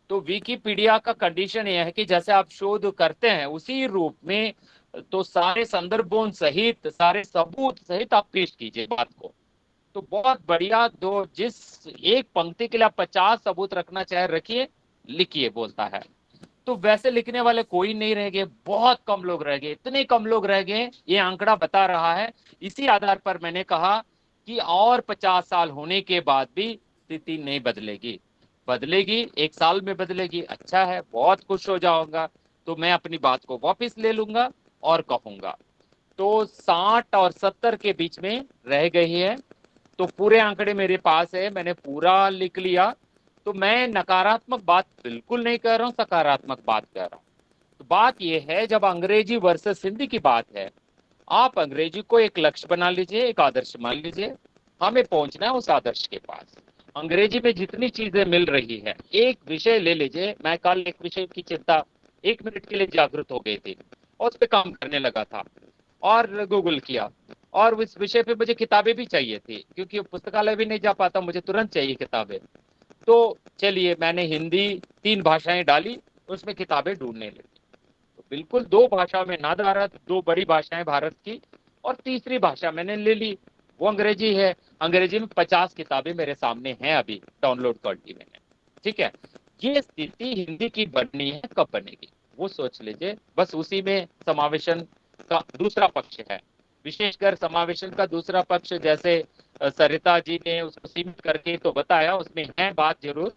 तो विकिपीडिया का कंडीशन यह है कि जैसे आप शोध करते हैं उसी रूप में, तो सारे संदर्भों सहित, सारे सबूत सहित आप पेश कीजिए बात को, तो बहुत बढ़िया। दो जिस एक पंक्ति के लिए आप 50 सबूत रखना चाहे रखिए, लिखिए, बोलता है। तो वैसे लिखने वाले कोई नहीं रह गए, बहुत कम लोग रह गए, इतने कम लोग रह गए, ये आंकड़ा बता रहा है। इसी आधार पर मैंने कहा कि और 50 साल होने के बाद भी स्थिति नहीं बदलेगी, बदलेगी 1 साल में बदलेगी, अच्छा है, बहुत खुश हो जाऊंगा। तो मैं अपनी बात को वापस ले लूंगा और कहूंगा। तो 60 और 70 के बीच में रह गई है। तो पूरे आंकड़े मेरे पास है, मैंने पूरा लिख लिया। तो मैं नकारात्मक बात बिल्कुल नहीं कर रहा हूँ, सकारात्मक बात कर रहा हूँ। तो बात यह है, जब अंग्रेजी वर्सेस हिंदी की बात है, आप अंग्रेजी को एक लक्ष्य बना लीजिए, एक आदर्श मान लीजिए, हमें पहुंचना है उस आदर्श के पास। अंग्रेजी में जितनी चीजें मिल रही है, एक विषय ले लीजिए, मैं कल एक विषय की चिंता 1 मिनट के लिए जागृत हो गई थी और उस पर काम करने लगा था और गूगल किया, और इस विषय पे मुझे किताबें भी चाहिए थी, क्योंकि पुस्तकालय भी नहीं जा पाता, मुझे तुरंत चाहिए किताबें। तो चलिए मैंने हिंदी 3 भाषाएं डाली, उसमें किताबें ढूंढने लगी। तो बिल्कुल 2 भाषाओं में नादारत, 2 बड़ी भाषाएं भारत की, और तीसरी भाषा मैंने ले ली, वो अंग्रेजी है। अंग्रेजी में 50 किताबें मेरे सामने हैं अभी डाउनलोड क्वालिटी में, ठीक है। ये स्थिति हिंदी की बननी है, कब बनेगी वो सोच लीजिए। बस उसी में समावेशन का दूसरा पक्ष है, विशेषकर समावेशन का दूसरा पक्ष, जैसे सरिता जी ने उसको सीमित करके तो बताया, उसमें है बात जरूर।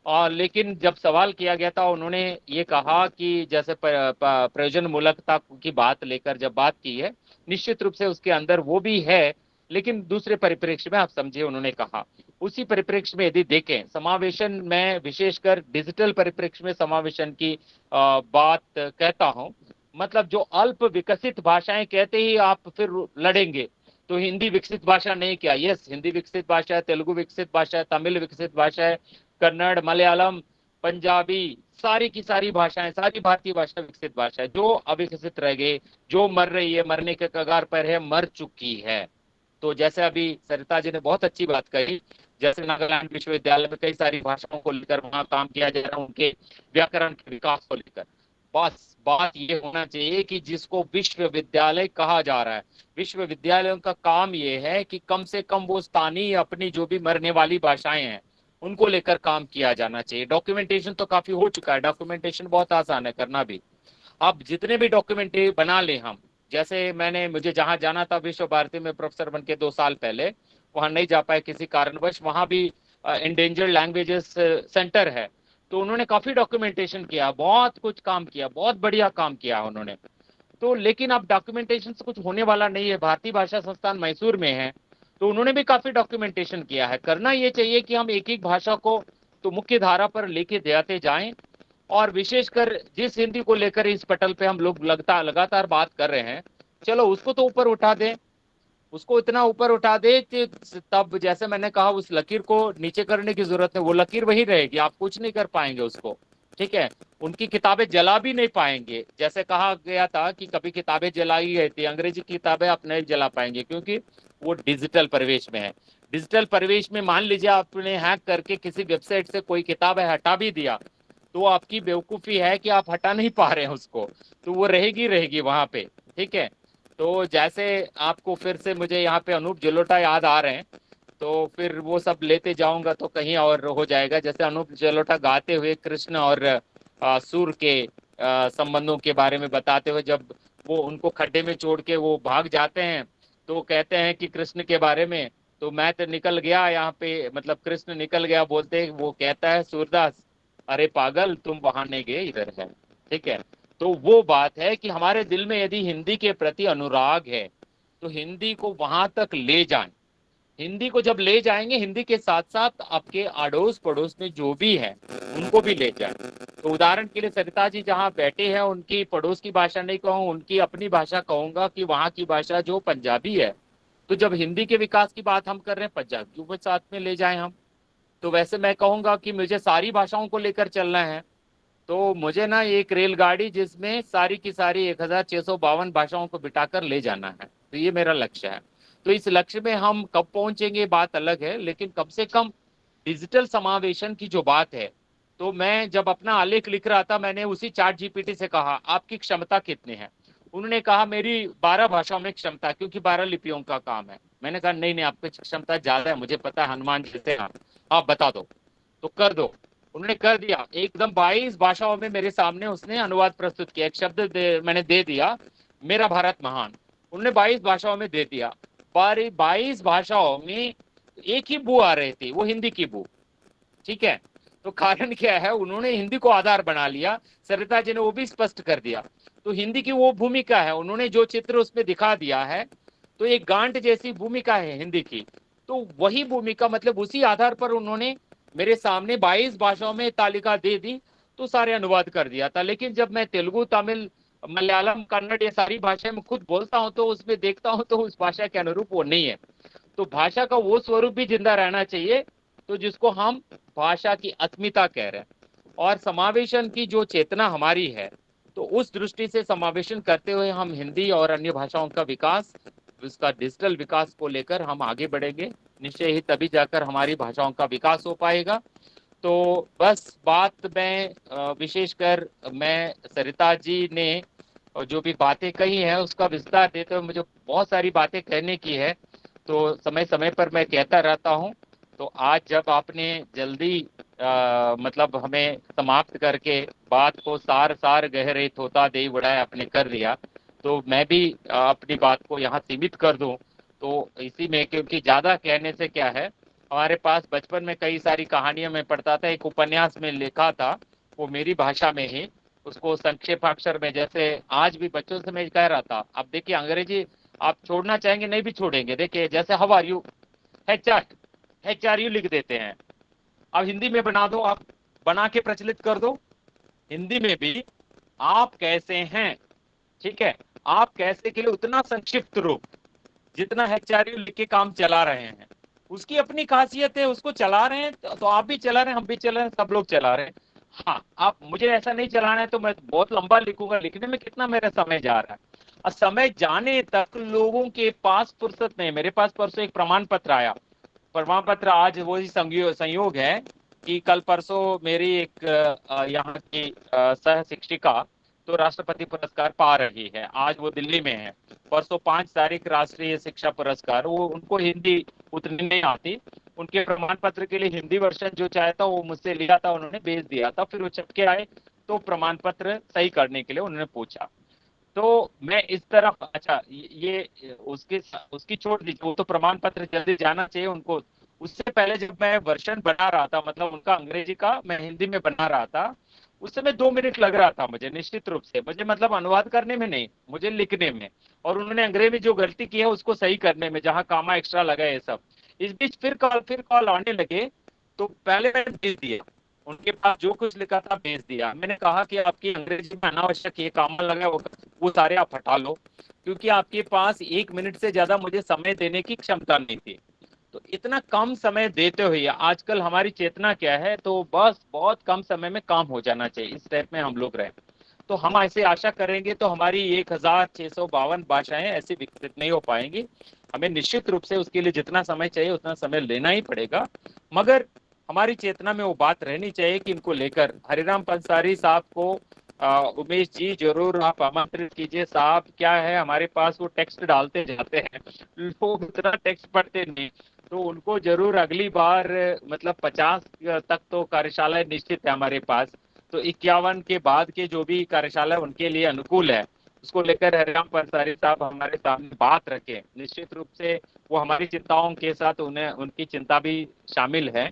और लेकिन जब सवाल किया गया था, उन्होंने ये कहा कि जैसे प्रयोजन मूलकता की बात लेकर जब बात की है, निश्चित रूप से उसके अंदर वो भी है, लेकिन दूसरे परिप्रेक्ष्य में आप समझिए उन्होंने कहा। उसी परिप्रेक्ष्य में यदि देखें, समावेशन में विशेषकर डिजिटल परिप्रेक्ष्य में समावेशन की बात कहता हूं, मतलब जो अल्प विकसित भाषाएं कहते ही आप फिर लड़ेंगे, तो हिंदी विकसित भाषा नहीं, क्या? यस, हिंदी विकसित भाषा है, तेलुगु विकसित भाषा है, तमिल विकसित भाषा है, कन्नड़, मलयालम, पंजाबी, सारी की सारी भाषाएं, सारी भारतीय भाषा विकसित भाषा है। जो अविकसित रह गए, जो मर रही है, मरने के कगार पर है, मर चुकी है। तो जैसे अभी सरिता जी ने बहुत अच्छी बात कही, जैसे नागालैंड विश्वविद्यालय में कई सारी भाषाओं को लेकर वहां काम किया जा रहा है, उनके व्याकरण के विकास को लेकर। बस बात ये होना चाहिए कि जिसको विश्वविद्यालय कहा जा रहा है, विश्वविद्यालयों का काम ये है कि कम से कम वो स्थानीय अपनी जो भी मरने वाली भाषाएं हैं उनको लेकर काम किया जाना चाहिए। डॉक्यूमेंटेशन तो काफी हो चुका है, डॉक्यूमेंटेशन बहुत आसान है करना भी। अब जितने भी डॉक्यूमेंट बना ले हम, जैसे मुझे जहां जाना था विश्व भारती में प्रोफेसर बन के 2 साल पहले, वहां नहीं जा पाए किसी कारणवश, वहां भी इंडेंजर्ड लैंग्वेजेस सेंटर है, तो उन्होंने काफी डॉक्यूमेंटेशन किया, बहुत कुछ काम किया, बहुत बढ़िया काम किया उन्होंने। तो लेकिन अब डॉक्यूमेंटेशन से कुछ होने वाला नहीं है। भारतीय भाषा संस्थान मैसूर में है, तो उन्होंने भी काफी डॉक्यूमेंटेशन किया है। करना ये चाहिए कि हम एक एक भाषा को तो मुख्य धारा पर लेके जाते जाएं, और विशेषकर जिस हिंदी को लेकर इस पटल पे हम लोग लगातार बात कर रहे हैं, चलो उसको तो ऊपर उठा दें, उसको इतना ऊपर उठा दे कि तब जैसे मैंने कहा उस लकीर को नीचे करने की जरूरत है, वो लकीर वही रहेगी, आप कुछ नहीं कर पाएंगे उसको, ठीक है। उनकी किताबें जला भी नहीं पाएंगे, जैसे कहा गया था कि कभी किताबें जलाई गई थी, अंग्रेजी किताबें आप नहीं जला पाएंगे, क्योंकि वो डिजिटल परिवेश में है। डिजिटल परिवेश में मान लीजिए आपने हैक करके किसी वेबसाइट से कोई किताब हटा भी दिया, तो आपकी बेवकूफ़ी है कि आप हटा नहीं पा रहे हैं उसको, तो वो रहेगी वहां पे, ठीक है। तो जैसे आपको फिर से मुझे यहाँ पे अनूप जलोटा याद आ रहे हैं, तो फिर वो सब लेते जाऊंगा तो कहीं और हो जाएगा। जैसे अनूप जलोटा गाते हुए कृष्ण और सूर के संबंधों के बारे में बताते हुए जब वो उनको खड्डे में छोड़ के वो भाग जाते हैं तो कहते हैं कि कृष्ण के बारे में, तो मैं तो निकल गया यहाँ पे, मतलब कृष्ण निकल गया बोलते, वो कहता है सूरदास अरे पागल तुम वहां नहीं गए, इधर है। ठीक है, तो वो बात है कि हमारे दिल में यदि हिंदी के प्रति अनुराग है तो हिंदी को वहां तक ले जाएं। हिंदी को जब ले जाएंगे, हिंदी के साथ साथ आपके अड़ोस पड़ोस में जो भी है उनको भी ले जाएं। तो उदाहरण के लिए सरिता जी जहाँ बैठे हैं उनकी पड़ोस की भाषा नहीं कहूँ, उनकी अपनी भाषा कहूंगा कि वहाँ की भाषा जो पंजाबी है। तो जब हिंदी के विकास की बात हम कर रहे हैं, पंजाबियों को साथ में ले जाएं हम। तो वैसे मैं कहूंगा कि मुझे सारी भाषाओं को लेकर चलना है, तो मुझे ना एक रेलगाड़ी जिसमें सारी की सारी 1652 भाषाओं को बिठाकर ले जाना है, तो ये मेरा लक्ष्य है। तो इस लक्ष्य में हम कब पहुंचेंगे बात अलग है, लेकिन कम से कम डिजिटल समावेशन की जो बात है, तो मैं जब अपना आलेख लिख रहा था मैंने उसी चैट जीपीटी से कहा आपकी क्षमता कितनी है। उन्होंने कहा मेरी 12 भाषाओं में क्षमता, क्योंकि 12 लिपियों का काम है। मैंने कहा नहीं नहीं, आपकी क्षमता ज्यादा है, मुझे पता है, हनुमान जैसे आप बता दो तो कर दो। उन्होंने कर दिया, एकदम 22 भाषाओं में मेरे सामने उसने अनुवाद प्रस्तुत किया। एक शब्द मैंने दे दिया, मेरा भारत महान, उन्होंने 22 भाषाओं में दे दिया। 22 भाषाओं में एक ही बू आ रही थी, वो हिंदी की बू। ठीक है, तो कारण क्या है, उन्होंने हिंदी को आधार बना लिया। सरिता जी ने वो भी स्पष्ट कर दिया। तो हिंदी की वो भूमिका है, उन्होंने जो चित्र उसमें दिखा दिया है, तो एक गांठ जैसी भूमिका है हिंदी की। तो वही भूमिका, मतलब उसी आधार पर उन्होंने मेरे सामने 22 भाषाओं में तालिका दे दी, तो सारे अनुवाद कर दिया था। लेकिन जब मैं तेलुगु, तमिल, मलयालम, कन्नड़, ये सारी भाषाएं में खुद बोलता हूं तो उसमें देखता हूं तो उस भाषा के अनुरूप वो नहीं है। तो भाषा का वो स्वरूप भी जिंदा रहना चाहिए, तो जिसको हम भाषा की अस्मिता कह रहे हैं। और समावेशन की जो चेतना हमारी है, तो उस दृष्टि से समावेशन करते हुए हम हिंदी और अन्य भाषाओं का विकास, उसका डिजिटल विकास को लेकर हम आगे बढ़ेंगे। निश्चय ही तभी जाकर हमारी भाषाओं का विकास हो पाएगा। तो बस बात में विशेषकर मैं सरिता जी ने जो भी बातें कही हैं उसका विस्तार देते हुए, मुझे बहुत सारी बातें कहने की है, तो समय समय पर मैं कहता रहता हूँ। तो आज जब आपने जल्दी मतलब हमें समाप्त करके बात को सार सार गहरे थोता दे उड़ाए आपने कर दिया, तो मैं भी अपनी बात को यहाँ सीमित कर दूं। तो इसी में, क्योंकि ज्यादा कहने से क्या है, हमारे पास बचपन में कई सारी कहानियां मैं पढ़ता था, एक उपन्यास में लिखा था वो मेरी भाषा में ही, उसको संक्षेपाक्षर में, जैसे आज भी बच्चों से मैं कह रहा था, अब देखिए अंग्रेजी आप छोड़ना चाहेंगे नहीं भी छोड़ेंगे। देखिए जैसे हाउ आर यू, HRU लिख देते हैं, अब हिंदी में बना दो, आप बना के प्रचलित कर दो हिंदी में भी, आप कैसे हैं। ठीक है, आप कैसे के लिए उतना संक्षिप्त रूप, जितना HRU लिख के काम चला रहे हैं, उसकी अपनी खासियत है, उसको चला रहे हैं तो आप भी चला रहे हैं, हम भी चला रहे हैं, सब लोग चला रहे हैं। हाँ, आप मुझे ऐसा नहीं चलाना है तो मैं बहुत लंबा लिखूंगा, लिखने में कितना मेरा समय जा रहा है, और समय जाने तक लोगों के पास फुर्सत नहीं। मेरे पास परसों एक प्रमाण पत्र आया, प्रमाण पत्र आज वही संयोग है कि कल परसों मेरी एक यहाँ की सह शिक्षिका तो राष्ट्रपति पुरस्कार पा रही है, आज वो दिल्ली में है। परसों 5 तारीख राष्ट्रीय शिक्षा पुरस्कार, वो उनको हिंदी उतनी नहीं आती, उनके प्रमाण पत्र के लिए हिंदी वर्षन जो चाहे था वो मुझसे लिया था, उन्होंने भेज दिया था, फिर वो छपके आए तो प्रमाण पत्र सही करने के लिए उन्होंने पूछा। तो मैं इस तरफ, अच्छा ये उसकी छोड़ दीजिए, वो तो प्रमाण पत्र जल्दी जाना चाहिए उनको। उससे पहले जब मैं वर्षन बना रहा था, मतलब उनका अंग्रेजी का मैं हिंदी में बना रहा था, उस समय 2 मिनट लग रहा था मुझे, निश्चित रूप से मुझे, मतलब अनुवाद करने में नहीं, मुझे लिखने में, और उन्होंने अंग्रेजी में जो गलती की है उसको सही करने में, जहाँ कामा एक्स्ट्रा लगा है सब। इस बीच फिर कॉल आने लगे, तो पहले मैंने भेज दिया, उनके पास जो कुछ लिखा था भेज दिया। मैंने कहा कि आपकी अंग्रेजी में अनावश्यक ये कामा लगा वो सारे आप हटा लो, क्योंकि आपके पास 1 मिनट से ज्यादा मुझे समय देने की क्षमता नहीं थी। तो इतना कम समय देते हुए आजकल हमारी चेतना क्या है, तो बस बहुत कम समय में काम हो जाना चाहिए, इस टाइप में हम लोग रहे। तो हम ऐसे आशा करेंगे तो हमारी 1652 भाषाएं ऐसी विकसित नहीं हो पाएंगी। हमें निश्चित रूप से उसके लिए जितना समय चाहिए उतना समय लेना ही पड़ेगा, मगर हमारी चेतना में वो बात रहनी चाहिए कि इनको लेकर हरिराम पंसारी साहब को उमेश जी जरूर आप आमंत्रित कीजिए। साहब क्या है, हमारे पास वो टेक्स्ट डालते जाते हैं, लोग उतना टेक्स्ट पढ़ते नहीं, तो उनको जरूर अगली बार, मतलब 50 तक तो कार्यशालाएं निश्चित है हमारे पास, तो 51 के बाद के जो भी कार्यशाला उनके लिए अनुकूल है, उसको लेकर हरिराम परसारी साहब हमारे सामने बात रखें। निश्चित रूप से वो हमारी चिंताओं के साथ उन्हें उनकी चिंता भी शामिल है।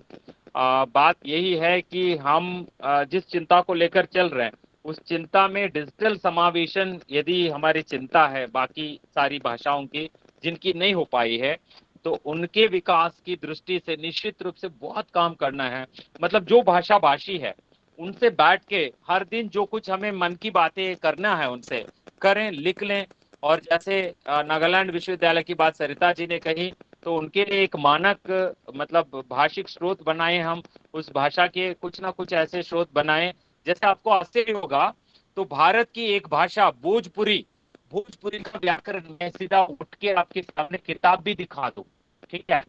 बात यही है कि हम जिस चिंता को लेकर चल रहे हैं उस चिंता में डिजिटल समावेशन यदि हमारी चिंता है बाकी सारी भाषाओं की जिनकी नहीं हो पाई है, तो उनके विकास की दृष्टि से निश्चित रूप से बहुत काम करना है। मतलब जो भाषा भाषी है उनसे बैठ के हर दिन जो कुछ हमें मन की बातें करना है उनसे करें, लिख लें। और जैसे नागालैंड विश्वविद्यालय की बात सरिता जी ने कही, तो उनके लिए एक मानक मतलब भाषिक स्रोत बनाए हम, उस भाषा के कुछ ना कुछ ऐसे स्रोत बनाए। जैसे आपको आश्चर्य होगा तो भारत की एक भाषा भोजपुरी, भोजपुरी का व्याकरण मैं सीधा उठ के आपके सामने किताब भी दिखा दूं, ठीक है,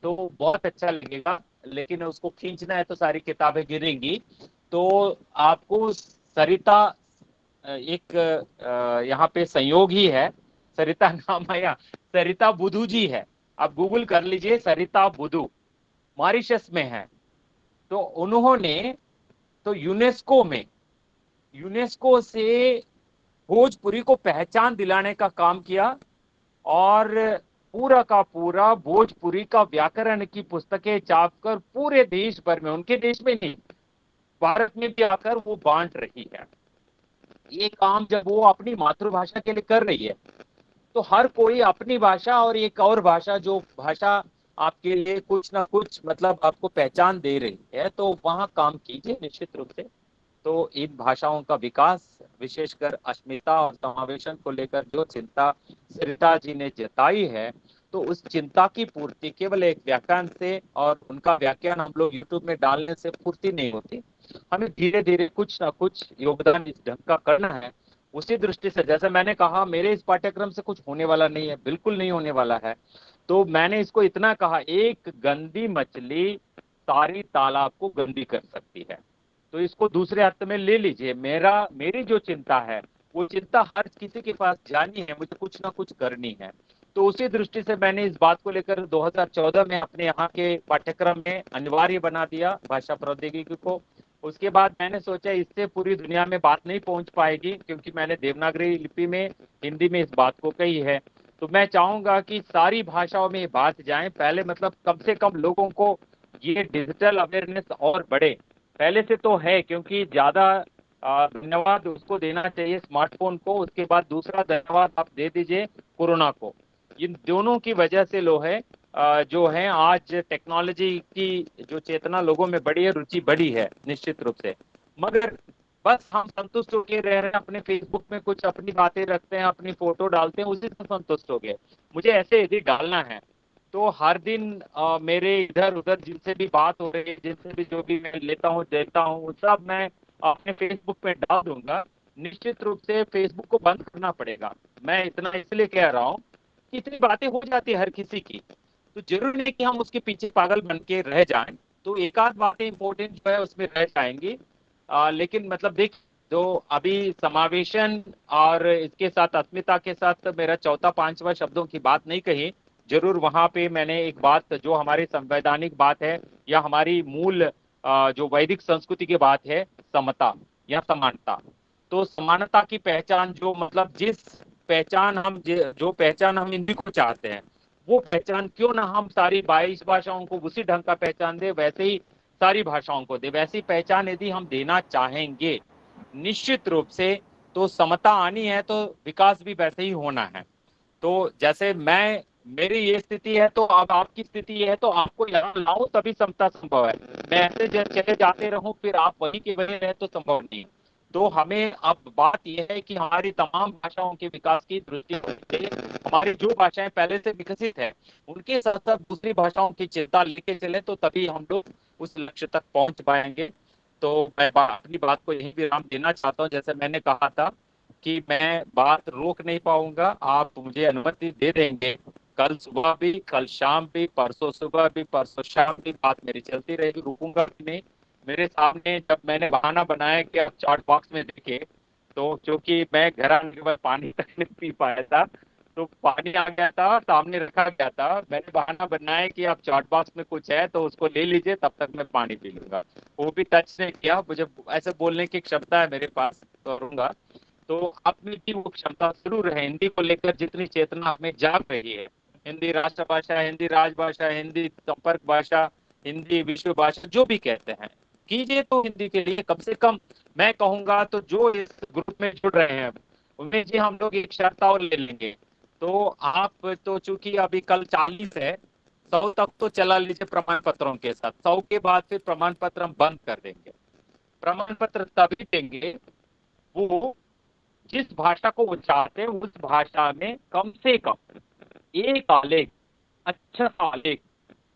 तो बहुत अच्छा लगेगा। लेकिन उसको खींचना है तो सारी किताबें गिरेंगी। तो आपको सरिता एक यहाँ पे संयोग ही है, सरिता नाम है या सरिता बुधू जी है, आप गूगल कर लीजिए, सरिता बुधू मॉरिशस में है। तो उन्होंने तो यूनेस्को से भोजपुरी को पहचान दिलाने का काम किया और पूरा का पूरा भोजपुरी का व्याकरण की पुस्तकें छापकर पूरे देश भर में, उनके देश में नहीं भारत में भी आकर वो बांट रही है। ये काम जब वो अपनी मातृभाषा के लिए कर रही है तो हर कोई अपनी भाषा और एक और भाषा जो भाषा आपके लिए कुछ ना कुछ मतलब आपको पहचान दे रही है, तो वहां काम कीजिए निश्चित रूप से। तो इन भाषाओं का विकास, विशेषकर अस्मिता और समावेशन को लेकर जो चिंता सरिता जी ने जताई है, तो उस चिंता की पूर्ति केवल एक व्याख्यान से और उनका व्याख्यान हम लोग यूट्यूब में डालने से पूर्ति नहीं होती। हमें धीरे धीरे कुछ ना कुछ योगदान इस ढंग का करना है। उसी दृष्टि से जैसे मैंने कहा, मेरे इस पाठ्यक्रम से कुछ होने वाला नहीं है, बिल्कुल नहीं होने वाला है। तो मैंने इसको इतना कहा, एक गंदी मछली सारी तालाब को गंदी कर सकती है। तो इसको दूसरे अर्थ में ले लीजिए। मेरी जो चिंता है वो चिंता हर किसी के पास जानी है, मुझे कुछ ना कुछ करनी है। तो उसी दृष्टि से मैंने इस बात को लेकर 2014 में अपने यहाँ के पाठ्यक्रम में अनिवार्य बना दिया भाषा प्रौद्योगिकी को। उसके बाद मैंने सोचा इससे पूरी दुनिया में बात नहीं पहुंच पाएगी, क्योंकि मैंने देवनागरी लिपि में, हिंदी में इस बात को कही है। तो मैं चाहूंगा कि सारी भाषाओं में बात जाए, पहले मतलब कम से कम लोगों को ये डिजिटल अवेयरनेस और बढ़े। पहले से तो है, क्योंकि ज्यादा धन्यवाद उसको देना चाहिए स्मार्टफोन को, उसके बाद दूसरा धन्यवाद आप दे दीजिए कोरोना को। इन दोनों की वजह से जो है आज टेक्नोलॉजी की जो चेतना लोगों में बढ़ी है, रुचि बढ़ी है निश्चित रूप से। मगर बस हम संतुष्ट होके रह रहे हैं, अपने फेसबुक में कुछ अपनी बातें रखते हैं, अपनी फोटो डालते हैं, उसी से संतुष्ट हो गए। मुझे ऐसे यदि डालना है तो हर दिन मेरे इधर उधर जिनसे भी बात हो रही है, जिनसे भी जो भी मैं लेता हूँ देता हूँ, सब मैं अपने फेसबुक पे डाल दूंगा। निश्चित रूप से फेसबुक को बंद करना पड़ेगा। मैं इतना इसलिए कह रहा हूँ कि इतनी बातें हो जाती है हर किसी की, तो जरूरी नहीं कि हम उसके पीछे पागल बन के रह जाएं। तो एक आध बातें इंपॉर्टेंट जो है उसमें रह जाएंगी। लेकिन मतलब देख, जो अभी समावेशन और इसके साथ अस्मिता के साथ मेरा चौथा पांचवा शब्दों की बात नहीं कही, जरूर वहां पे मैंने एक बात जो हमारी संवैधानिक बात है या हमारी मूल जो वैदिक संस्कृति की बात है, समता या समानता। तो समानता की पहचान जो मतलब जो पहचान हम हिंदी को चाहते हैं, वो पहचान क्यों ना हम सारी 22 भाषाओं को उसी ढंग का पहचान दे, वैसे ही सारी भाषाओं को दे। वैसी पहचान यदि हम देना चाहेंगे निश्चित रूप से, तो समता आनी है तो विकास भी वैसे ही होना है। तो जैसे मेरी ये स्थिति है, तो अब आपकी स्थिति ये है, तो आपको यहाँ लाऊं तभी समता संभव है। मैं ऐसे चले जाते रहूं फिर आप वहीं के वहीं रहे तो संभव नहीं। तो हमें अब बात यह है कि हमारी तमाम भाषाओं के विकास की दृष्टि से हमारी जो भाषाएं पहले से विकसित है उनके साथ साथ दूसरी भाषाओं की चिंता लेके चले, तो तभी हम लोग उस लक्ष्य तक पहुंच पाएंगे। तो मैं अपनी बात को यही विराम देना चाहता हूँ। जैसे मैंने कहा था कि मैं बात रोक नहीं पाऊंगा, आप मुझे अनुमति दे देंगे, कल सुबह भी, कल शाम भी, परसों सुबह भी, परसों शाम भी बात मेरी चलती रहेगी, रुकूंगा भी नहीं। मेरे सामने जब मैंने बहाना बनाया कि आप चार्ट बॉक्स में देखे, तो क्योंकि मैं घर आने के बाद पानी तक नहीं पी पाया था, तो पानी आ गया था, सामने रखा गया था, मैंने बहाना बनाया कि आप चाट बॉक्स में कुछ है तो उसको ले लीजिए, तब तक मैं पानी पी लूंगा। वो भी टच नहीं किया, मुझे ऐसे बोलने की क्षमता है मेरे पास, करूंगा। तो आप में भी वो क्षमता जरूर है। हिंदी को लेकर जितनी चेतना हमें जाग रही है, हिंदी राष्ट्रभाषा, हिंदी राजभाषा, हिंदी संपर्क भाषा, हिंदी विश्व भाषा, जो भी कहते हैं, कीजिए तो हिंदी के लिए कम से कम। मैं कहूंगा तो जो इस ग्रुप में जुड़ रहे हैं उनमें जी हम लोग एक शर्त और ले लेंगे। तो आप तो चूंकि अभी कल 40 है, 100 तक तो चला लीजिए प्रमाण पत्रों के साथ, 100 के बाद फिर प्रमाण पत्र हम बंद कर देंगे। प्रमाण पत्र तभी देंगे वो जिस भाषा को वो चाहते हैं उस भाषा में कम से कम एक आलेख, अच्छा सा आलेख,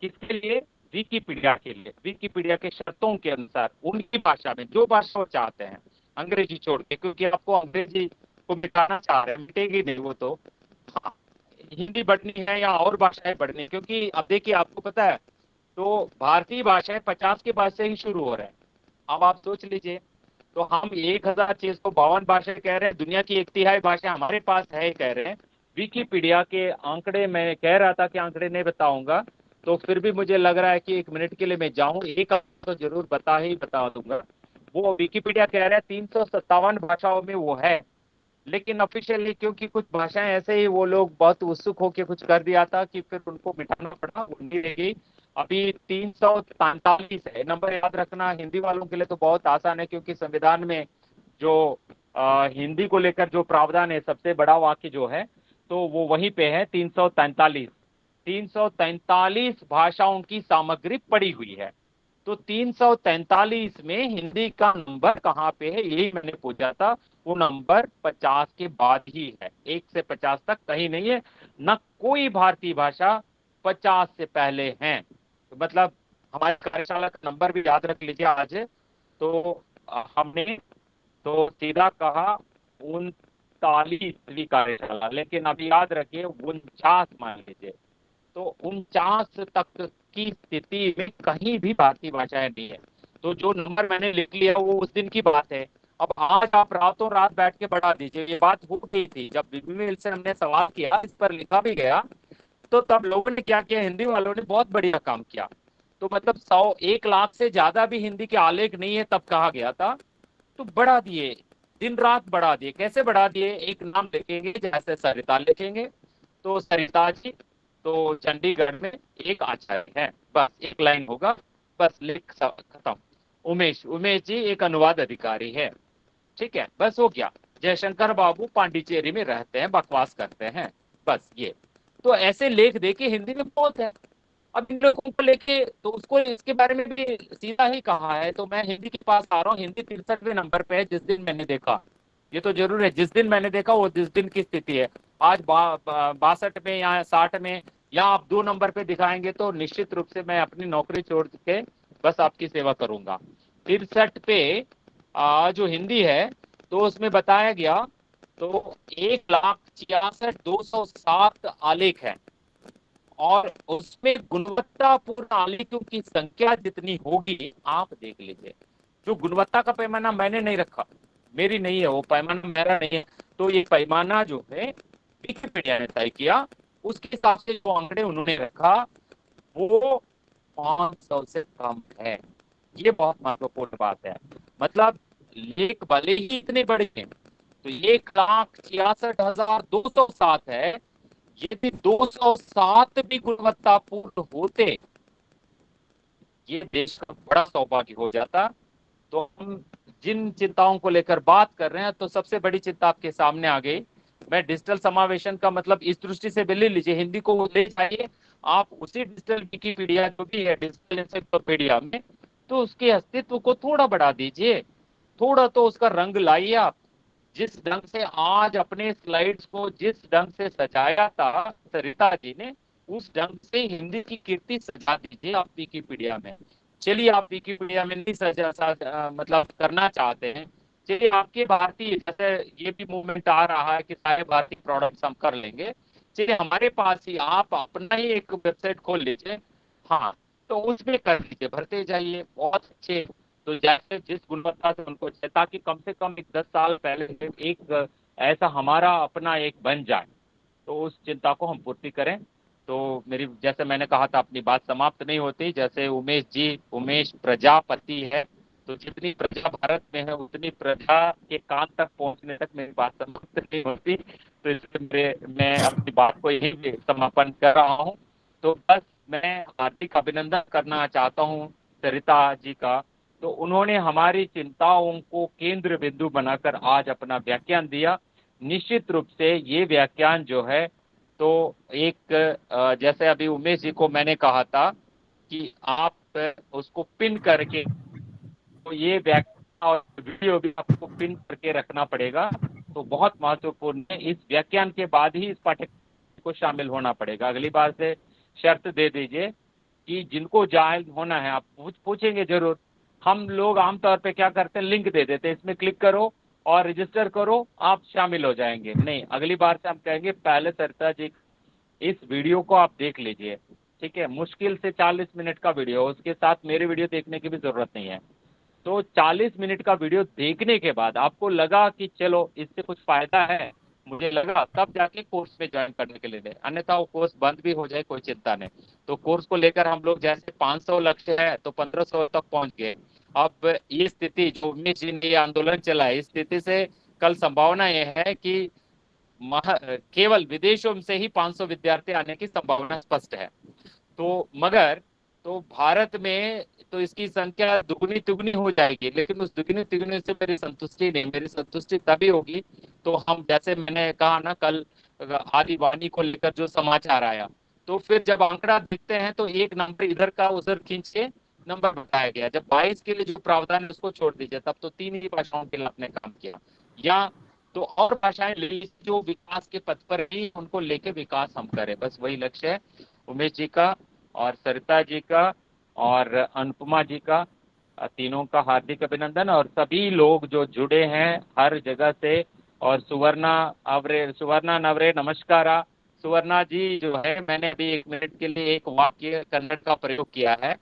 किसके लिए? विकिपीडिया के लिए, विकिपीडिया के शर्तों के अनुसार उनकी भाषा में, जो भाषा वो चाहते हैं, अंग्रेजी छोड़ के, क्योंकि आपको अंग्रेजी को मिटाना चाह रहे हैं, मिटेगी नहीं वो तो। हाँ, हिंदी बढ़नी है या और भाषाएं बढ़नी है, क्योंकि अब देखिए आपको पता है तो भारतीय भाषाएं 50 के बाद से ही शुरू हो रहे हैं। अब आप सोच लीजिए, तो हम 1652 भाषाएं कह रहे हैं, दुनिया की 1/3 भाषा हमारे पास है कह रहे हैं। विकिपीडिया के आंकड़े, मैं कह रहा था कि आंकड़े नहीं बताऊंगा, तो फिर भी मुझे लग रहा है कि 1 मिनट के लिए मैं जाऊं, एक तो जरूर बता दूंगा। वो विकिपीडिया कह रहा है 357 भाषाओं में वो है, लेकिन ऑफिशियली क्योंकि कुछ भाषाएं ऐसे ही वो लोग बहुत उत्सुक होकर कुछ कर दिया था कि फिर उनको मिटाना पड़ा, वो नहीं रहेगी। अभी 343 है, नंबर याद रखना हिंदी वालों के लिए तो बहुत आसान है, क्योंकि संविधान में जो हिंदी को लेकर जो प्रावधान है, सबसे बड़ा वाक्य जो है तो वो वहीं पे है 343। 343 भाषाओं की सामग्री पड़ी हुई है। तो 343 में हिंदी का नंबर कहाँ पे है, यही मैंने पूछा था। वो नंबर 50 के बाद ही है, 1 से 50 तक कहीं नहीं है, न कोई भारतीय भाषा 50 से पहले है। तो मतलब हमारी कार्यशाला का नंबर भी याद रख लीजिए आज। तो हमने तो सीधा कहा 39वीं कार्यशाला, लेकिन अभी याद रखिए 49 मान लीजिए। तो 49 तक की स्थिति में कहीं भी भारतीय भाषाएं नहीं है। तो जो नंबर मैंने लिख लिया वो उस दिन की बात है। अब आज आप रातों रात बैठ के बढ़ा दीजिए, ये बात हो गई थी जब बीबी से हमने सवाल किया, इस पर लिखा भी गया, तो तब लोगों ने क्या किया, हिंदी वालों ने बहुत बढ़िया काम किया। तो मतलब 1 लाख से ज्यादा भी हिंदी के आलेख नहीं है तब कहा गया था, तो बढ़ा दिए, दिन रात बढ़ा दिए। कैसे बढ़ा दिए? एक नाम लिखेंगे, जैसे सरिता लिखेंगे तो सरिता जी तो चंडीगढ़ में एक आचार्य है, बस एक लाइन होगा, बस लिख खत्म। उमेश, उमेश जी एक अनुवाद अधिकारी है, ठीक है, बस हो गया। जयशंकर बाबू पांडिचेरी में रहते हैं, बकवास करते हैं, बस ये। तो ऐसे लेख देके हिंदी में बहुत है। अब इन लोगों को लेके तो उसको इसके बारे में भी सीधा ही कहा है। तो मैं हिंदी के पास आ रहा हूँ, हिंदी 63वें नंबर पे है जिस दिन मैंने देखा, ये तो जरूर है जिस दिन मैंने देखा वो जिस दिन की स्थिति है। आज 62 में या 60 में, या आप 2 नंबर पे दिखाएंगे तो निश्चित रूप से मैं अपनी नौकरी छोड़ के बस आपकी सेवा करूंगा। 63 पे जो हिंदी है तो उसमें बताया गया तो 1,66,207 आलेख है, और उसमें गुणवत्तापूर्ण आलेखों की संख्या जितनी होगी आप देख लीजिए। जो गुणवत्ता का पैमाना मैंने नहीं रखा, मेरी नहीं है वो पैमाना, मेरा नहीं है। तो ये पैमाना जो है विकिपीडिया ने तय किया, उसके हिसाब से जो आंकड़े उन्होंने रखा वो 500 से कम है। ये बहुत महत्वपूर्ण बात है। मतलब लेख भले ही इतने बड़े हैं, तो 1,66,207 है, यदि 207 भी गुणवत्तापूर्ण होते, ये देश का बड़ा सौभाग्य हो जाता। तो हम जिन चिंताओं को लेकर बात कर रहे हैं, तो सबसे बड़ी चिंता आपके सामने आ गई। मैं डिजिटल समावेशन का मतलब इस दृष्टि से भी ले लीजिए, हिंदी को ले जाइए आप उसी डिजिटल विकिपीडिया जो भी है डिजिटल इंसाइक्लोपीडिया में, तो उसके अस्तित्व को थोड़ा बढ़ा दीजिए, थोड़ा तो उसका रंग लाइए आप। जिस ढंग से आज अपने स्लाइड्स को जिस ढंग से सजाया था सरिता जी ने, उस ढंग से हिंदी की कीर्ति सजा दीजिए आप विकिपीडिया में। चलिए आप विकिपीडिया में नहीं मतलब करना चाहते हैं, चलिए आपके भारतीय, जैसे ये भी मूवमेंट आ रहा है कि सारे भारतीय प्रोडक्ट्स हम कर लेंगे, चलिए हमारे पास ही आप अपना ही एक वेबसाइट खोल लीजिए, हाँ, तो उसमें कर लीजिए, भरते जाइए, बहुत अच्छे। तो जैसे जिस गुणवत्ता से उनको चाहिए, ताकि कम से कम एक 10 साल पहले एक ऐसा हमारा अपना एक बन जाए, तो उस चिंता को हम पूर्ति करें। तो मेरी, जैसे मैंने कहा था, अपनी बात समाप्त नहीं होती। जैसे उमेश प्रजापति है, तो जितनी प्रजा भारत में है उतनी प्रजा के कान तक पहुंचने तक मेरी बात समाप्त नहीं होती। तो इसलिए मैं अपनी बात को यही समापन कर रहा हूँ। तो बस मैं हार्दिक अभिनंदन करना चाहता हूँ सरिता जी का। तो उन्होंने हमारी चिंताओं को केंद्र बिंदु बनाकर आज अपना व्याख्यान दिया। निश्चित रूप से ये व्याख्यान जो है, तो एक जैसे अभी उमेश जी को मैंने कहा था कि आप उसको पिन करके, तो ये व्याख्यान और वीडियो भी आपको पिन करके रखना पड़ेगा। तो बहुत महत्वपूर्ण है। इस व्याख्यान के बाद ही इस पाठ्यक्रम को शामिल होना पड़ेगा। अगली बार से शर्त दे दीजिए कि जिनको जायज होना है, आप पूछेंगे जरूर। हम लोग आमतौर पे क्या करते हैं, लिंक दे देते हैं, इसमें क्लिक करो और रजिस्टर करो, आप शामिल हो जाएंगे। नहीं, अगली बार से हम कहेंगे पहले सरिता जी इस वीडियो को आप देख लीजिए, ठीक है। मुश्किल से 40 मिनट का वीडियो, उसके साथ मेरे वीडियो देखने की भी जरूरत नहीं है। तो 40 मिनट का वीडियो देखने के बाद आपको लगा कि चलो इससे कुछ फायदा है, मुझे लगा, तब जाके कोर्स में ज्वाइन करने के लिए दे। अन्यथा वो कोर्स बंद भी हो जाए, कोई चिंता नहीं। तो कोर्स को लेकर हम लोग जैसे 500 लक्ष्य है तो 1500 तक पहुंच गए। अब ये स्थिति जो उमेश जी ने आंदोलन चला है, इस स्थिति से कल संभावना ये है कि केवल विदेशों से ही 500 विद्यार्थी आने की संभावना स्पष्ट है। तो मगर तो भारत में तो इसकी संख्या दुगनी तिगुनी हो जाएगी, लेकिन उस दुगनी तिगुनी से मेरी संतुष्टि नहीं। मेरी संतुष्टि तभी होगी तो हम, जैसे मैंने कहा ना कल आदि वाणी को लेकर जो समाचार आया, तो फिर जब आंकड़ा दिखते हैं तो एक नंबर इधर का उधर खींच के नंबर बताया गया। जब 22 के लिए जो प्रावधान है उसको छोड़ दीजिए, तब तो 3 ही भाषाओं के लिए आपने काम किया, या तो और भाषाएं ले जो विकास के पथ पर ही उनको लेके विकास हम करें। बस वही लक्ष्य है उमेश जी का और सरिता जी का और अनुपमा जी का, तीनों का हार्दिक अभिनंदन। और सभी लोग जो जुड़े हैं हर जगह से। और सुवर्णा नवरे नमस्कारा। सुवर्णा जी जो है, मैंने अभी 1 मिनट के लिए एक वाक्य कन्नड़ का प्रयोग किया है।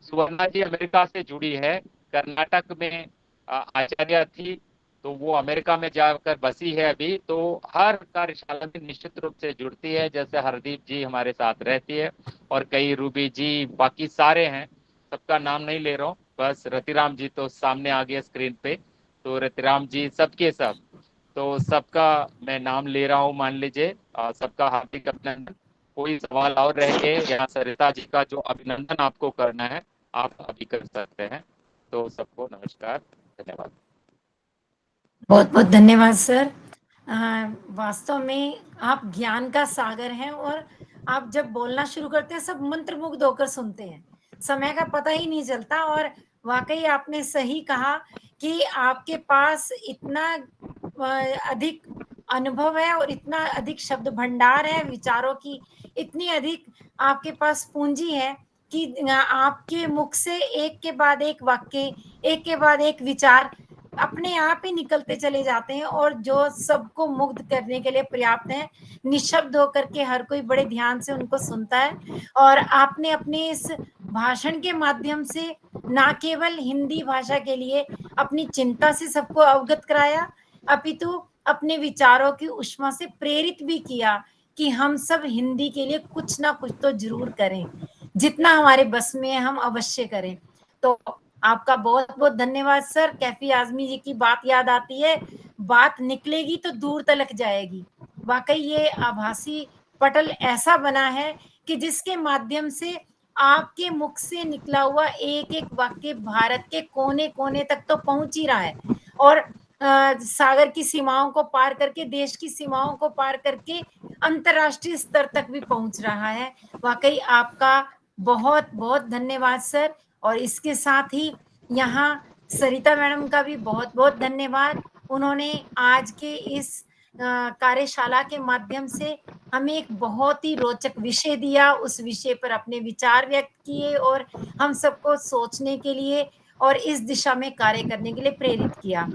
सुवर्णा जी अमेरिका से जुड़ी है, कर्नाटक में आचार्य थी, तो वो अमेरिका में जाकर बसी है अभी। तो हर कार्यशाला में निश्चित रूप से जुड़ती है। जैसे हरदीप जी हमारे साथ रहती है और कई रूबी जी, बाकी सारे हैं, सबका नाम नहीं ले रहा हूँ। बस रतिराम जी तो सामने आ गए स्क्रीन पे, तो रतिराम जी सबके सब, तो सबका मैं नाम ले रहा हूँ, मान लीजिए। सबका हार्दिक अभिनंदन। कोई सवाल और रह गए या सरिता जी का जो अभिनंदन आपको करना है आप अभी कर सकते हैं। तो सबको नमस्कार, धन्यवाद। बहुत बहुत धन्यवाद सर। वास्तव में आप ज्ञान का सागर हैं और आप जब बोलना शुरू करते हैं सब मंत्रमुग्ध होकर सुनते हैं, समय का पता ही नहीं चलता। और वाकई आपने सही कहा कि आपके पास इतना अधिक अनुभव है और इतना अधिक शब्द भंडार है, विचारों की इतनी अधिक आपके पास पूंजी है कि आपके मुख से एक के बाद एक वाक्य, एक के बाद एक विचार अपने आप ही निकलते चले जाते हैं और जो सबको मुग्ध करने के लिए पर्याप्त है। निशब्द होकर के हर कोई बड़े ध्यान से उनको सुनता है। और आपने अपने इस भाषण के माध्यम से ना केवल हिंदी भाषा के लिए अपनी चिंता से सबको अवगत कराया, अपितु अपने विचारों की ऊष्मा से प्रेरित भी किया कि हम सब हिंदी के लिए कुछ ना कुछ तो जरूर करें, जितना हमारे बस में है हम अवश्य करें। तो आपका बहुत बहुत धन्यवाद सर। कैफी आजमी जी की बात याद आती है, बात निकलेगी तो दूर तलक जाएगी। वाकई ये आभासी पटल ऐसा बना है कि जिसके माध्यम से आपके मुख से निकला हुआ एक एक वाक्य भारत के कोने कोने तक तो पहुंच ही रहा है और सागर की सीमाओं को पार करके, देश की सीमाओं को पार करके अंतर्राष्ट्रीय स्तर तक भी पहुंच रहा है। वाकई आपका बहुत बहुत धन्यवाद सर। और इसके साथ ही यहाँ सरिता मैडम का भी बहुत बहुत धन्यवाद। उन्होंने आज के इस कार्यशाला के माध्यम से हमें एक बहुत ही रोचक विषय दिया, उस विषय पर अपने विचार व्यक्त किए और हम सबको सोचने के लिए और इस दिशा में कार्य करने के लिए प्रेरित किया।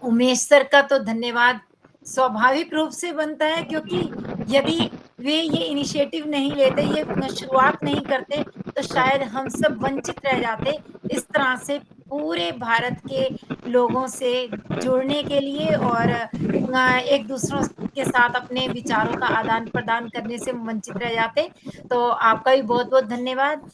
उमेश सर का तो धन्यवाद स्वाभाविक रूप से बनता है, क्योंकि यदि वे ये इनिशिएटिव नहीं लेते, ये शुरुआत नहीं करते, तो शायद हम सब वंचित रह जाते। इस तरह से पूरे भारत के लोगों से जुड़ने के लिए और एक दूसरों के साथ अपने विचारों का आदान प्रदान करने से वंचित रह जाते। तो आपका भी बहुत बहुत धन्यवाद।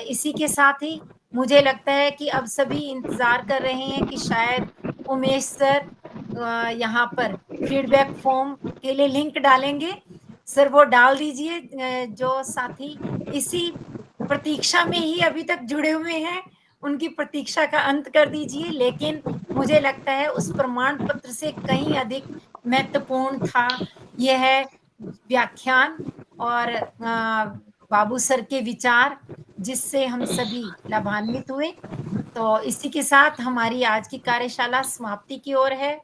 इसी के साथ ही मुझे लगता है कि अब सभी इंतजार कर रहे हैं कि शायद उमेश सर यहाँ पर फीडबैक फॉर्म के लिए लिंक डालेंगे। सर वो डाल दीजिए। जो साथी इसी प्रतीक्षा में ही अभी तक जुड़े हुए हैं उनकी प्रतीक्षा का अंत कर दीजिए। लेकिन मुझे लगता है उस प्रमाण पत्र से कहीं अधिक महत्वपूर्ण था यह व्याख्यान और बाबू सर के विचार, जिससे हम सभी लाभान्वित हुए। तो इसी के साथ हमारी आज की कार्यशाला समाप्ति की ओर है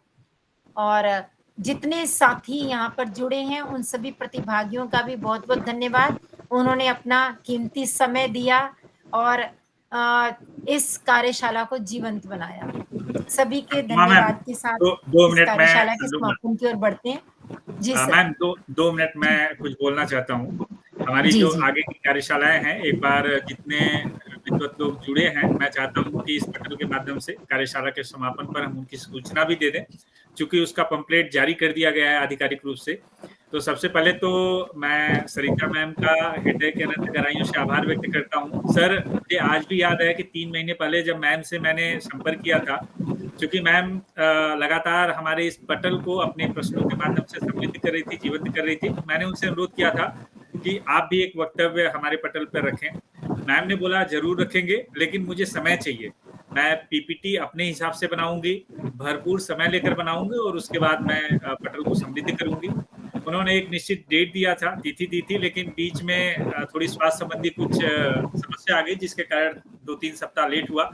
और जितने साथी यहाँ पर जुड़े हैं उन सभी प्रतिभागियों का भी बहुत बहुत धन्यवाद। उन्होंने अपना कीमती समय दिया और इस कार्यशाला को जीवंत बनाया। सभी के धन्यवाद के साथ दो मिनट कार्यशाला के समापन की ओर बढ़ते हैं। जी सर। मैम 2 मिनट मैं कुछ बोलना चाहता हूँ। हमारी जो आगे की कार्यशालाएं हैं, एक बार जितने विद्वत लोग जुड़े हैं, मैं चाहता हूँ कि इस पटल के माध्यम से कार्यशाला के समापन पर हम उनकी सूचना भी दे दें, क्योंकि उसका पंपलेट जारी कर दिया गया है आधिकारिक रूप से। तो सबसे पहले तो मैं सरिता मैम का हृदय के अनंत गहराइयों से आभार व्यक्त करता हूँ। सर, मुझे आज भी याद है कि 3 महीने पहले जब मैम से मैंने संपर्क किया था, क्योंकि मैम लगातार हमारे इस पटल को अपने प्रश्नों के माध्यम से समृद्ध कर रही थी, जीवंत कर रही थी। मैंने उनसे अनुरोध किया था कि आप भी एक वक्तव्य हमारे पटल पर रखें। मैम ने बोला जरूर रखेंगे, लेकिन मुझे समय चाहिए। मैं पीपीटी अपने हिसाब से बनाऊंगी, भरपूर समय लेकर बनाऊंगी और उसके बाद मैं पटल को समृद्ध करूंगी। उन्होंने एक निश्चित डेट दिया था, तिथि दी थी, लेकिन बीच में थोड़ी स्वास्थ्य संबंधी कुछ समस्या आ गई, जिसके कारण 2-3 सप्ताह लेट हुआ।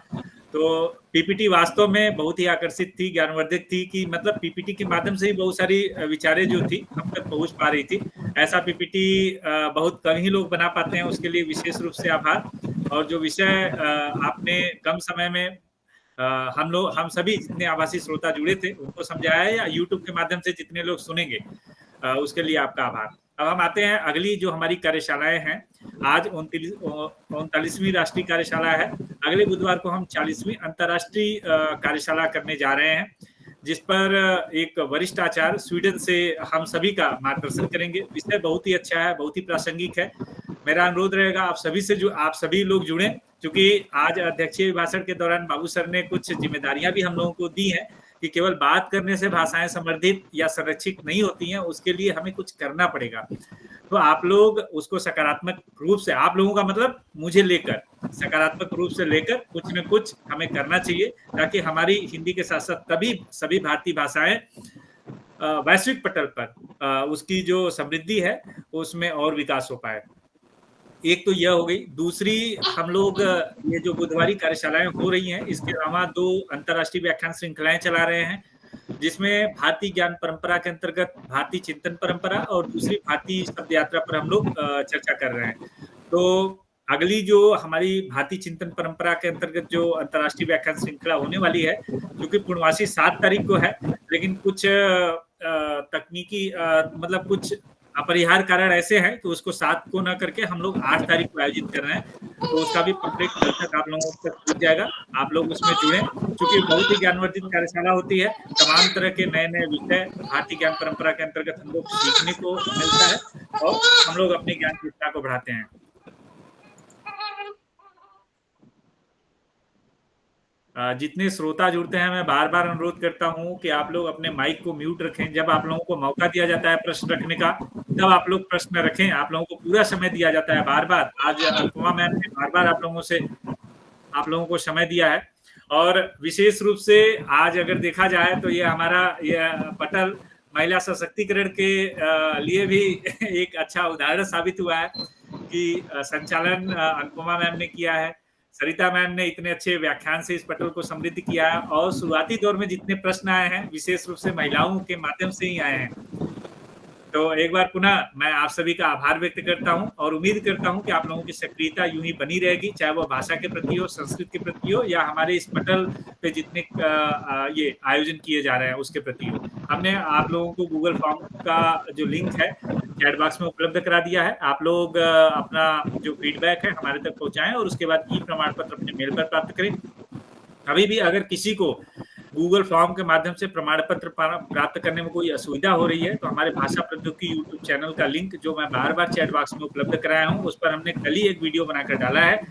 तो पीपीटी वास्तव में बहुत ही आकर्षित थी, ज्ञानवर्धक थी, कि मतलब पीपीटी के माध्यम से ही बहुत सारी विचारें जो थी हम तक पहुंच पा रही थी। ऐसा पीपीटी बहुत कम ही लोग बना पाते हैं, उसके लिए विशेष रूप से आभार। और जो विषय आपने कम समय में हम सभी जितने आभासी श्रोता जुड़े थे उनको समझाया है, या यूट्यूब के माध्यम से जितने लोग सुनेंगे उसके लिए आपका आभार। अब हम आते हैं अगली जो हमारी कार्यशालाएं हैं। आज 39वीं राष्ट्रीय कार्यशाला है। अगले बुधवार को हम 40वीं अंतर्राष्ट्रीय कार्यशाला करने जा रहे हैं, जिस पर एक वरिष्ठ आचार्य स्वीडन से हम सभी का मार्गदर्शन करेंगे। विषय बहुत ही अच्छा है, बहुत ही प्रासंगिक है। मेरा अनुरोध रहेगा आप सभी लोग जुड़े, क्योंकि आज अध्यक्षीय भाषण के दौरान बाबू सर ने कुछ जिम्मेदारियां भी हम लोगों को दी हैं कि केवल बात करने से भाषाएं संवर्धित या संरक्षित नहीं होती हैं, उसके लिए हमें कुछ करना पड़ेगा। तो आप लोग उसको सकारात्मक रूप से, आप लोगों का मतलब मुझे लेकर, सकारात्मक रूप से लेकर कुछ न कुछ हमें करना चाहिए, ताकि हमारी हिंदी के साथ साथ तभी सभी भारतीय भाषाएं वैश्विक पटल पर उसकी जो समृद्धि है उसमें और विकास हो पाए। एक तो यह हो गई। दूसरी, हम लोग ये जो बुधवारी कार्यशालाएं हो रही हैं, इसके अलावा 2 अंतर्राष्ट्रीय व्याख्यान श्रृंखलाएं चला रहे हैं, जिसमें भारतीय ज्ञान परंपरा के अंतर्गत भारतीय चिंतन परंपरा और दूसरी भारतीय शब्द यात्रा पर हम लोग चर्चा कर रहे हैं। तो अगली जो हमारी भारतीय चिंतन परंपरा के अंतर्गत जो अंतर्राष्ट्रीय व्याख्यान श्रृंखला होने वाली है, क्योंकि पूर्णवासी 7 तारीख को है, लेकिन कुछ तकनीकी मतलब कुछ अपरिहार्य कारण ऐसे हैं कि उसको 7 को न करके हम लोग 8 तारीख को आयोजित कर रहे हैं। तो उसका भी पंपलेट कल तक आप लोगों तक पहुंच जाएगा। आप लोग उसमें जुड़ें, क्योंकि बहुत ही ज्ञानवर्धित कार्यशाला होती है। तमाम तरह के नए नए विषय भारतीय ज्ञान परंपरा के अंतर्गत हम लोग सीखने को मिलता है और हम लोग अपने ज्ञान की विस्तार को बढ़ाते हैं। जितने श्रोता जुड़ते हैं, मैं बार बार अनुरोध करता हूं कि आप लोग अपने माइक को म्यूट रखें। जब आप लोगों को मौका दिया जाता है प्रश्न रखने का, तब आप लोग प्रश्न रखें। आप लोगों को पूरा समय दिया जाता है। बार बार आज अनुपमा मैम ने बार बार आप लोगों को समय दिया है। और विशेष रूप से आज अगर देखा जाए तो ये हमारा पटल महिला सशक्तिकरण के लिए भी एक अच्छा उदाहरण साबित हुआ है कि संचालन अनुपमा मैम ने किया है। सरिता मैम ने इतने अच्छे व्याख्यान से इस पटल को समृद्ध किया है, और शुरुआती दौर में जितने प्रश्न आए हैं विशेष रूप से महिलाओं के माध्यम से ही आए हैं। तो एक बार पुनः मैं आप सभी का आभार व्यक्त करता हूं और उम्मीद करता हूं कि आप लोगों की सक्रियता यूं ही बनी रहेगी, चाहे वो भाषा के प्रति हो, संस्कृत के प्रति हो, या हमारे इस पटल पे जितने ये आयोजन किए जा रहे हैं उसके प्रति हो। हमने आप लोगों को गूगल फॉर्म का जो लिंक है चैट बॉक्स में उपलब्ध करा दिया है। आप लोग अपना जो फीडबैक है हमारे तक पहुंचाएं और उसके बाद ई प्रमाण पत्र अपने मेल पर प्राप्त करें। अभी भी अगर किसी को गूगल फॉर्म के माध्यम से प्रमाण पत्र प्राप्त करने में कोई असुविधा हो रही है तो हमारे भाषा प्रौद्योगिकी यूट्यूब चैनल का लिंक जो मैं बार-बार चैट बॉक्स में उपलब्ध कराया हूँ, उस पर हमने कल ही एक वीडियो बनाकर डाला है।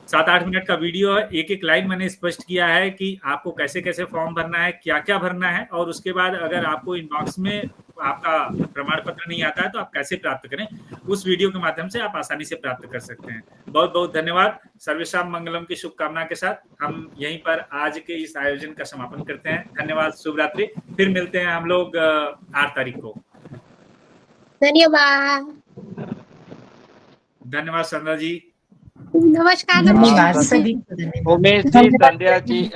7-8 मिनट का वीडियो है, एक-एक लाइन मैंने स्पष्ट किया है कि आपको कैसे-कैसे फॉर्म भरना है, क्या-क्या भरना है और उसके बाद अगर आपको इनबॉक्स में आपका प्रमाण पत्र नहीं आता है तो आप कैसे प्राप्त करें, उस वीडियो के माध्यम से आप आसानी से प्राप्त कर सकते हैं। बहुत-बहुत धन्यवाद। सर्वेषां मंगलम की शुभकामना के साथ हम यहीं पर आज के इस आयोजन का समापन करते हैं। धन्यवाद, शुभ रात्रि। फिर मिलते हैं हम लोग 8 तारीख को। धन्यवाद। धन्यवाद संध्या जी। नमस्कार। धन्यवाद सभी को, धन्यवाद। उमेश जी, संध्या जी।